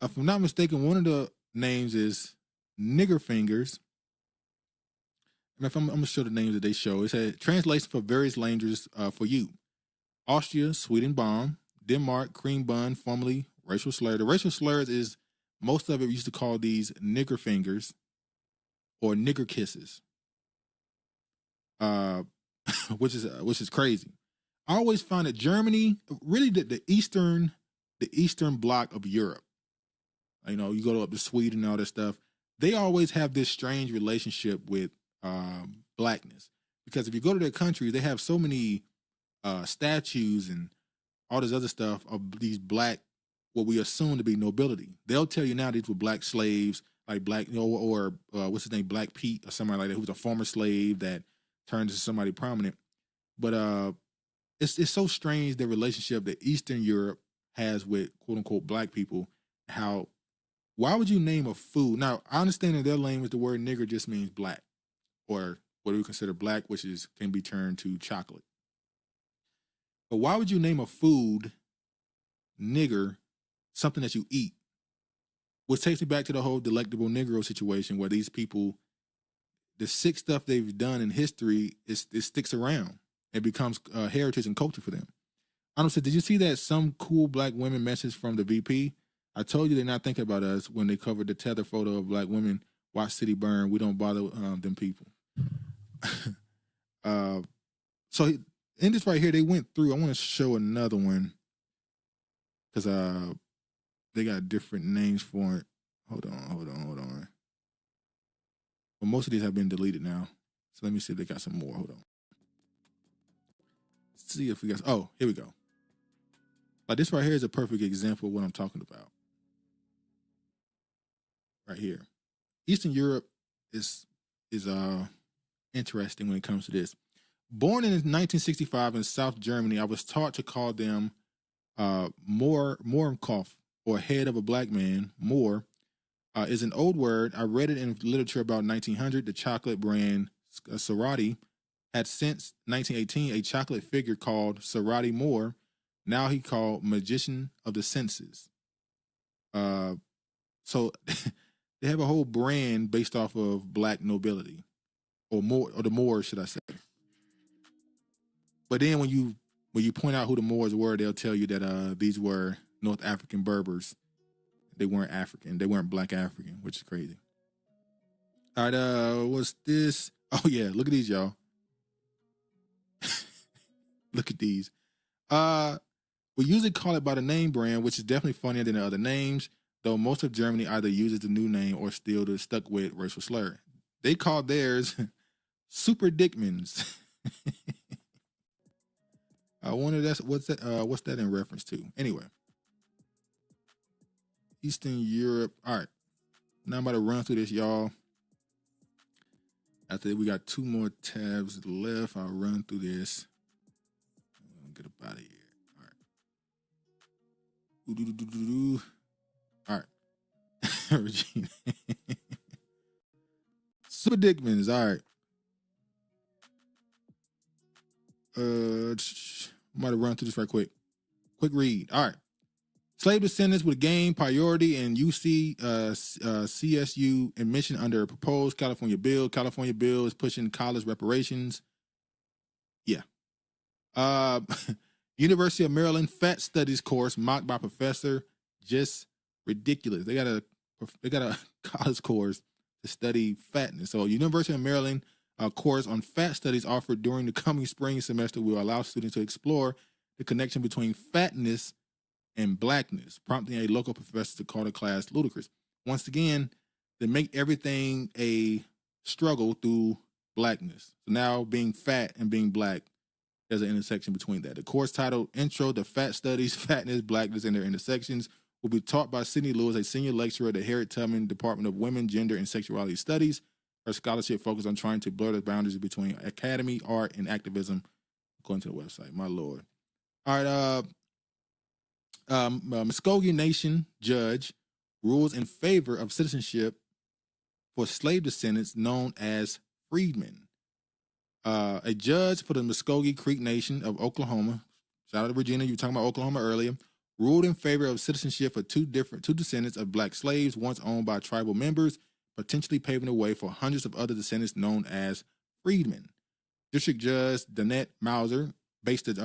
If I'm not mistaken, one of the names is nigger fingers. And if I'm going to show the names that they show, it said translation for various languages for you. Austria, Sweden bomb, Denmark, cream bun, formerly racial slur. The racial slurs is, most of it used to call these nigger fingers or nigger kisses, which is crazy. I always find that Germany, really the eastern bloc of Europe, you go up to Sweden and all that stuff, they always have this strange relationship with blackness. Because if you go to their countries, they have so many statues and all this other stuff of these black, what we assume to be nobility. They'll tell you now these were black slaves, like black, or what's his name, Black Pete or somebody like that, who's a former slave that turned into somebody prominent. But it's so strange the relationship that Eastern Europe has with quote unquote black people. Why would you name a food? Now, I understand in their language the word nigger just means black, or what do we consider black, which can be turned to chocolate. But why would you name a food nigger, something that you eat? Which takes me back to the whole delectable Negro situation where these people, the sick stuff they've done in history, it sticks around. It becomes heritage and culture for them. I don't say, did you see that some cool black women message from the VP? I told you they're not thinking about us when they covered the tether photo of black women, watch city burn, we don't bother them people. So in this right here, they went through, I want to show another one because they got different names for it. Hold on. But most of these have been deleted now. So let me see if they got some more. Hold on. Let's see if we got, here we go. Like this right here is a perfect example of what I'm talking about. Right here. Eastern Europe is interesting when it comes to this. Born in 1965 in South Germany, I was taught to call them Mohrenkopf, or head of a black man. More is an old word. I read it in literature about 1900. The chocolate brand Sorati had since 1918 a chocolate figure called Sorati Moore. Now he called magician of the senses. So they have a whole brand based off of black nobility, or the Moors, should I say? But then when you point out who the Moors were, they'll tell you that these were North African Berbers. They weren't African. They weren't black African, which is crazy. All right, what's this? Oh yeah, look at these, y'all. Look at these. We usually call it by the name brand, which is definitely funnier than the other names, though most of Germany either uses the new name or still is stuck with racial slur. They call theirs Super Dickmans. I wonder what's that in reference to? Anyway. Eastern Europe. All right. Now I'm about to run through this, y'all. After we got 2 more tabs left, I'll run through this. I'll get up out of here. All right. All right. Regina. Super Dickmans. All right. Might have run through this right quick. Quick read. All right. Slave descendants would gain priority in CSU admission under a proposed California bill. California bill is pushing college reparations. Yeah. University of Maryland Fat Studies course mocked by professor. Just ridiculous. They got a college course to study fatness. So University of Maryland A course on fat studies offered during the coming spring semester will allow students to explore the connection between fatness and blackness, prompting a local professor to call the class ludicrous. Once again, they make everything a struggle through blackness. So now being fat and being black, there's an intersection between that. The course titled Intro to Fat Studies, Fatness, Blackness, and Their Intersections will be taught by Sydney Lewis, a senior lecturer at the Harriet Tubman Department of Women, Gender, and Sexuality Studies. Her scholarship focuses on trying to blur the boundaries between academy, art, and activism, according to the website. My Lord. All right, Muskogee Nation judge rules in favor of citizenship for slave descendants known as freedmen. A judge for the Muskogee Creek Nation of Oklahoma, shout out to Regina, you were talking about Oklahoma earlier, ruled in favor of citizenship for two descendants of black slaves once owned by tribal members, potentially paving the way for hundreds of other descendants known as freedmen. District Judge Danette Mauser, based in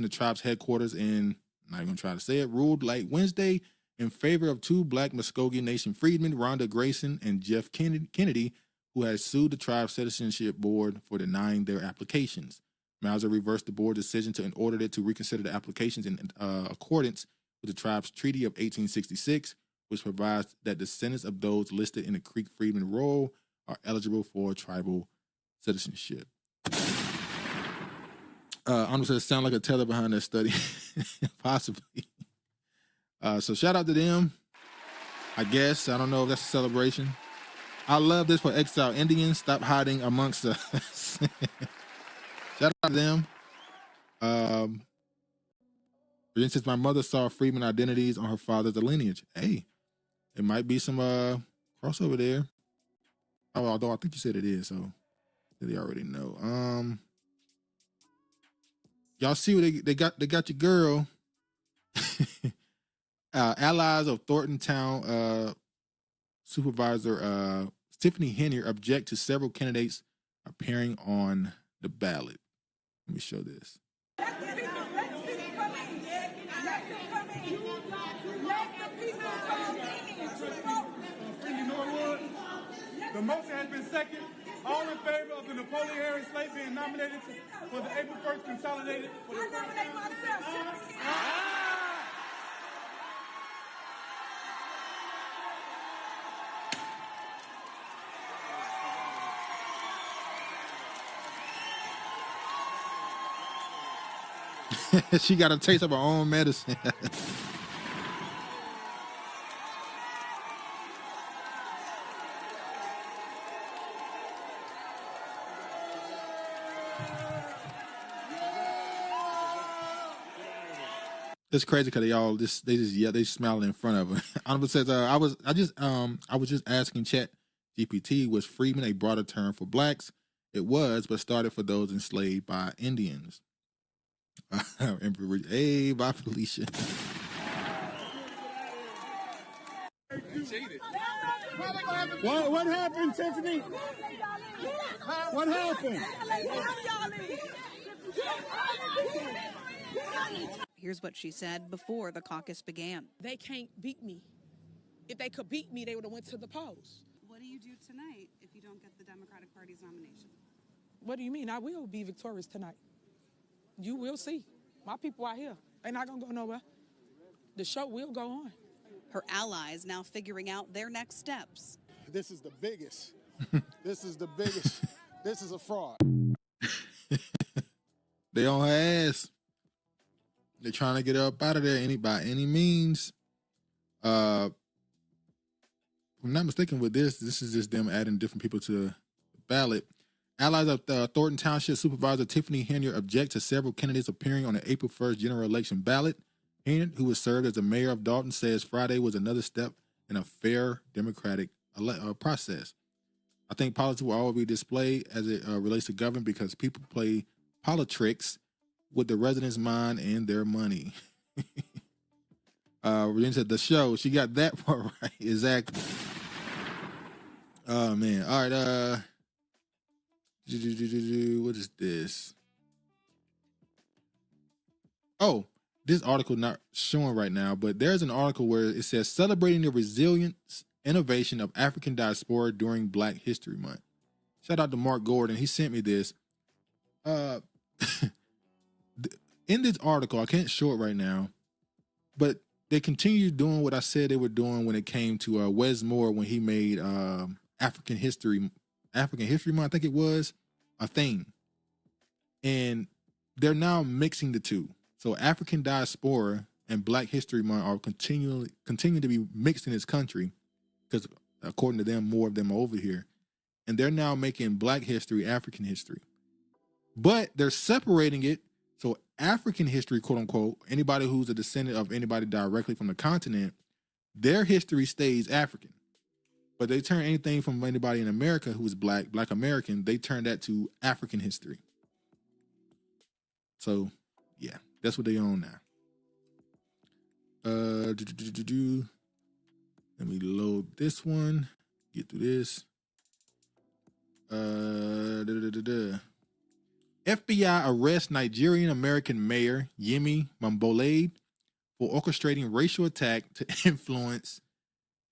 the tribe's headquarters in, I'm not even going to try to say it, ruled late Wednesday in favor of two black Muskogee Nation freedmen, Rhonda Grayson and Jeff Kennedy, who had sued the tribe's citizenship board for denying their applications. Mauser reversed the board's decision and ordered it to reconsider the applications in accordance with the tribe's Treaty of 1866, which provides that descendants of those listed in the Creek Freedmen roll are eligible for tribal citizenship. I'm just going to sound like a teller behind that study, possibly. So shout out to them, I guess. I don't know if that's a celebration. I love this for exiled Indians. Stop hiding amongst us. Shout out to them. For instance, my mother saw freedmen identities on her father's lineage. Hey, it might be some crossover there. Oh, although I think you said it is, so they already know. Y'all see what they got your girl. Allies of Thornton Town Supervisor Tiffany Hennier object to several candidates appearing on the ballot. Let me show this. The motion has been seconded. All in favor of the Napoleon slate being nominated for the April 1st consolidated. I nominate myself. She got a taste of her own medicine. It's crazy because they smiling in front of her. Honorable says, I was just asking Chat GPT, was freedman a broader term for blacks? It was, but started for those enslaved by Indians. Hey, bye Felicia. What happened, Tiffany? What happened? Here's what she said before the caucus began. They can't beat me. If they could beat me, they would have went to the polls. What do you do tonight if you don't get the Democratic Party's nomination? What do you mean? I will be victorious tonight. You will see. My people are here. They're not going to go nowhere. The show will go on. Her allies now figuring out their next steps. This is the biggest. This is the biggest. This is a fraud. They on her ass. They're trying to get her up out of there by any means. If I'm not mistaken with this is just them adding different people to the ballot. Allies of Thornton Township Supervisor Tiffany Hennier object to several candidates appearing on the April 1st general election ballot. Hennier, who was served as the mayor of Dalton, says Friday was another step in a fair democratic process. I think politics will always be displayed as it relates to government because people play politics with the residents' mind and their money. We're into the show. She got that part right. Exactly. Oh, man. All right. What is this? Oh, this article not showing right now, but there's an article where it says celebrating the resilience, innovation of African diaspora during Black History Month. Shout out to Mark Gordon. He sent me this. In this article, I can't show it right now, but they continue doing what I said they were doing when it came to Wes Moore when he made African History Month, I think it was, a thing. And they're now mixing the two. So African diaspora and Black History Month are continuing to be mixed in this country because according to them, more of them are over here. And they're now making Black history, African history. But they're separating it. So African history, quote unquote, anybody who's a descendant of anybody directly from the continent, their history stays African. But they turn anything from anybody in America who is Black American, they turn that to African history. So, yeah, that's what they own now. Let me load this one. Get through this. FBI arrests Nigerian American mayor Yemi Mambolade for orchestrating racial attack to influence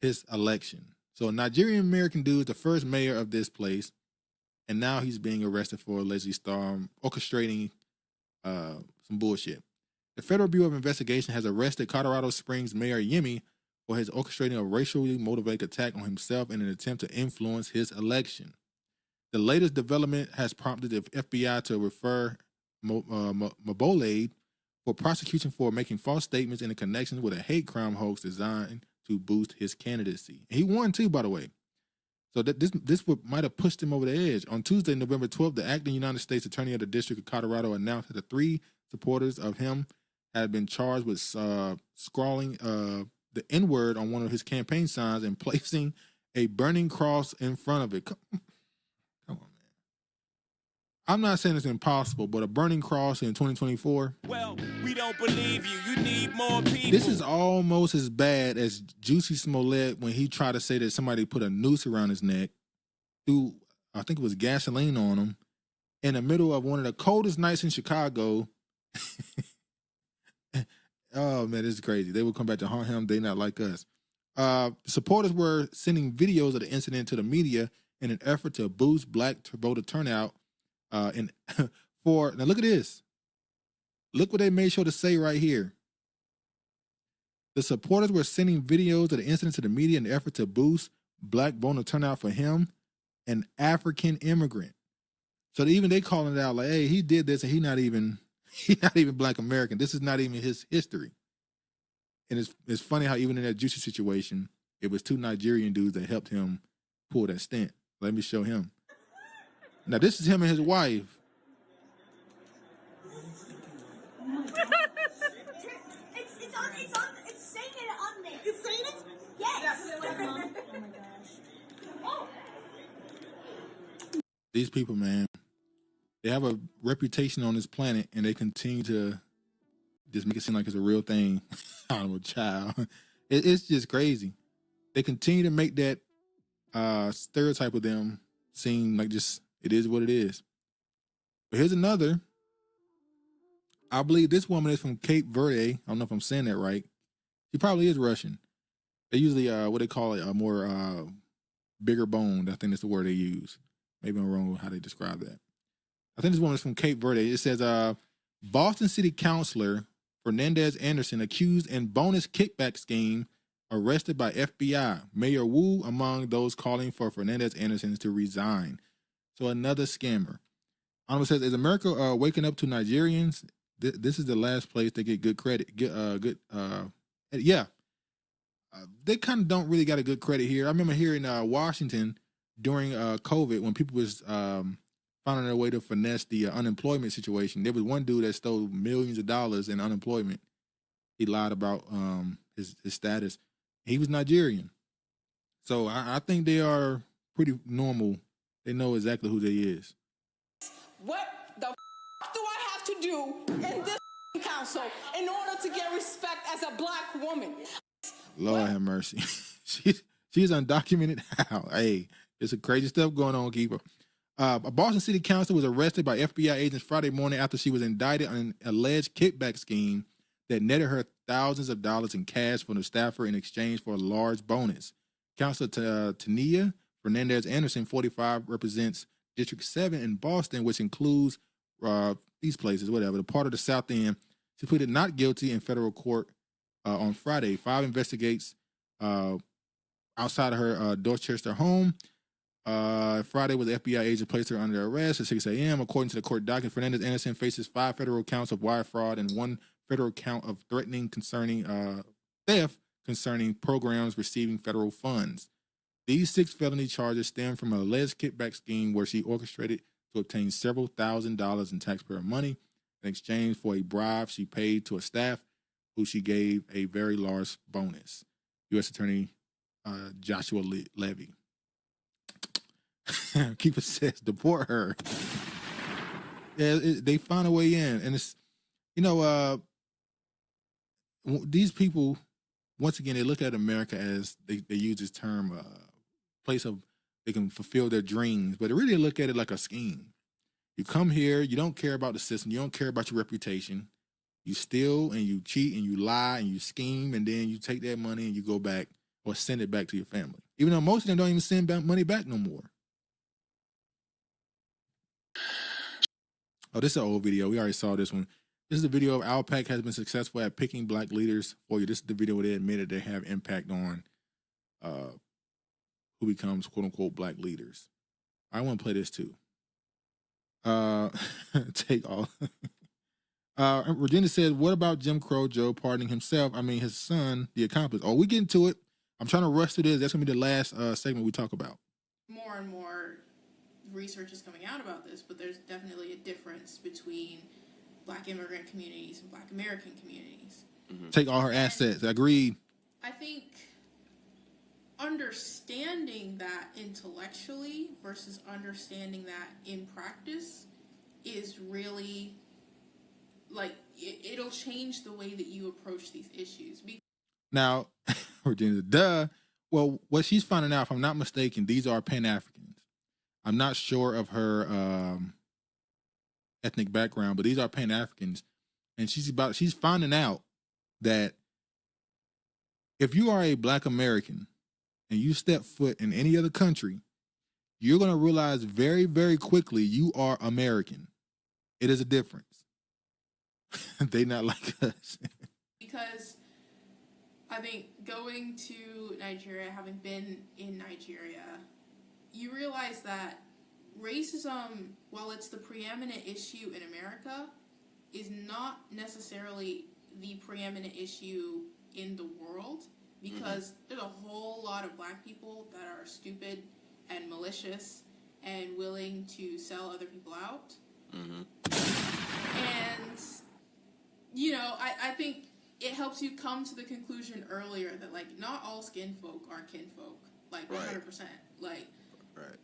his election. So a Nigerian American dude is the first mayor of this place, and now he's being arrested for allegedly orchestrating some bullshit. The Federal Bureau of Investigation has arrested Colorado Springs Mayor Yemi for his orchestrating a racially motivated attack on himself in an attempt to influence his election. The latest development has prompted the FBI to refer Mambolade for prosecution for making false statements in connection with a hate crime hoax designed to boost his candidacy. And he won too, by the way. So that this might have pushed him over the edge. On Tuesday, November 12th, the acting United States Attorney of the District of Colorado announced that the 3 supporters of him had been charged with scrawling the N-word on one of his campaign signs and placing a burning cross in front of it. Come on, man. I'm not saying it's impossible, but a burning cross in 2024. Well, we don't believe you. You need more people. This is almost as bad as Juicy Smollett when he tried to say that somebody put a noose around his neck, threw, I think it was gasoline on him, in the middle of one of the coldest nights in Chicago. Oh, man, this is crazy. They would come back to haunt him. They not like us. Supporters were sending videos of the incident to the media in an effort to boost Black voter turnout. Now look at this. Look what they made sure to say right here. The supporters were sending videos of the incident to the media in an effort to boost Black voter turnout for him, an African immigrant. So they calling it out like, hey, he did this and he's not even Black American. This is not even his history. And it's funny how even in that Juicy situation, it was 2 Nigerian dudes that helped him pull that stunt. Let me show him. Now this is him and his wife. It's saying it on there. It's saying it? Yes. Oh my gosh. These people, man, they have a reputation on this planet and they continue to just make it seem like it's a real thing. I'm a child. It's just crazy. They continue to make that stereotype of them seem like just it is what it is. But here's another. I believe this woman is from Cape Verde. I don't know if I'm saying that right. She probably is Russian. They usually what they call it a more bigger boned. I think that's the word they use. Maybe I'm wrong with how they describe that. I think this woman is from Cape Verde. It says Boston City Councilor Fernandez Anderson accused in bonus kickback scheme arrested by FBI. Mayor Wu among those calling for Fernandez Anderson to resign. So another scammer. It says, is America waking up to Nigerians? This is the last place they get good credit. They kind of don't really got a good credit here. I remember here in Washington during COVID when people was finding their way to finesse the unemployment situation. There was one dude that stole millions of dollars in unemployment. He lied about his status. He was Nigerian. So I think they are pretty normal. They know exactly who they is. What the do I have to do in this council in order to get respect as a Black woman? Lord have mercy. She's undocumented. How? Hey, there's some crazy stuff going on, Keeper. A Boston City Council was arrested by FBI agents Friday morning after she was indicted on an alleged kickback scheme that netted her thousands of dollars in cash from the staffer in exchange for a large bonus. Councilor Tania Fernandez Anderson, 45, represents District 7 in Boston, which includes these places, whatever, the part of the South End. She pleaded not guilty in federal court on Friday. 5 investigates outside of her Dorchester home. Friday, with the FBI agent placed her under arrest at 6 a.m. According to the court document, Fernandez-Anderson faces 5 federal counts of wire fraud and 1 federal count of threatening concerning theft concerning programs receiving federal funds. These 6 felony charges stem from an alleged kickback scheme where she orchestrated to obtain several $1,000s in taxpayer money in exchange for a bribe she paid to a staff who she gave a very large bonus. U.S. Attorney Joshua Levy. Keep it says, deport her. Yeah, they found a way in. And it's, these people, once again, they look at America as, they use this term, place of, they can fulfill their dreams, but they really look at it like a scheme. You come here, you don't care about the system, you don't care about your reputation. You steal and you cheat and you lie and you scheme, and then you take that money and you go back or send it back to your family. Even though most of them don't even send money back no more. Oh, this is an old video. We already saw this one. This is the video of Unpacking has been successful at picking black leaders for you. This is the video where they admitted they have impact on who becomes quote-unquote black leaders. I want to play this too. Take all. Regina said, what about Jim Crow Joe pardoning himself? I mean, his son, the accomplice. Oh, we get into it. I'm trying to rush through this. That's going to be the last segment we talk about. More and more research is coming out about this, but there's definitely a difference between black immigrant communities and black American communities. Mm-hmm. Take all her assets. Agreed. I think understanding that intellectually versus understanding that in practice is really, like, it'll change the way that you approach these issues. Now, Virginia, duh. Well, what she's finding out, if I'm not mistaken, these are Pan-Africans. I'm not sure of her ethnic background, but these are Pan-Africans. And she's finding out that if you are a black American and you step foot in any other country, you're going to realize very, very quickly you are American. It is a difference. They not like us. Because I think going to Nigeria, having been in Nigeria, you realize that racism, while it's the preeminent issue in America, is not necessarily the preeminent issue in the world, because there's a whole lot of black people that are stupid and malicious and willing to sell other people out. And, I think it helps you come to the conclusion earlier that, like, not all skin folk are kinfolk, like, 100%. Like,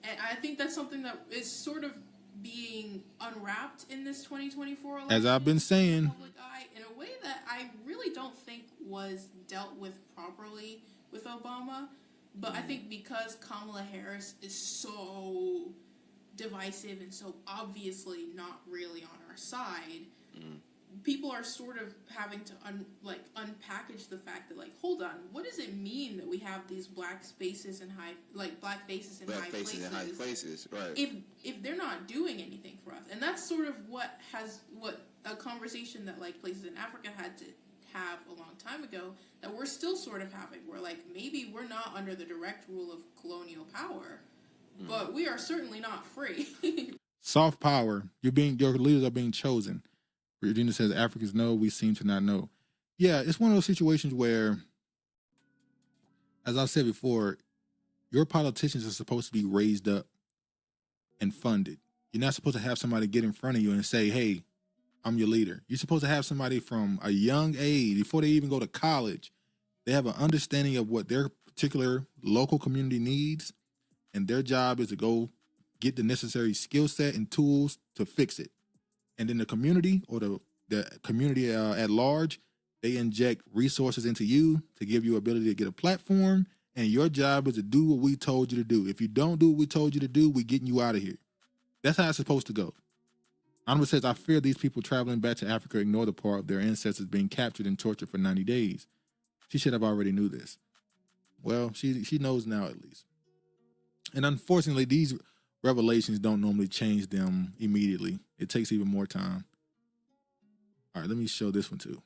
and I think that's something that is sort of being unwrapped in this 2024 election. As I've been saying. Public eye, in a way that I really don't think was dealt with properly with Obama. But I think because Kamala Harris is so divisive and so obviously not really on our side, people are sort of having to unpackage the fact that, like, hold on, what does it mean that we have these black spaces in black faces in high places? Right. If they're not doing anything for us, and that's sort of what a conversation that, like, places in Africa had to have a long time ago that we're still sort of having, where, like, maybe we're not under the direct rule of colonial power, but we are certainly not free. Soft power. Your leaders are being chosen. Regina says Africans know, we seem to not know. Yeah, it's one of those situations where, as I said before, your politicians are supposed to be raised up and funded. You're not supposed to have somebody get in front of you and say, hey, I'm your leader. You're supposed to have somebody from a young age, before they even go to college, they have an understanding of what their particular local community needs, and their job is to go get the necessary skill set and tools to fix it. And then the community, or the community at large, they inject resources into you to give you ability to get a platform, and your job is to do what we told you to do. If you don't do what we told you to do, we're getting you out of here. That's how it's supposed to go. Anwar says, I fear these people traveling back to Africa ignore the part of their ancestors being captured and tortured for 90 days. She should have already knew this. Well, she knows now, at least. And unfortunately, these revelations don't normally change them immediately. It takes even more time. All right, let me show this one too.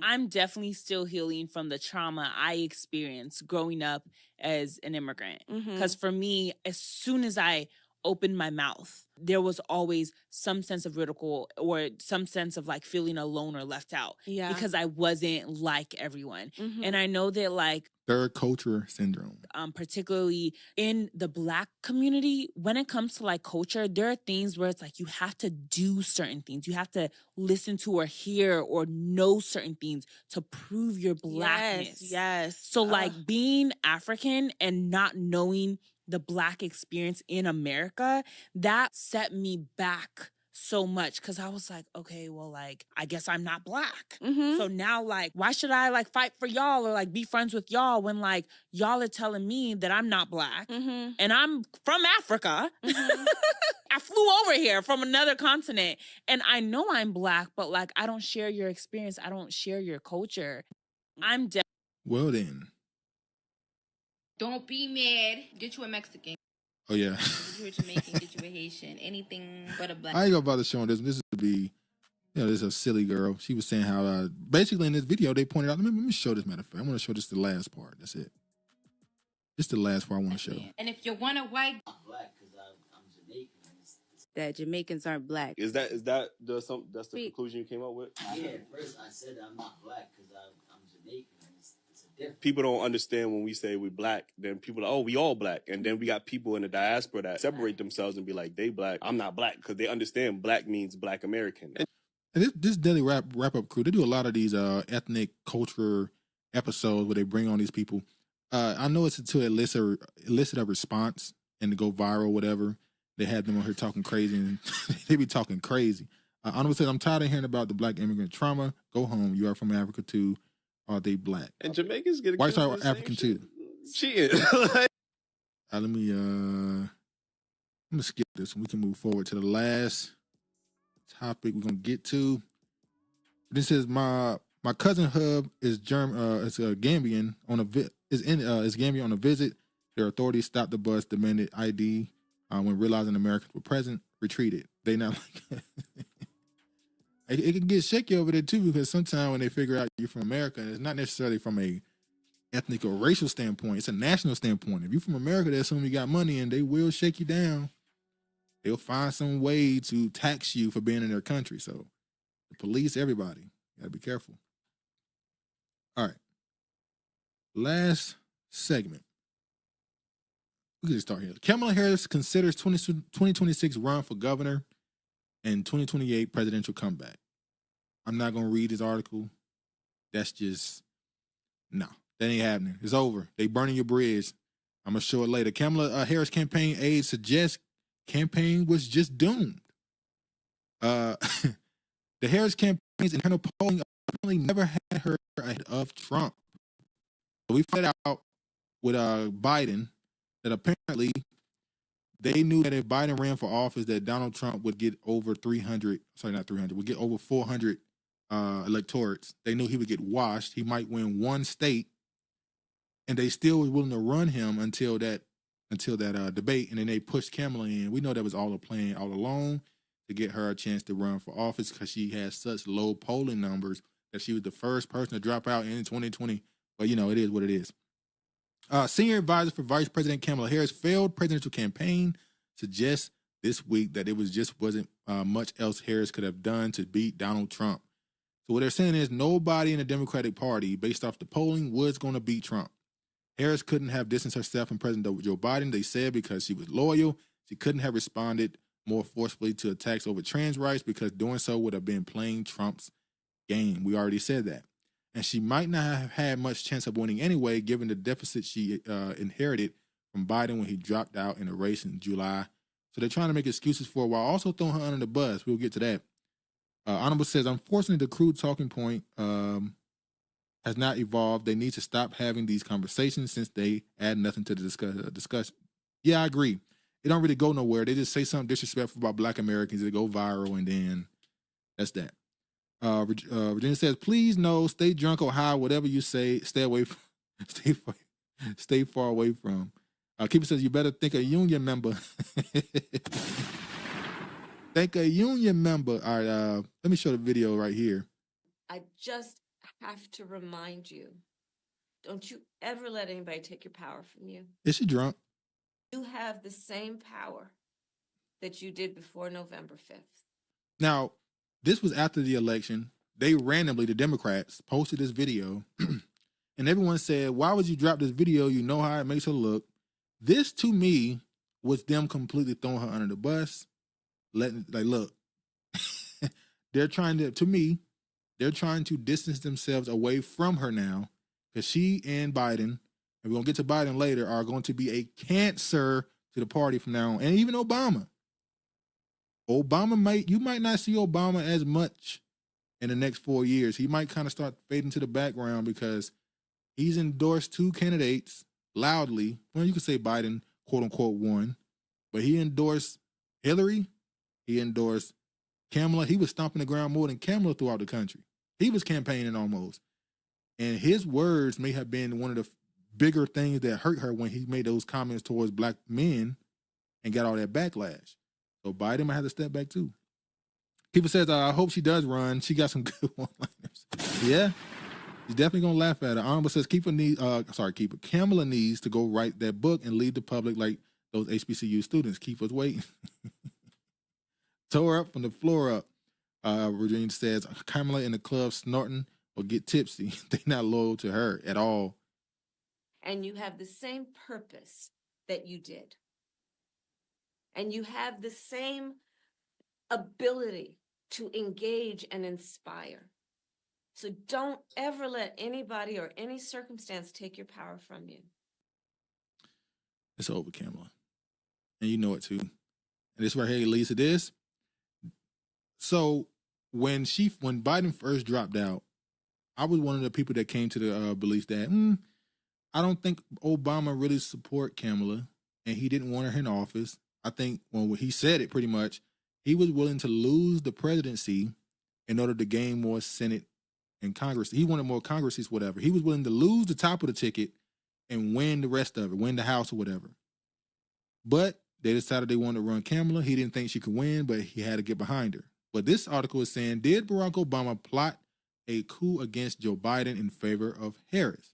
I'm definitely still healing from the trauma I experienced growing up as an immigrant. Because for me, as soon as I opened my mouth, there was always some sense of ridicule or some sense of like feeling alone or left out. Yeah. Because I wasn't like everyone. And I know that like Third culture syndrome. particularly in the Black community, when it comes to like culture, there are things where it's like you have to do certain things. You have to listen to or hear or know certain things to prove your Blackness. Yes. So like being African and not knowing the Black experience in America, that set me back so much because I was like, okay, well, like, I guess I'm not Black. So now, like, why should I, like, fight for y'all or, like, be friends with y'all when, like, y'all are telling me that I'm not Black and I'm from Africa. I flew over here from another continent and I know I'm Black, but, like, I don't share your experience. I don't share your culture. I'm Well, then. Don't be mad. Get you a Mexican. Oh, yeah. Get you a Jamaican. Get you a Haitian. Anything but a Black. I ain't gonna bother showing this. This would be, this is a silly girl. She was saying how, basically in this video, they pointed out, let me show this, matter of fact. I want to show this the last part. That's it. Just the last part I want to show. And if you want a white. I'm Black because I'm Jamaican. That Jamaicans aren't Black. Is that that's the conclusion you came up with? Yeah, at first I said I'm not Black because I'm Jamaican. It's a difference. People don't understand when we say we're Black. Then people are like, oh, we all Black. And then we got people in the diaspora that separate themselves and be like, they Black. I'm not Black because they understand Black means Black American. And this daily wrap up crew, they do a lot of these ethnic culture episodes where they bring on these people. I know it's to elicit a response and to go viral, whatever. They had them on here talking crazy, and they be talking crazy. Honorable says, I'm tired of hearing about the Black immigrant trauma. Go home. You are from Africa too. Are they Black? And Jamaicans get whites are African too. Shit. Let me I'm gonna skip this and we can move forward to the last topic we're gonna get to. This says my cousin Hub is Gambian on Gambian on a visit. Their authorities stopped the bus, demanded ID. When realizing Americans were present, retreated. They not like it can get shaky over there too, because sometimes when they figure out you're from America, it's not necessarily from a ethnic or racial standpoint, it's a national standpoint. If you're from America, they assume you got money and they will shake you down. They'll find some way to tax you for being in their country. So the police, everybody, gotta be careful. All right. Last segment. We can just start here. Kamala Harris considers 2026 run for governor and 2028 presidential comeback. I'm not going to read this article. That's just, no, that ain't happening. It's over. They burning your bridge. I'm going to show it later. Kamala Harris campaign aides suggest campaign was just doomed. The Harris campaign's internal polling apparently never had her ahead of Trump. So we found out with Biden that apparently they knew that if Biden ran for office, that Donald Trump would get over 400 electorates. They knew he would get washed. He might win one state, and they still was willing to run him until that debate, and then they pushed Kamala in. We know that was all a plan all along to get her a chance to run for office because she has such low polling numbers that she was the first person to drop out in 2020. But, it is what it is. Senior advisor for Vice President Kamala Harris' failed presidential campaign suggests this week that it wasn't much else Harris could have done to beat Donald Trump. So what they're saying is nobody in the Democratic Party, based off the polling, was going to beat Trump. Harris couldn't have distanced herself from President Joe Biden, they said, because she was loyal. She couldn't have responded more forcefully to attacks over trans rights because doing so would have been playing Trump's game. We already said that. And she might not have had much chance of winning anyway, given the deficit she inherited from Biden when he dropped out in a race in July. So they're trying to make excuses for her while also throwing her under the bus. We'll get to that. Honorable says, unfortunately, the crude talking point has not evolved. They need to stop having these conversations since they add nothing to the discussion. Yeah, I agree. It don't really go nowhere. They just say something disrespectful about Black Americans. They go viral, and then that's that. Virginia says, please no, stay drunk or high, whatever you say, stay far away from. Keeper says, you better think a union member. Think a union member. All right, let me show the video right here. I just have to remind you, don't you ever let anybody take your power from you. Is she drunk? You have the same power that you did before November 5th. Now, this was after the election. They randomly, the Democrats, posted this video, and everyone said, why would you drop this video? You know how it makes her look. This, to me, was them completely throwing her under the bus. Look, they're trying to distance themselves away from her now, because she and Biden, and we're going to get to Biden later, are going to be a cancer to the party from now on. And even Obama. You might not see Obama as much in the next 4 years. He might kind of start fading to the background because he's endorsed 2 candidates loudly. Well, you could say Biden, quote unquote, won, but he endorsed Hillary. He endorsed Kamala. He was stomping the ground more than Kamala throughout the country. He was campaigning almost. And his words may have been one of the bigger things that hurt her when he made those comments towards black men and got all that backlash. So Biden might have to step back too. People says, I hope she does run. She got some good one-liners. Yeah, he's definitely gonna laugh at her. Honorable says, Kamala needs to go write that book and lead the public like those HBCU students. Keep us waiting. Tore up from the floor up. Regina says, Kamala in the club snorting or get tipsy. They're not loyal to her at all. And you have the same purpose that you did. And you have the same ability to engage and inspire. So don't ever let anybody or any circumstance take your power from you. It's over, Kamala. And you know it too. And this right here leads to this. So when Biden first dropped out, I was one of the people that came to the belief that I don't think Obama really support Kamala, and he didn't want her in office. I think when he said it pretty much, he was willing to lose the presidency in order to gain more Senate and Congress. He wanted more Congress seats, whatever. He was willing to lose the top of the ticket and win the rest of it, win the House or whatever. But they decided they wanted to run Kamala. He didn't think she could win, but he had to get behind her. But this article is saying, did Barack Obama plot a coup against Joe Biden in favor of Harris?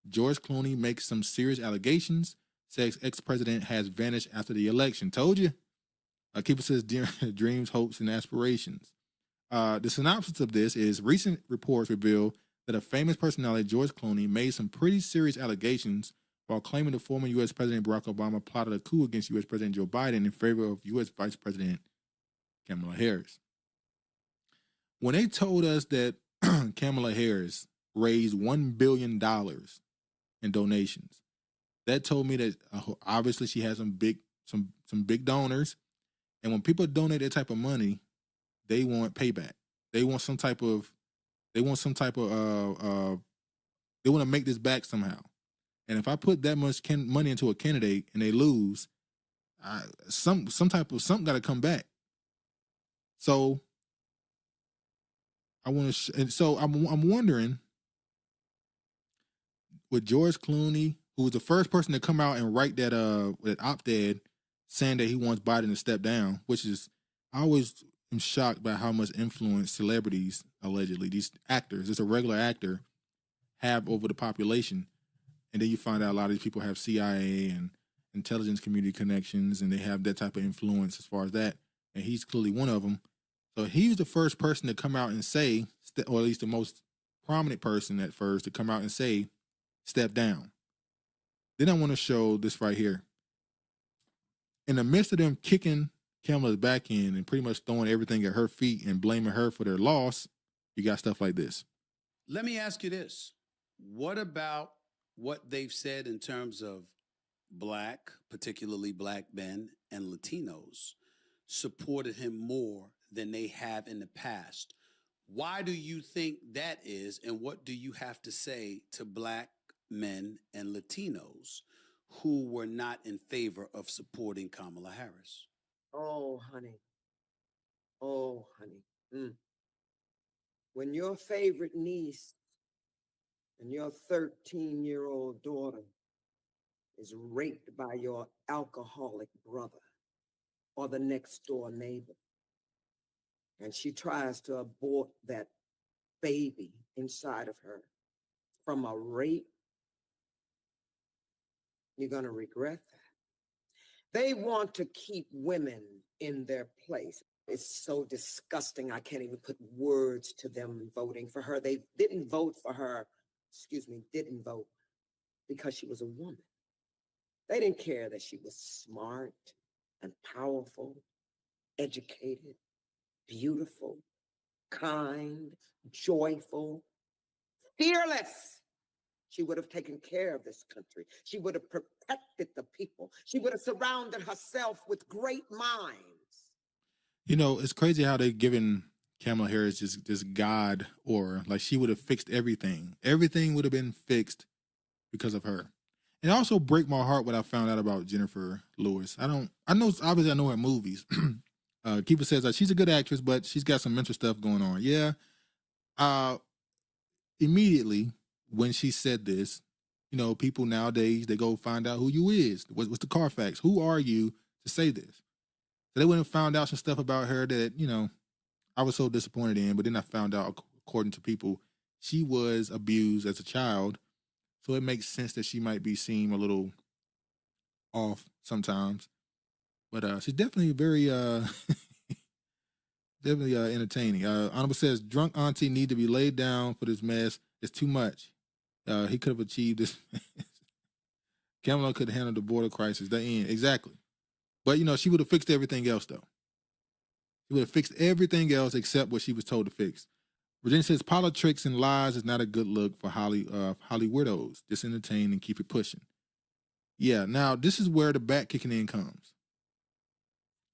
George Clooney makes some serious allegations, says ex-president has vanished after the election. Told you. Keeper says dreams, hopes, and aspirations. The synopsis of this is recent reports reveal that a famous personality, George Clooney, made some pretty serious allegations while claiming the former U.S. President Barack Obama plotted a coup against U.S. President Joe Biden in favor of U.S. Vice President Kamala Harris. When they told us that Kamala Harris raised $1 billion in donations, that told me that obviously she has some big donors, and when people donate that type of money, they want payback. They want some type of they want to make this back somehow. And if I put that much money into a candidate and they lose, something got to come back. So I'm wondering, with George Clooney, who was the first person to come out and write that op-ed saying that he wants Biden to step down, which is, I always am shocked by how much influence celebrities, allegedly, these actors, just a regular actor, have over the population. And then you find out a lot of these people have CIA and intelligence community connections, and they have that type of influence as far as that. And he's clearly one of them. So he was the first person to come out and say, or at least the most prominent person at first to come out and say, step down. Then I want to show this right here. In the midst of them kicking Kamala's back in and pretty much throwing everything at her feet and blaming her for their loss, you got stuff like this. Let me ask you this. What about what they've said in terms of black, particularly black men and Latinos, supported him more than they have in the past? Why do you think that is, and what do you have to say to black men and Latinos who were not in favor of supporting Kamala Harris? Oh, honey. Oh, honey. When your favorite niece and your 13-year-old daughter is raped by your alcoholic brother or the next door neighbor, and she tries to abort that baby inside of her from a rape, you're going to regret that. They want to keep women in their place. It's so disgusting. I can't even put words to them voting for her. They didn't vote for her, didn't vote because she was a woman. They didn't care that she was smart and powerful, educated, beautiful, kind, joyful, fearless. She would have taken care of this country. She would have protected the people. She would have surrounded herself with great minds. You know, it's crazy how they're giving Kamala Harris this God aura. Like she would have fixed everything. Everything would have been fixed because of her. And it also break my heart what I found out about Jennifer Lewis. I know her movies. Keeper says she's a good actress, but she's got some mental stuff going on. Yeah. Immediately when she said this, you know, people nowadays, they go find out who you is. What's the Carfax? Who are you to say this? So they went and found out some stuff about her that, you know, I was so disappointed in, but then I found out, according to people, she was abused as a child. So it makes sense that she might be seen a little off sometimes. But she's definitely very entertaining. Honorable says, drunk auntie need to be laid down for this mess. It's too much. He could have achieved this. Kamala could handle the border crisis. The end. Exactly. But, you know, she would have fixed everything else, though. She would have fixed everything else except what she was told to fix. Virginia says, politics and lies is not a good look for Holly weirdos. Just entertain and keep it pushing. Yeah, now this is where the back kicking in comes.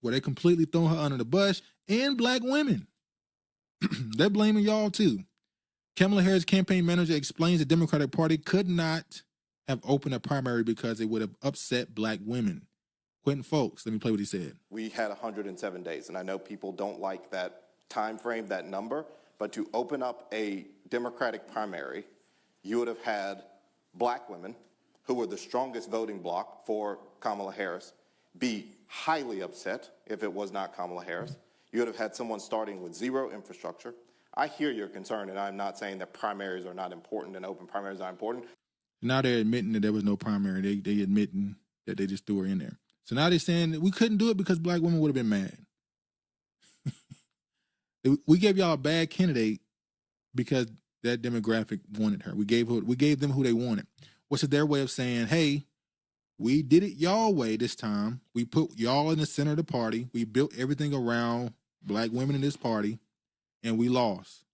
Where they completely throw her under the bus, and black women. They're blaming y'all too. Kamala Harris campaign manager explains the Democratic Party could not have opened a primary because it would have upset black women. Quentin Foxx, let me play what he said. We had 107 days, and I know people don't like that time frame, that number, but to open up a Democratic primary, you would have had black women, who were the strongest voting bloc for Kamala Harris, be highly upset if it was not Kamala Harris. You would have had someone starting with zero infrastructure. I hear your concern, and I'm not saying that primaries are not important and open primaries are important. Now they're admitting that there was no primary. They admitting that they just threw her in there. So now they're saying that we couldn't do it because black women would have been mad. We gave y'all a bad candidate because that demographic wanted her. We gave them who they wanted. Which is their way of saying, hey, we did it y'all way this time. We put y'all in the center of the party. We built everything around black women in this party, and we lost.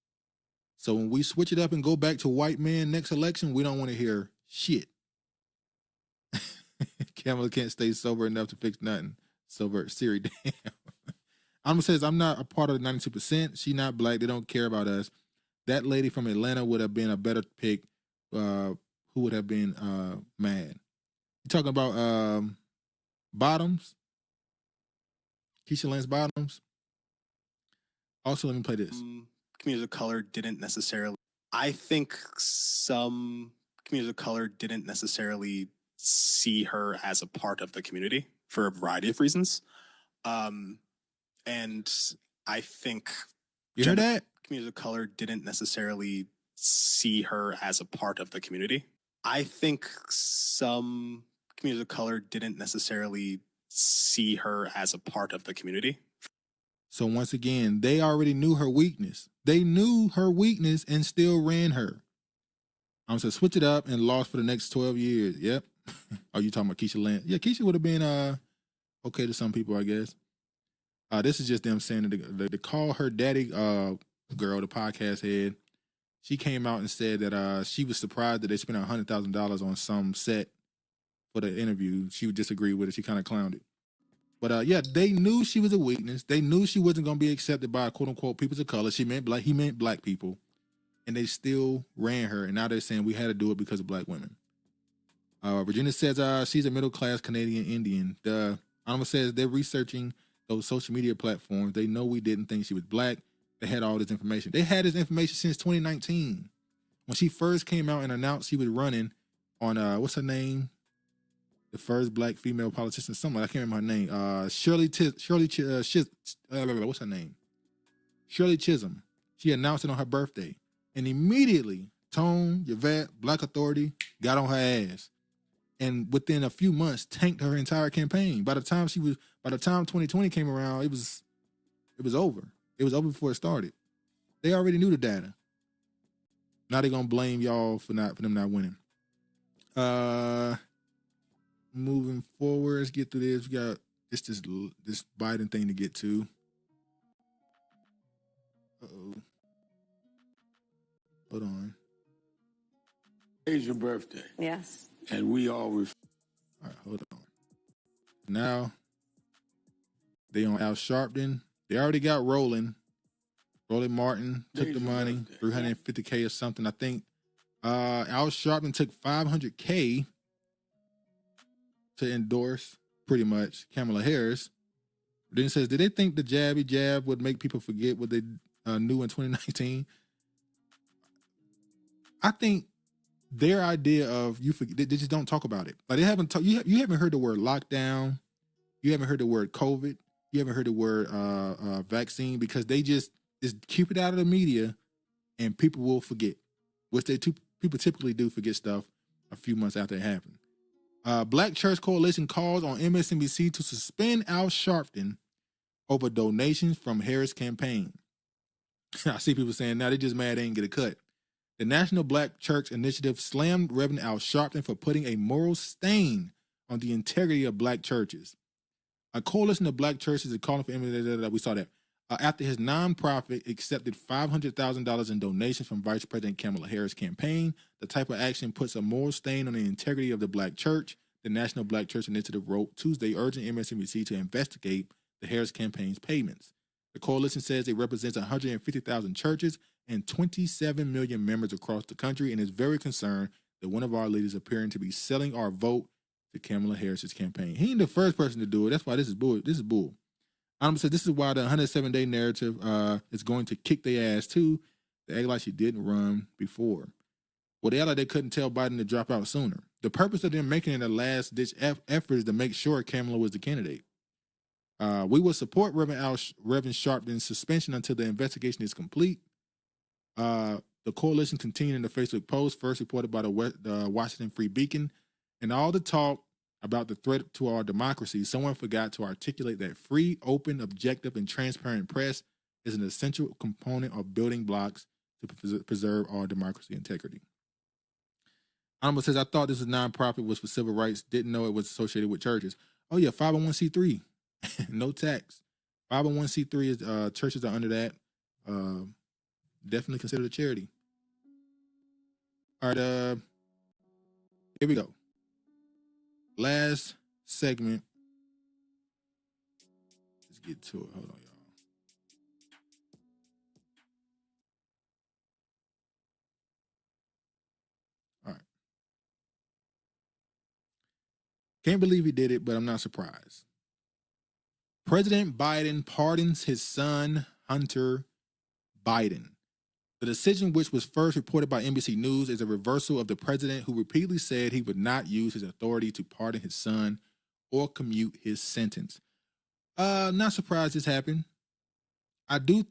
So when we switch it up and go back to white men next election, we don't want to hear shit. Kamala can't stay sober enough to fix nothing. Sober, Siri, damn. Alma says, I'm not a part of the 92%. She not black. They don't care about us. That lady from Atlanta would have been a better pick. Who would have been mad? You talking about Bottoms? Keisha Lance Bottoms? Also, let me play this. Communities of color didn't necessarily... I think some communities of color didn't necessarily see her as a part of the community for a variety of reasons. And I think... You heard that? Communities of color didn't necessarily see her as a part of the community. I think some communities of color didn't necessarily see her as a part of the community. So once again, they already knew her weakness. They knew her weakness and still ran her. I'm saying switch it up and lost for the next 12 years. Yep. Are you talking about Keisha Lance? Yeah, Keisha would have been okay to some people, I guess. This is just them saying that they call her daddy girl, the podcast head. She came out and said that she was surprised that they spent $100,000 on some set for the interview. She would disagree with it. She kind of clowned it. But yeah, they knew she was a weakness. They knew she wasn't going to be accepted by quote unquote people of color. He meant black people, and they still ran her. And now they're saying we had to do it because of black women. Virginia says she's a middle class Canadian Indian. Alma says they're researching those social media platforms. They know we didn't think she was black. They had all this information. They had this information since 2019. When she first came out and announced she was running on, what's her name? the first black female politician, something, I can't remember her name. What's her name? Shirley Chisholm. She announced it on her birthday. And immediately, Tone, Yvette, Black Authority got on her ass. And within a few months, tanked her entire campaign. By the time 2020 came around, it was over. It was over before it started. They already knew the data. Now they're gonna blame y'all for them not winning. Moving forward, let's get through this. We got this Biden thing to get to. Hold on. Today's your birthday. Yes. And we all All right, hold on. Now they on Al Sharpton. They already got Roland Martin took the money, $350K or something. I think Al Sharpton took $500K to endorse pretty much Kamala Harris. Then it says, did they think the jabby jab would make people forget what they knew in 2019? I think their idea of they just don't talk about it. Like they haven't you haven't heard the word lockdown, you haven't heard the word COVID, you haven't heard the word vaccine, because they just keep it out of the media and people will forget, which people typically do forget stuff a few months after it happened. Black Church Coalition calls on MSNBC to suspend Al Sharpton over donations from Harris campaign. I see people saying now they just mad they didn't get a cut. The National Black Church Initiative slammed Reverend Al Sharpton for putting a moral stain on the integrity of black churches. A coalition of black churches is calling for we saw that. After his nonprofit accepted $500,000 in donations from Vice President Kamala Harris' campaign, the type of action puts a moral stain on the integrity of the black church, the National Black Church Initiative wrote Tuesday, urging MSNBC to investigate the Harris campaign's payments. The coalition says it represents 150,000 churches and 27 million members across the country, and is very concerned that one of our leaders appearing to be selling our vote to Kamala Harris's campaign. He ain't the first person to do it. That's why this is bull. This is bull. So this is why the 107-day narrative is going to kick their ass too. They act like she didn't run before. Well, they act like they couldn't tell Biden to drop out sooner. The purpose of them making it a last-ditch effort is to make sure Kamala was the candidate. We will support Reverend Sharpton's suspension until the investigation is complete. The coalition continued in the Facebook post, first reported by the Washington Free Beacon, and all the talk about the threat to our democracy, someone forgot to articulate that free, open, objective, and transparent press is an essential component of building blocks to preserve our democracy integrity. Alma says, I thought this nonprofit was for civil rights, didn't know it was associated with churches. Oh yeah, 501c3, no tax. 501c3 is churches are under that. Definitely considered a charity. All right, here we go. Last segment. Let's get to it. Hold on, y'all. All right. Can't believe he did it, but I'm not surprised. President Biden pardons his son, Hunter Biden. The decision, which was first reported by NBC News, is a reversal of the president who repeatedly said he would not use his authority to pardon his son or commute his sentence. Not surprised this happened. I do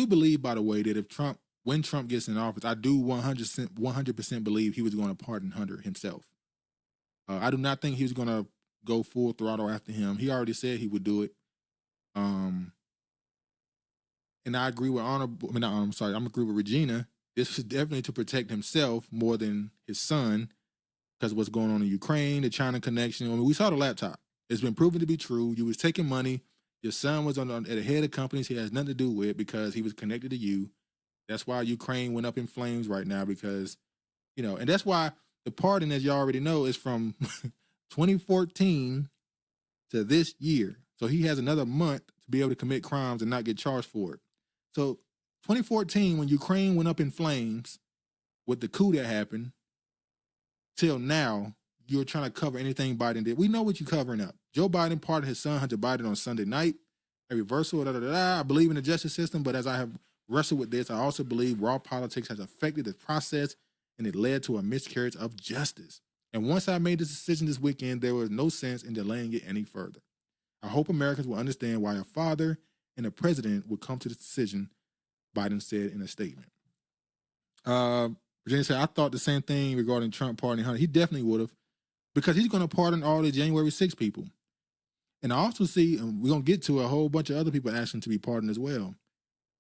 believe, by the way, that when Trump gets in office, I do 100% believe he was going to pardon Hunter himself. I do not think he was going to go full throttle after him. He already said he would do it. And I agree with I'm agree with Regina. This is definitely to protect himself more than his son, because of what's going on in Ukraine, the China connection. I mean, we saw the laptop. It's been proven to be true. You was taking money. Your son was at the head of companies he has nothing to do with because he was connected to you. That's why Ukraine went up in flames right now, because, and that's why the pardon, as you already know, is from 2014 to this year. So he has another month to be able to commit crimes and not get charged for it. So 2014, when Ukraine went up in flames with the coup that happened, till now, you're trying to cover anything Biden did. We know what you're covering up. Joe Biden pardoned his son, Hunter Biden, on Sunday night. A reversal, I believe in the justice system, but as I have wrestled with this, I also believe raw politics has affected the process and it led to a miscarriage of justice. And once I made this decision this weekend, there was no sense in delaying it any further. I hope Americans will understand why a father and a president would come to this decision, Biden said in a statement. Virginia said, I thought the same thing regarding Trump pardoning Hunter. He definitely would have, because he's going to pardon all the January 6 people. And I also see, and we're going to get to a whole bunch of other people asking to be pardoned as well.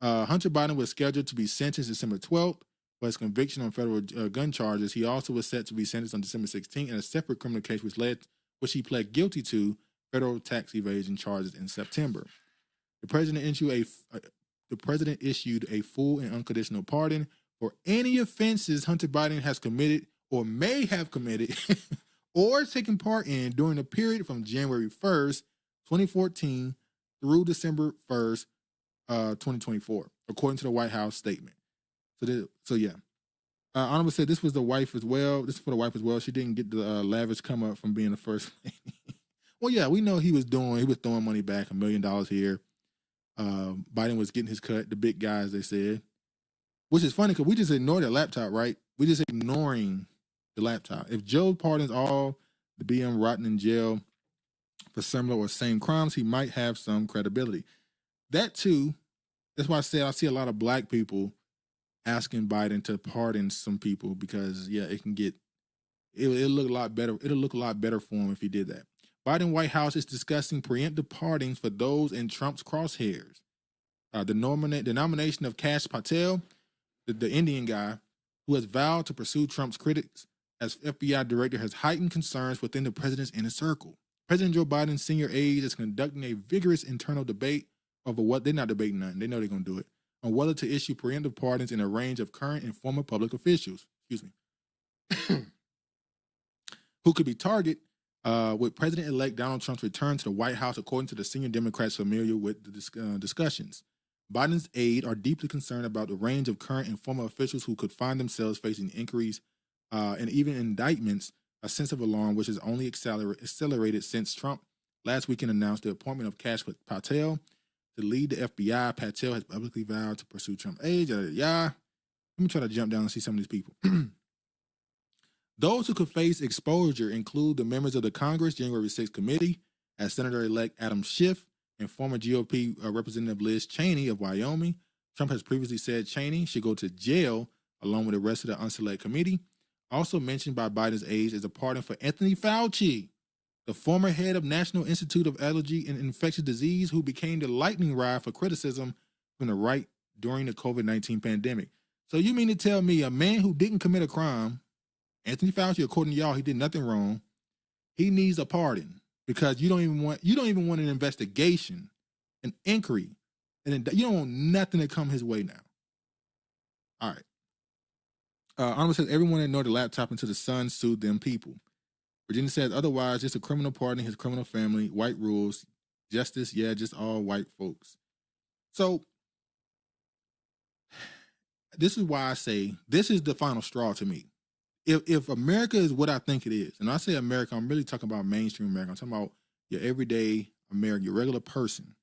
Hunter Biden was scheduled to be sentenced December 12th for his conviction on federal gun charges. He also was set to be sentenced on December 16th in a separate criminal case which he pled guilty to federal tax evasion charges in September. The president issued a full and unconditional pardon for any offenses Hunter Biden has committed or may have committed or taken part in during the period from January 1st, 2014 through December 1st, 2024, according to the White House statement. So yeah. Honorable said this was the wife as well. This is for the wife as well. She didn't get the lavish come up from being the first lady. Well, yeah, we know he was throwing money back, $1 million here. Biden was getting his cut, the big guy, as they said. Which is funny because we just ignored that laptop, right? We just ignoring the laptop. If Joe pardons all the BM rotting in jail for similar or same crimes, he might have some credibility. That too, that's why I said I see a lot of black people asking Biden to pardon some people because it'll look a lot better. It'll look a lot better for him if he did that. Biden White House is discussing preemptive pardons for those in Trump's crosshairs. The nomination of Kash Patel, the Indian guy, who has vowed to pursue Trump's critics as FBI director, has heightened concerns within the president's inner circle. President Joe Biden's senior aide is conducting a vigorous internal debate over what they're not debating nothing. They know they're going to do it, on whether to issue preemptive pardons in a range of current and former public officials, who could be targeted with President-elect Donald Trump's return to the White House, according to the senior Democrats familiar with the discussions. Biden's aide are deeply concerned about the range of current and former officials who could find themselves facing inquiries and even indictments, a sense of alarm which has only accelerated since Trump last weekend announced the appointment of Kash Patel to lead the FBI. Patel has publicly vowed to pursue Trump's aide. Let me try to jump down and see some of these people. Those who could face exposure include the members of the Congress January 6th committee, as Senator-elect Adam Schiff and former GOP Representative Liz Cheney of Wyoming. Trump has previously said Cheney should go to jail along with the rest of the unselect committee. Also mentioned by Biden's aides is a pardon for Anthony Fauci, the former head of National Institute of Allergy and Infectious Disease, who became the lightning rod for criticism from the right during the COVID-19 pandemic. So you mean to tell me a man who didn't commit a crime, Anthony Fauci, according to y'all, he did nothing wrong, he needs a pardon because you don't even want an investigation, an inquiry, and you don't want nothing to come his way now. All right. Honorable says everyone ignored the laptop until the son sued them people. Virginia says otherwise, just a criminal pardoning his criminal family, white rules, justice, yeah, just all white folks. So this is why I say this is the final straw to me. If America is what I think it is, and I say America, I'm really talking about mainstream America. I'm talking about your everyday American, your regular person.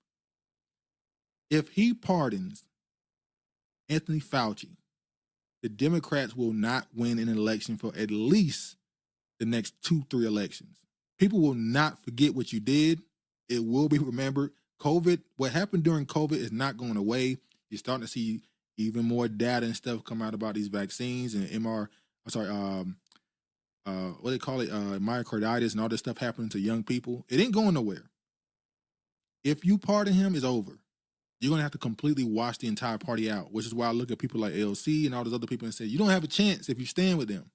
If he pardons Anthony Fauci, the Democrats will not win an election for at least the next 2-3 elections. People will not forget what you did. It will be remembered. COVID, what happened during COVID is not going away. You're starting to see even more data and stuff come out about these vaccines and what they call it, myocarditis and all this stuff happening to young people. It ain't going nowhere. If you pardon him, it's over. You're going to have to completely wash the entire party out, which is why I look at people like LC and all those other people and say, you don't have a chance if you stand with them.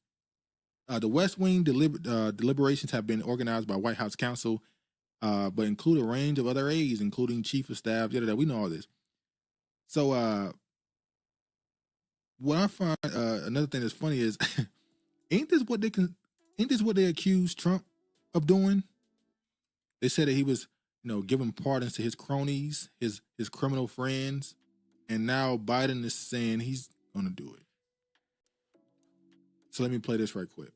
The West Wing deliberations have been organized by White House counsel, but include a range of other aides, including chief of staff, we know all this. So what I find, another thing that's funny is, ain't this what they accused Trump of doing? They said that he was, giving pardons to his cronies, his criminal friends, and now Biden is saying he's going to do it. So let me play this right quick.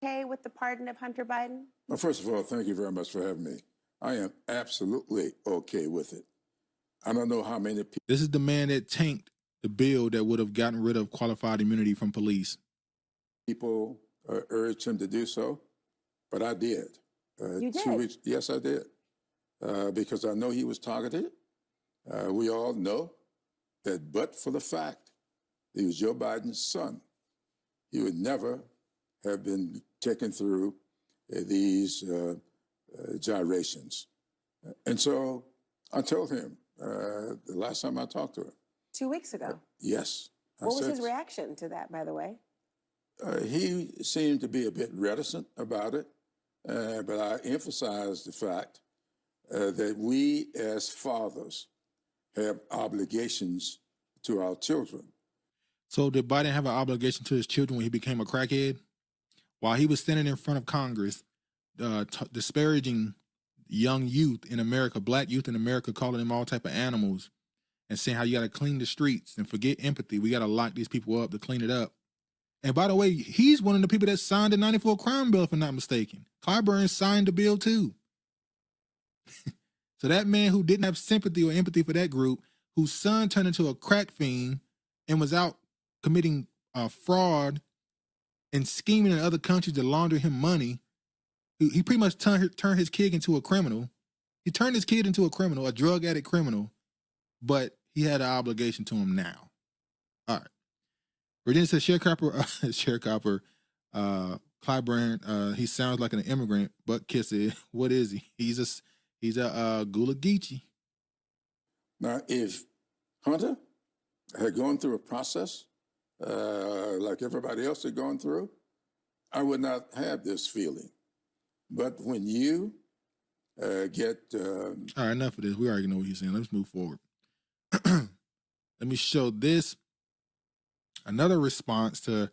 Okay with the pardon of Hunter Biden? Well, first of all, thank you very much for having me. I am absolutely okay with it. I don't know how many people. This is the man that tanked the bill that would have gotten rid of qualified immunity from police People urged him to do so, but I did. You did? 2 weeks, yes, I did, because I know he was targeted. We all know that but for the fact that he was Joe Biden's son, he would never have been taken through these gyrations. And so I told him the last time I talked to him. 2 weeks ago. Yes. What was his reaction to that, by the way? He seemed to be a bit reticent about it, but I emphasized the fact that we as fathers have obligations to our children. So did Biden have an obligation to his children when he became a crackhead? While he was standing in front of Congress, disparaging young youth in America, black youth in America, calling them all type of animals and saying how you got to clean the streets and forget empathy. We got to lock these people up to clean it up. And by the way, he's one of the people that signed the 94 crime bill, if I'm not mistaken. Clyburn signed the bill too. So that man who didn't have sympathy or empathy for that group, whose son turned into a crack fiend and was out committing fraud and scheming in other countries to launder him money, he pretty much turned his kid into a criminal. He turned his kid into a criminal, a drug addict criminal, but he had an obligation to him now. All right. Virginia says sharecropper Clyburn, he sounds like an immigrant, but Kissy, what is he? He's a Gula Geechee. Now, if Hunter had gone through a process like everybody else had gone through, I would not have this feeling. But when you get... All right, enough of this. We already know what he's saying. Let's move forward. Let me show this. Another response to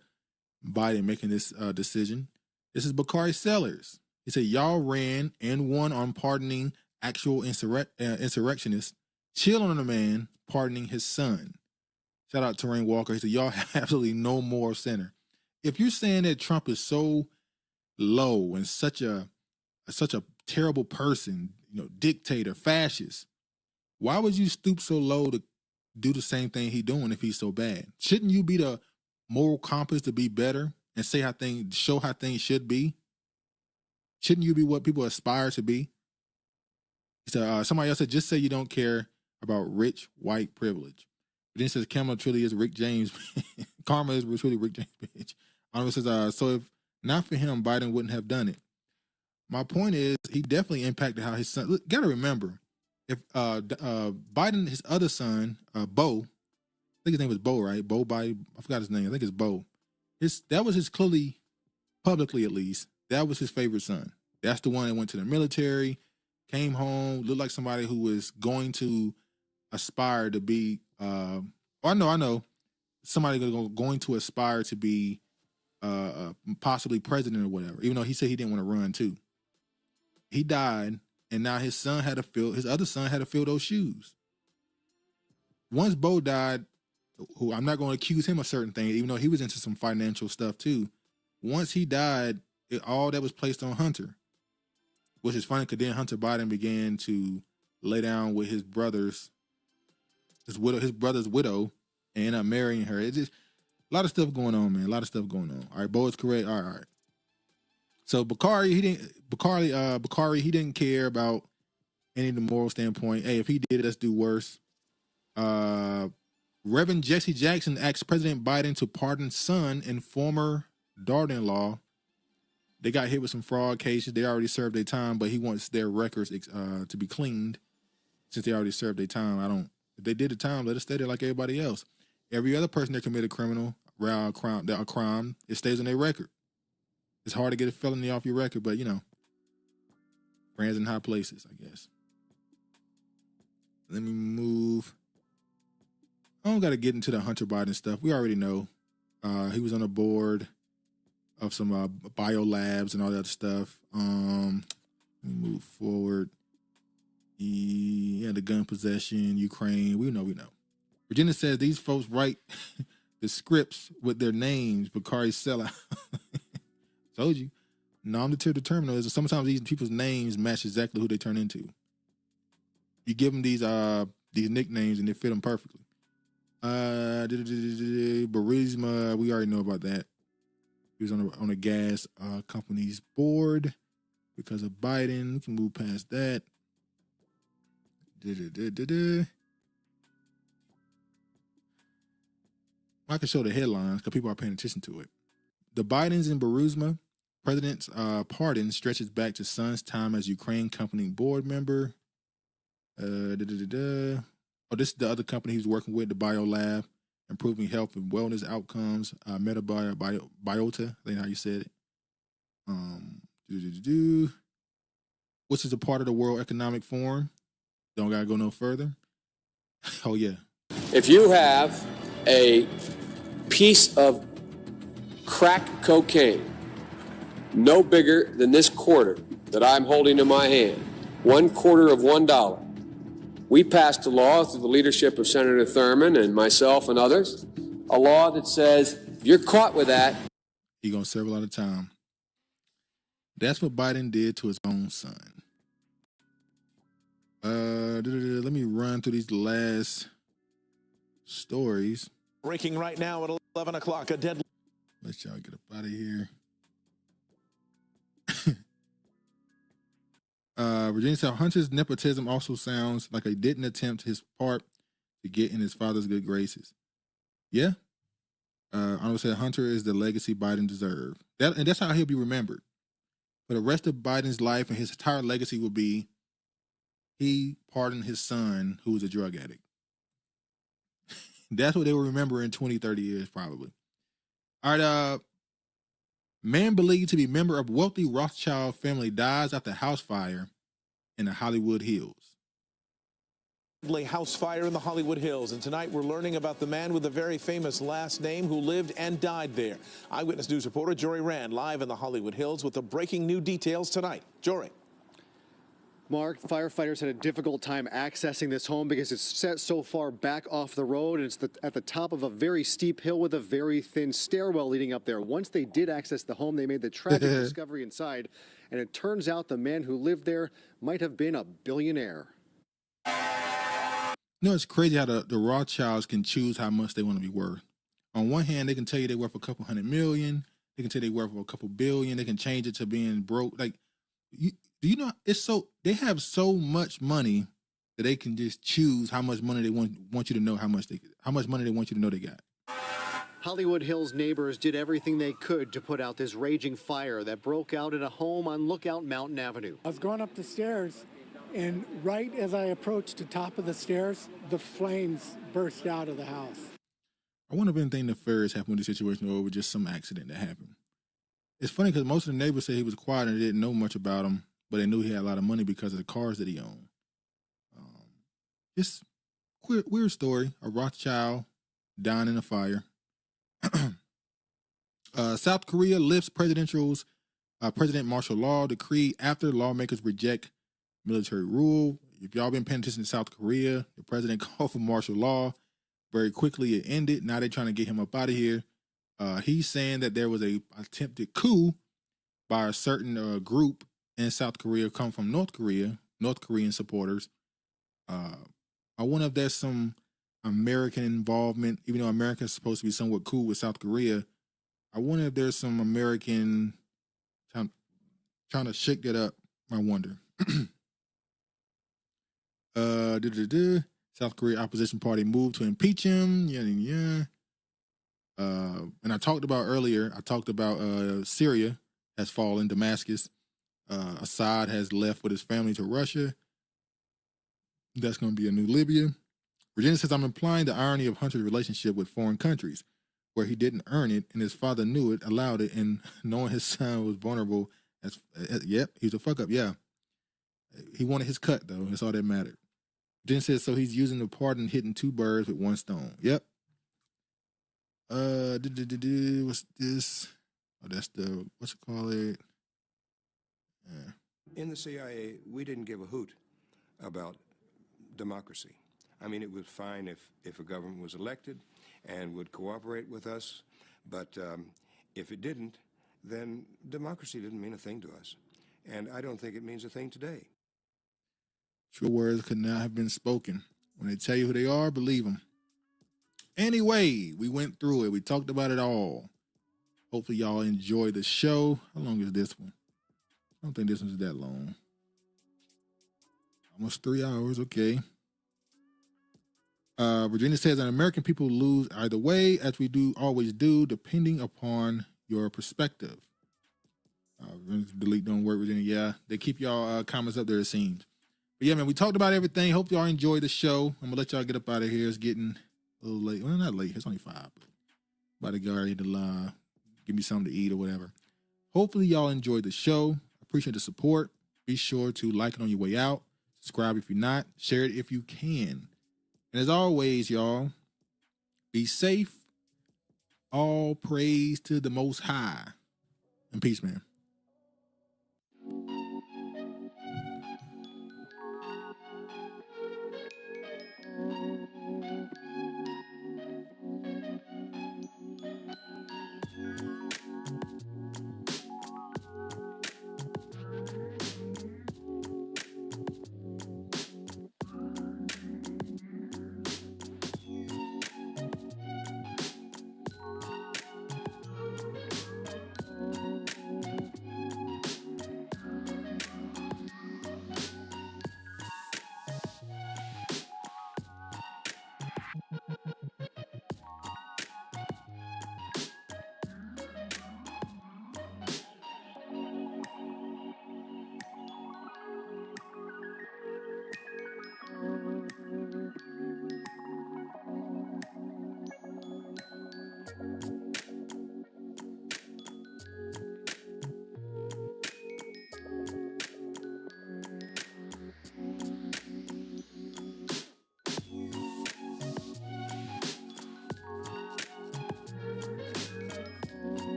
Biden making this decision. This is Bakari Sellers. He said, y'all ran and won on pardoning actual insurrectionists. Chill on the man pardoning his son. Shout out to Terrain Walker. He said, y'all have absolutely no moral center. If you're saying that Trump is so low and such a terrible person, dictator, fascist, why would you stoop so low to do the same thing he's doing if he's so bad? Shouldn't you be the moral compass to be better and show how things should be? Shouldn't you be what people aspire to be? So somebody else said, just say you don't care about rich white privilege. But then it says Kamala truly is Rick James. Karma is truly Rick James bitch. It says, so if not for him, Biden wouldn't have done it. My point is, he definitely impacted how his son. Look, gotta remember, if Biden, his other son, Bo, I think his name was Bo, right? Bo Biden, I forgot his name. I think it's Bo. That was his clearly, publicly at least, that was his favorite son. That's the one that went to the military, came home, looked like somebody who was going to aspire to be. I know, somebody going to aspire to be possibly president or whatever. Even though he said he didn't want to run too. He died, and now his other son had to fill those shoes. Once Bo died, who I'm not going to accuse him of certain things, even though he was into some financial stuff too. Once he died, all that was placed on Hunter, which is funny because then Hunter Biden began to lay down with his brother's widow, and end up marrying her. It's just a lot of stuff going on, man. A lot of stuff going on. All right, Bo is correct. All right. So Bakari, he didn't care about any of the moral standpoint. Hey, if he did it, let's do worse. Reverend Jesse Jackson asked President Biden to pardon son and former daughter-in-law. They got hit with some fraud cases. They already served their time, but he wants their records to be cleaned since they already served their time. If they did the time, let it stay there like everybody else. Every other person that committed a crime, it stays on their record. It's hard to get a felony off your record, but brands in high places, I guess. Let me move. I don't got to get into the Hunter Biden stuff. We already know. He was on the board of some bio labs and all that stuff. Let me move forward. The gun possession, Ukraine. We know. Virginia says these folks write the scripts with their names. Bakari sellout. Told you. Non-determinal is sometimes these people's names match exactly who they turn into. You give them these nicknames and they fit them perfectly. Burisma, we already know about that. He was on a gas company's board because of Biden. We can move past that. I can show the headlines because people are paying attention to it. The Bidens in Burisma, president's pardon stretches back to son's time as Ukraine company board member. Oh, this is the other company he's working with, the BioLab, improving health and wellness outcomes. Biota, I think how you said it. Which is a part of the World Economic Forum. Don't gotta go no further. Oh yeah. If you have a piece of crack cocaine no bigger than this quarter that I'm holding in my hand, $0.25 of $1. We passed a law through the leadership of Senator Thurmond and myself and others, a law that says if you're caught with that, you're gonna serve a lot of time. That's what Biden did to his own son. Let me run through these last stories. Breaking right now at 11 o'clock, a deadlocked. Let y'all get up out of here. Virginia said Hunter's nepotism also sounds like he didn't attempt his part to get in his father's good graces. Yeah. I would say Hunter is the legacy Biden deserved. And that's how he'll be remembered. For the rest of Biden's life and his entire legacy will be he pardoned his son who was a drug addict. That's what they will remember in 20, 30 years probably. All right, man believed to be member of wealthy Rothschild family dies after house fire in the Hollywood Hills. House fire in the Hollywood Hills, and tonight we're learning about the man with a very famous last name who lived and died there. Eyewitness News reporter Jory Rand live in the Hollywood Hills with the breaking new details tonight. Jory. Mark, firefighters had a difficult time accessing this home because it's set so far back off the road, and it's at the top of a very steep hill with a very thin stairwell leading up there. Once they did access the home, they made the tragic discovery inside, and it turns out the man who lived there might have been a billionaire. You know, it's crazy how the Rothschilds can choose how much they want to be worth. On one hand, they can tell you they're worth a couple $100 million. They can tell you they're worth a couple billion. They can change it to being broke. Like, do you know, they have so much money that they can just choose how much money they want you to know how much money they want you to know they got. Hollywood Hills neighbors did everything they could to put out this raging fire that broke out in a home on Lookout Mountain Avenue. I was going up the stairs, and right as I approached the top of the stairs, the flames burst out of the house. I wonder if anything nefarious happened with the situation or it was just some accident that happened. It's funny because most of the neighbors say he was quiet and they didn't know much about him, but they knew he had a lot of money because of the cars that he owned. Just weird story. A Rothschild dying in a fire. South Korea lifts president martial law decree after lawmakers reject military rule. If y'all been paying attention to South Korea, the president called for martial law. Very quickly it ended. Now they're trying to get him up out of here. He's saying that there was a attempted coup by a certain group in South Korea, come from North Korean supporters. I wonder if there's some American involvement, even though America is supposed to be somewhat cool with South Korea. I wonder if there's some American trying to shake that up. I wonder. South Korea opposition party moved to impeach him. And I talked about Syria has fallen, Damascus. Assad has left with his family to Russia. That's going to be a new Libya. Virginia says, I'm implying the irony of Hunter's relationship with foreign countries, where he didn't earn it and his father knew it, allowed it, and knowing his son was vulnerable. Yep, he's a fuck up, yeah. He wanted his cut, though. That's all that mattered. Virginia says, so he's using the pardon, hitting two birds with one stone. Yep. What's this? Oh, that's the, what's it called? In the CIA, we didn't give a hoot about democracy. I mean, it was fine if a government was elected and would cooperate with us, but if it didn't, then democracy didn't mean a thing to us. And I don't think it means a thing today. True words could not have been spoken. When they tell you who they are, believe them. Anyway, we went through it. We talked about it all. Hopefully y'all enjoy the show. How long is this one? I don't think this one's that long. Almost 3 hours, okay. Virginia says that American people lose either way, as we always do, depending upon your perspective. Delete don't work, Virginia. Yeah, they keep y'all comments up there, it seems. But yeah, man, we talked about everything. Hope y'all enjoyed the show. I'm gonna let y'all get up out of here. It's getting a little late. Well, not late. It's only 5. But Bodyguard need to give me something to eat or whatever. Hopefully y'all enjoyed the show. Appreciate the support. Be sure to like it on your way out. Subscribe if you're not. Share it if you can. And as always, y'all, be safe. All praise to the Most High. And peace, man.